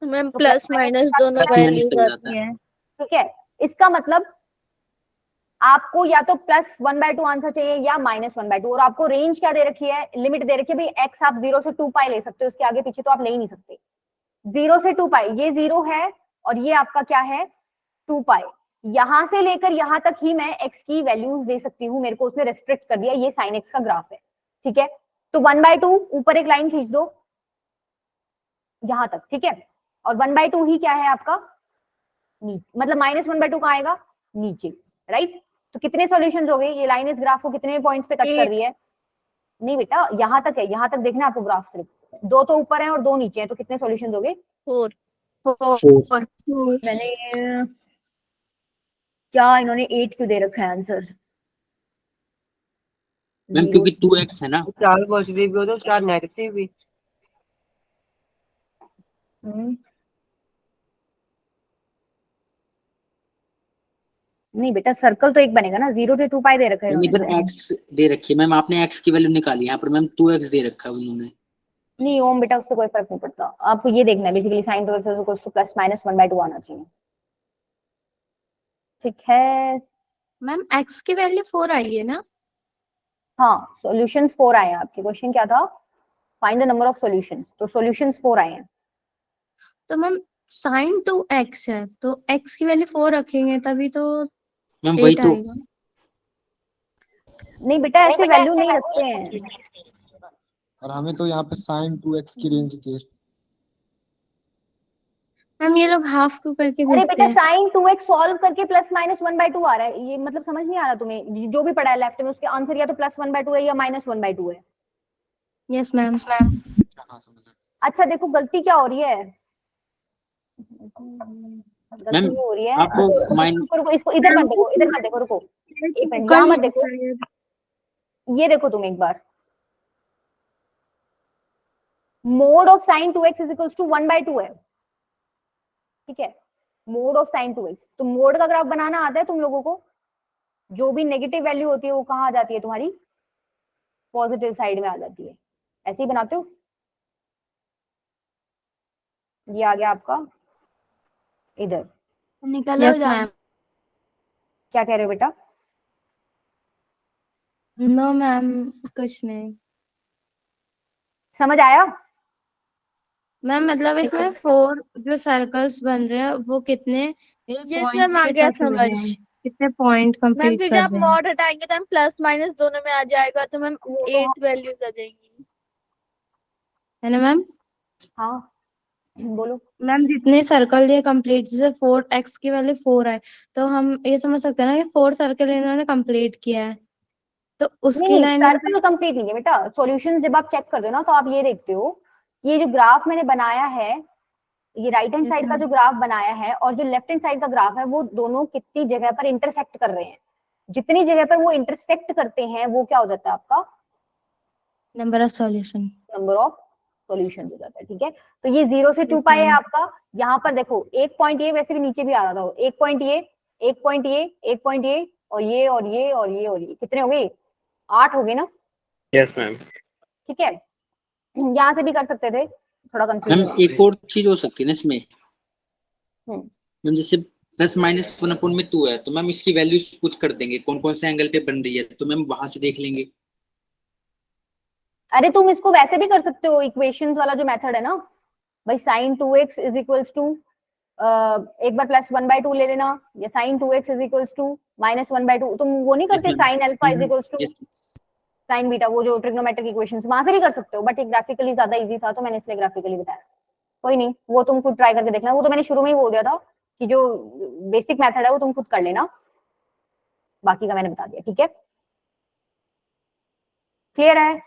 मैम तो प्लस माइनस दोनों वैल्यूज आती हैं। ठीक है, इसका मतलब आपको या तो +1/2 आंसर चाहिए या -1/2। और आपको रेंज क्या दे रखी है? लिमिट दे रखी है भाई, x आप 0 से 2 पाई ले सकते हो, उसके आगे पीछे तो आप ले ही नहीं सकते। 0 से 2 पाई, ये 0 है और ये आपका क्या है? 2 पाई। यहां से लेकर यहां तक ही मैं x की वैल्यूज दे सकती हूँ, मेरे को उसने रेस्ट्रिक्ट कर दिया। ये sin x का ग्राफ है, ठीक है? तो 1/2 ऊपर एक लाइन खींच दो यहां तक, ठीक है? और 1/2 ही क्या है आपका? नीचे, मतलब -1/2 कहाँ आएगा? नीचे, राइट? तो कितने सॉल्यूशंस हो गए? ये लाइन इस ग्राफ को कितने पॉइंट्स पे कट कर रही है? नहीं बेटा, यहां तक है, यहां तक देखना आपको ग्राफ। सिर्फ 2 तो ऊपर है और 2 नीचे है, तो कितने सॉल्यूशंस हो गए? 4। मैंने क्या, इन्होंने 8 क्यों दे रखा है आंसर? मैम क्योंकि 2x है ना। 4 पॉजिटिव भी हो तो 4 नेगेटिव भी। नहीं बेटा, सर्कल तो एक बनेगा ना, 0 से 2 पाई दे रखा है मैम इन्होंने। इधर x दे रखी है मैम, आपने x की वैल्यू निकाली, यहाँ पर मैम 2x दे रखा है उन्होंने। नहीं ओम बेटा, उससे कोई फर्क नहीं पड़ता। आपको ये देखना है बेसिकली sin 2x = +-1/2 आना चाहिए, ठीक है? मैम x की वैल्यू 4 आई है ना? हाँ, सॉल्यूशंस 4 आए हैं। आपके क्वेश्चन क्या था? Find the number of solutions. तो सॉल्यूशंस 4 आए हैं। तो मैम sin 2x है तो x की वैल्यू 4 रखेंगे तभी तो मैम वही 8 तो। आएगा। नहीं बेटा, ऐसे वैल्यू नहीं रखते हैं। और हमें तो यहाँ पे sin 2x की रेंज थी। मैम ये लोग हाफ को करके अरे भेजते बेटा हैं। साइन 2x सॉल्व करके प्लस माइनस 1/2 आ रहा है, ये मतलब समझ नहीं आ रहा तुम्हें? जो भी पढ़ा है लेफ्ट में उसके आंसर या तो प्लस 1/2 है या माइनस 1/2 है। Yes ma'am. अच्छा देखो गलती क्या हो रही है, गलती मैम ये हो रही है, आपको रुको रुको, इसको इधर मत देखो, इधर मत देखो, रुको एक मिनट, यहाँ मत देखो, ये देखो तुम एक बार, mod of sine 2x is equals to 1/2 है, ठीक है, मोड ऑफ साइन 2x। तो मोड का ग्राफ बनाना आता है तुम लोगों को? जो भी नेगेटिव वैल्यू होती है वो कहाँ आ जाती है तुम्हारी? पॉजिटिव साइड में आ जाती है, ऐसे ही बनाते हो। ये आ गया आपका इधर। निकलो मैम। क्या कह रहे हो बेटा? नो मैम कुछ नहीं समझ आया? मैम। मतलब इसमें 4 जो सर्कल्स बन रहे हैं वो कितने यस पॉइंट मैम आ पे गया टच हो समझ। रहे हैं, कितने पॉइंट मैम कंप्लीट क्योंकि कर आप रहे हैं। मॉड हटाएंगे तो हम प्लस माइनस दोनों में आ जाएगा, तो मैम 8 वैल्यूज आ जाएंगी, है ना मैम? हाँ बोलो। मैम जितने सर्कल ये कंप्लीट, जैसे 4x की वैल्यू 4 है, तो हम ये समझ सकते हैं ना कि 4 सर्कल इन्होंने कंप्लीट किया है, तो नहीं उसकी नहीं, लाइन सर्कल कंप्लीट नहीं है बेटा, सॉल्यूशन जब आप चेक करते हो ना तो आप ये देखते हो कि ये जो ग्राफ मैंने बनाया है, ये राइट हैंड साइड का जो ग्राफ बनाया है और जो लेफ्ट हैंड साइड का ग्राफ है, वो दोनों कितनी जगह पर इंटरसेक्ट कर रहे हैं। जितनी जगह पर वो इंटरसेक्ट करते हैं वो क्या हो जाता है आपका? Number of solution. Number of solution हो जाता है, ठीक है। तो ये 0 से 2 पाई है आपका। यहाँ पर देखो एक पॉइंट ये वैसे भी नीचे भी आ रहा था, एक पॉइंट ये, एक पॉइंट ये, एक पॉइंट ये, और ये और ये और ये और ये, कितने हो गए? 8 हो गए ना? Yes ma'am. ठीक है, यहाँ से भी कर सकते थे, थोड़ा मैम कंफ्यूजन है। एक और चीज हो सकती है ना इसमें, हम्म, मैम जैसे प्लस माइनस 1/2 है, तो मैम इसकी वैल्यूज पुट कर देंगे कौन कौन से एंगल पे बन रही है, तो मैम वहां से देख लेंगे। अरे तुम इसको वैसे भी कर सकते हो, इक्वेशंस वाला जो मेथड है ना भाई, sign 2x is equals to, एक बार प्लस 1/2 ले लेना, या sine 2x is equals to minus 1/2। तुम वो नहीं करते sine alpha is equals to sine beta, वो जो ट्रिग्नोमेट्रिक इक्वेशंस, वहां से भी कर सकते हो, बट एक ग्राफिकली ज्यादा इजी था तो मैंने इसलिए ग्राफिकली बताया। कोई नहीं, वो तुम खुद ट्राई करके देखना, वो तो मैंने शुरू में ही बोल दिया था कि जो बेसिक मेथड है वो तुम खुद कर लेना, बाकी का मैंने बता दिया, ठीक है। क्लियर है?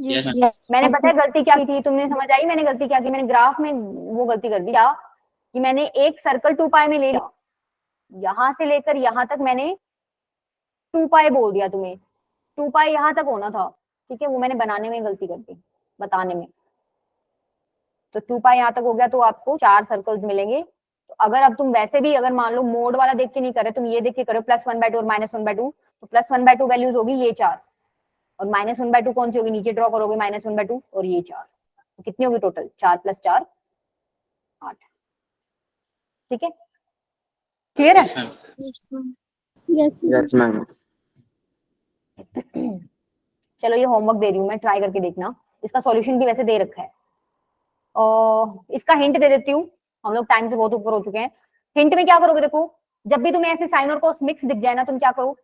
यस मैंने पता है गलती क्या की थी, तुमने समझ आई मैंने गलती क्या की? मैंने ग्राफ में वो गलती कर दी क्या कि मैंने एक सर्कल 2 पाई में ले लिया, यहां से लेकर यहां तक मैंने 2 पाई बोल दिया तुम्हें, 2 पाई यहां तक होना था, ठीक है, वो मैंने बनाने में गलती कर दी, बताने में। तो 2 पाई यहाँ तक हो गया, तो आपको 4 सर्कल्स मिलेंगे। तो अगर अब तुम वैसे भी अगर मान लो मोड वाला देख के नहीं करे, तुम ये देख के करो प्लस 1/2 और माइनस 1/2, तो प्लस 1/2 वैल्यूज होगी ये 4, और माइनस 1/2 कौन सी होगी? नीचे ड्रॉ करोगे माइनस 1/2 और ये 4, तो कितनी होगी टोटल? 4 + 4 8, ठीक है। क्लियर है? Yes ma'am. चलो ये होमवर्क दे रही हूँ मैं, ट्राई करके देखना, इसका सॉल्यूशन भी वैसे दे रखा है, और इसका हिंट दे देती हूँ, हम लोग टाइम से बहुत ऊपर हो चुके हैं। हिंट में क्या करोगे, देखो जब भी तुम्हें ऐसे साइन और कॉस मिक्स दिख जाए ना, तुम क्या करो,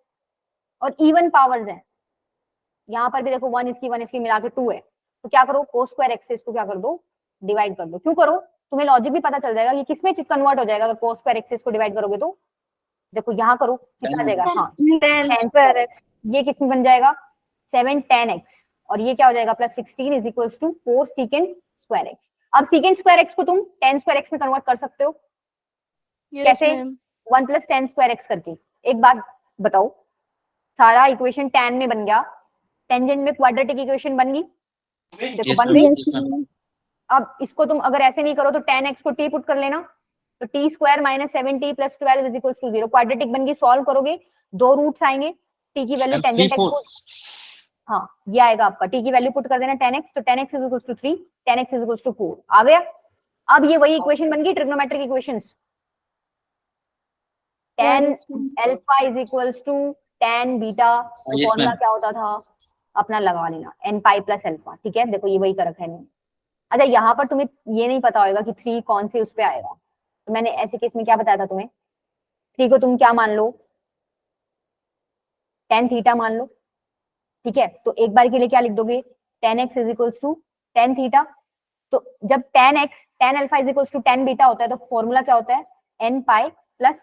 और इवन पावर्स हैं, यहाँ पर भी देखो 1 इसकी मिला के 2 है, तो क्या करो, cos स्क्वायर x से इसको क्या कर दो, डिवाइड कर दो। क्यों करो? तुम्हें लॉजिक भी पता चल जाएगा ये किसमें कन्वर्ट हो जाएगा अगर cos स्क्वायर x से इसको डिवाइड करोगे तो। देखो यहाँ करो, कितना आ जाएगा? हाँ, tan स्क्वायर x, ये किसमें बन जाएगा? 7 tan x, और ये क्या हो जाएगा? Plus 16 is equals to 4 secant square x। अब secant स्क्वायर x को तुम tan स्क्वायर x में कन्वर्ट कर सकते हो, कैसे? 1 + tan स्क्वायर x करके। एक बात बताओ, सारा इक्वेशन tan में बन गया, टेंजेंट में क्वाड्रेटिक इक्वेशन बन गई, देखो बन गई। अब इसको तुम अगर ऐसे नहीं करो तो tan x को t पुट कर लेना, तो t² - 7t + 12 is equal to 0, quadratic बन गई। सॉल्व करोगे, 2 रूट्स आएंगे, t की वैल्यू टेंजेंट x को, हाँ ये आएगा आपका, t की वैल्यू पुट कर देना tan x, तो tan x is equal to 3, tan x is equal to 4 आ गया। अब ये वही इक्वेशन बन गई trigonometric equations, tan alpha is equal to tan beta, तो फॉर्मूला क्या होता था अपना लगा लेना, n पाई + अल्फा, ठीक है। देखो ये वही कर रखा है मैंने। अच्छा यहाँ पर तुम्हें ये नहीं पता होगा कि 3 कौन से उस पे आएगा, तो मैंने ऐसे केस में क्या बताया था तुम्हें, 3 को तुम क्या मान लो, tan थीटा मान लो, ठीक है। तो एक बार के लिए क्या लिख दोगे, tan x is equal to tan theta, तो जब tan alpha is equal to tan beta होता है तो फॉर्मूला क्या होता है, n पाई प्लस,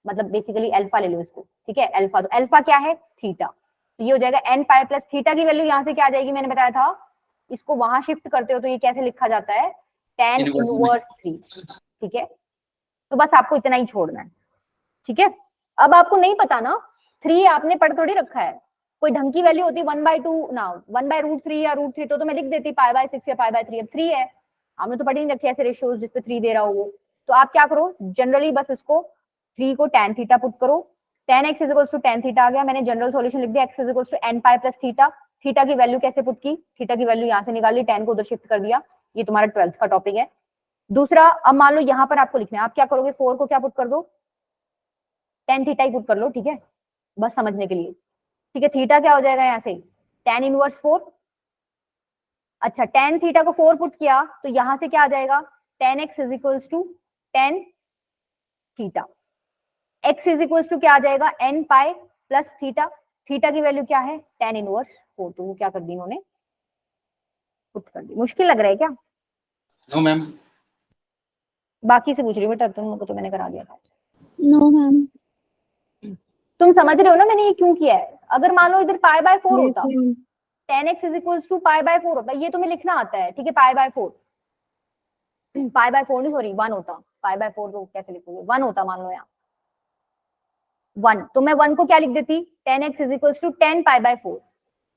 मतलब बेसिकली अल्फा ले लो इसको, ठीक है, अल्फा, तो अल्फा क्या है, थीटा, तो ये हो जाएगा n पाई प्लस थीटा की वैल्यू यहाँ से क्या आ जाएगी, मैंने बताया था, इसको वहां शिफ्ट करते हो तो ये कैसे लिखा जाता है, tan इनवर्स 3, ठीक है। तो बस आपको इतना ही छोड़ना है, ठीक है। अब आपको नहीं पता ना, 3 आपने पढ़ थोड़ी रखा है, कोई ढंग की वैल्यू होती 1/2 ना 1/√3 या √3 तो मैं लिख देती π/6 या π/3, अब 3 है, हमने तो पढ़ी नहीं रखी ऐसे रेशियोज जिसपे 3 दे रहा हो वो, तो आप क्या करो, जनरली बस इसको 3 को tan थीटा पुट करो, tan x is equal to tan theta आ गया, मैंने जनरल सॉल्यूशन लिख दिया, x is equal to n pi plus theta, theta की वैल्यू कैसे पुट की, थीटा की वैल्यू यहाँ से निकाल ली, tan को उधर शिफ्ट कर दिया, ये तुम्हारा 12th का टॉपिक है। दूसरा, अब मान लो यहाँ पर आपको लिखना है, आप क्या करोगे, 4 को क्या पुट कर दो, tan थीटा ही पुट कर लो, ठीक है, बस समझने के लिए, ठीक है। थीटा क्या हो जाएगा यहाँ से, tan इनवर्स 4, अच्छा tan थीटा को 4 पुट किया तो यहाँ से क्या आ जाएगा, tan x is equal to tan theta, x is equal to क्या आ जाएगा, n pi plus theta, theta की वैल्यू क्या है, tan इनवर्स 4, तो वो क्या कर दी इन्होंने, पुट कर दी। मुश्किल लग रहा है क्या? No ma'am. बाकी से पूछ रही हूँ बेटा, तुमको तो मैंने करा दिया था। No ma'am. तुम समझ रहे हो ना मैंने ये क्यों किया है, अगर मान लो इधर π/4 होता, tan x is equal to π/4 होता, ये तुम्हें लिखना आता है, ठीक है, π/4 नहीं सॉरी 1 होता, π/4 तो कैसे लिखोगे, 1 होता, मान लो यहाँ 1, तो मैं 1 को क्या लिख देती, tan x is equal to tan π/4,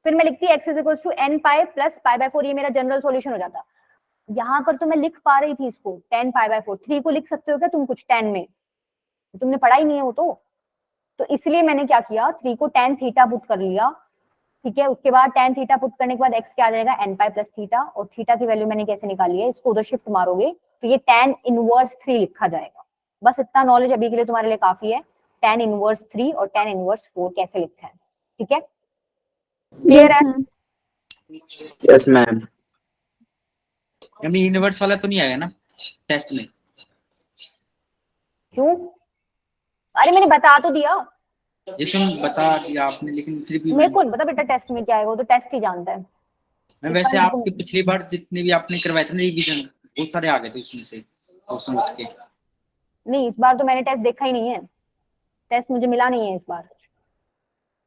फिर मैं लिखती x is equal to n pi plus π/4, ये मेरा जनरल सॉल्यूशन हो जाता। यहाँ पर तो मैं लिख पा रही थी इसको tan π/4, 3 को लिख सकते हो क्या तुम कुछ tan में, तुमने पढ़ा ही नहीं है वो तो इसलिए मैंने क्या किया, 3 को tan थीटा पुट कर लिया, ठीक है। उसके बाद tan थीटा पुट करने के बाद x क्या आ जाएगा, n पाई प्लस थीटा, और थीटा की वैल्यू मैंने कैसे निकाली है, इसको उधर शिफ्ट मारोगे तो ये tan इनवर्स 3 लिखा जाएगा। बस इतना नॉलेज अभी के लिए तुम्हारे लिए काफी है, tan इनवर्स 3 और tan इनवर्स 4 कैसे लिखते हैं, ठीक है, क्लियर है? Yes ma'am. यानी इनवर्स वाला तो नहीं आएगा ना टेस्ट में? क्यों? अरे मैंने बता तो दिया, ये सुन बता दिया आपने, लेकिन फिर भी मेरे को नहीं पता बेटा टेस्ट में क्या आएगा, वो तो टेस्ट ही जानता है। मैं वैसे आपकी पिछली बार जितने भी आपने करवाए थे ना रिवीजन, बहुत सारे आ गए थे उसमें से क्वेश्चन उठ के। नहीं, इस बार तो मैंने टेस्ट देखा ही नहीं है, टेस्ट मुझे मिला नहीं है इस बार,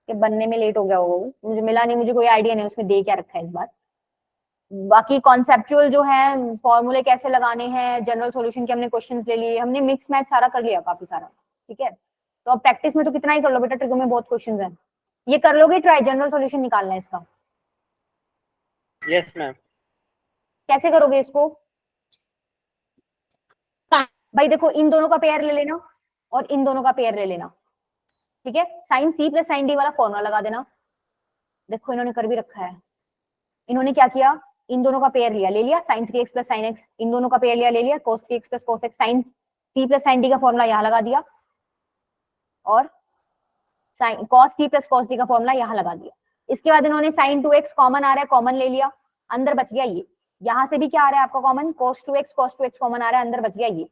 कि बनने में लेट हो गया होगा वो, मुझे मिला नहीं, मुझे कोई आइडिया नहीं उसमें दे क्या रखा है इस बार। बाकी कॉन्सेप्चुअल जो है, फॉर्मूले कैसे लगाने हैं, जनरल सॉल्यूशन के हमने क्वेश्चंस ले लिए, हमने मिक्स मैच सारा कर लिया काफी सारा, ठीक है। तो अब प्रैक्टिस में तो कितना ही कर लो बेटा, ट्रिको में बहुत क्वेश्चंस हैं, ये कर लोगे ट्राई, जनरल सॉल्यूशन निकालना है इसका। Yes ma'am. कैसे करोगे इसको, भाई देखो इन दोनों का पेयर ले लेना और इन दोनों का पेयर ले लेना, ठीक है, sine c plus sine d वाला फॉर्मूला लगा देना। देखो इन्होंने कर भी रखा है, इन्होंने क्या किया, इन दोनों का पेयर लिया, ले लिया sin 3x plus sin x, इन दोनों का पेयर लिया, ले लिया cos 3x plus cos x, sin c plus sin d का फॉर्मूला यहाँ लगा दिया, और sin cos c plus cos d का फॉर्मूला यहाँ लगा दिया। इसके बाद इन्होंने sin 2x कॉमन आ रहा है, कॉमन ले लिया, अंदर बच गया ये, यहाँ से भी क्या आ रहा है आपका कॉमन, cos 2x कॉमन आ रहा है, अंदर बच गया ये।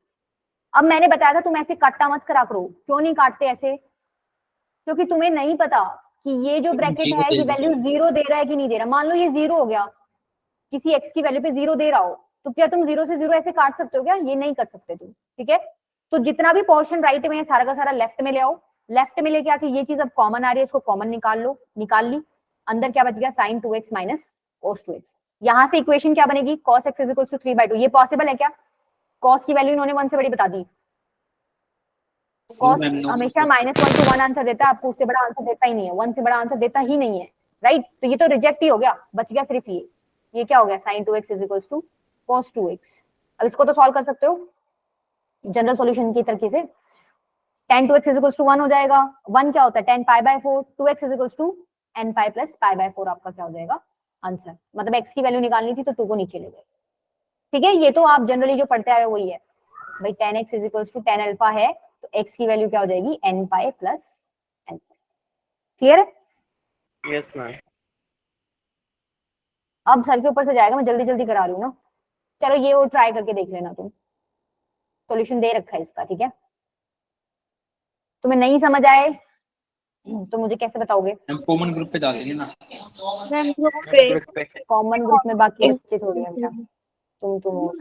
अब मैंने बताया था तुम ऐसे काटता मत करा करो, क्यों नहीं काटते ऐसे, क्योंकि तुम्हें नहीं पता कि ये जो ब्रैकेट है ये वैल्यू 0 दे रहा है कि नहीं दे रहा। मान लो ये 0 हो गया, किसी x की वैल्यू पे 0 दे रहा हो, तो क्या तुम 0 से 0 ऐसे काट सकते हो क्या, ये नहीं कर सकते तुम, ठीक है। तो जितना भी पोर्शन राइट में है सारा का सारा लेफ्ट में ले आओ, लेफ्ट में लेके आके ये चीज अब कॉमन आ रही है, इसको कॉमन निकाल लो, निकाल ली, अंदर क्या बच गया sin 2x minus cos 2x। यहाँ से इक्वेशन क्या बनेगी, cos x is equal to 3/2। ये पॉसिबल है क्या, cos की वैल्यू इन्होंने 1 से बड़ी बता दी, cos हमेशा -1 to 1 आंसर देता है, आपको उससे बड़ा आंसर देता ही नहीं है, 1 से बड़ा आंसर देता ही नहीं है, राइट। तो ये तो रिजेक्ट ही हो गया, बच गया सिर्फ ये क्या हो गया, sin 2x is equal to cos 2x। अब इसको तो सॉल्व कर सकते हो जनरल सॉल्यूशन की तरीके से, tan 2x is equal to 1 हो जाएगा, 1 क्या होता है tan π/4, 2x is equal to n pi plus π/4 आपका क्या हो जाएगा आंसर, मतलब x की वैल्यू निकालनी थी तो 2 को नीचे ले गए, ठीक है। ये तो आप जनरली जो पढ़ते आए वही है भाई, tan x is equal to tan alpha है तो x की वैल्यू क्या हो जाएगी n pi plus n, clear है? Yes ma'am. अब सर के ऊपर से जाएगा, मैं जल्दी जल्दी करा रही हूँ ना, चलो ये और ट्राई करके देख लेना तुम, सॉल्यूशन दे रखा है इसका, ठीक है। तुम्हें नहीं समझ आए तो मुझे कैसे बताओगे, हम कॉमन ग्रुप पे डाल देंगे ना कॉमन ग्रुप में बाकी बच्चे थोड़ी हैं बेटा, तुम हो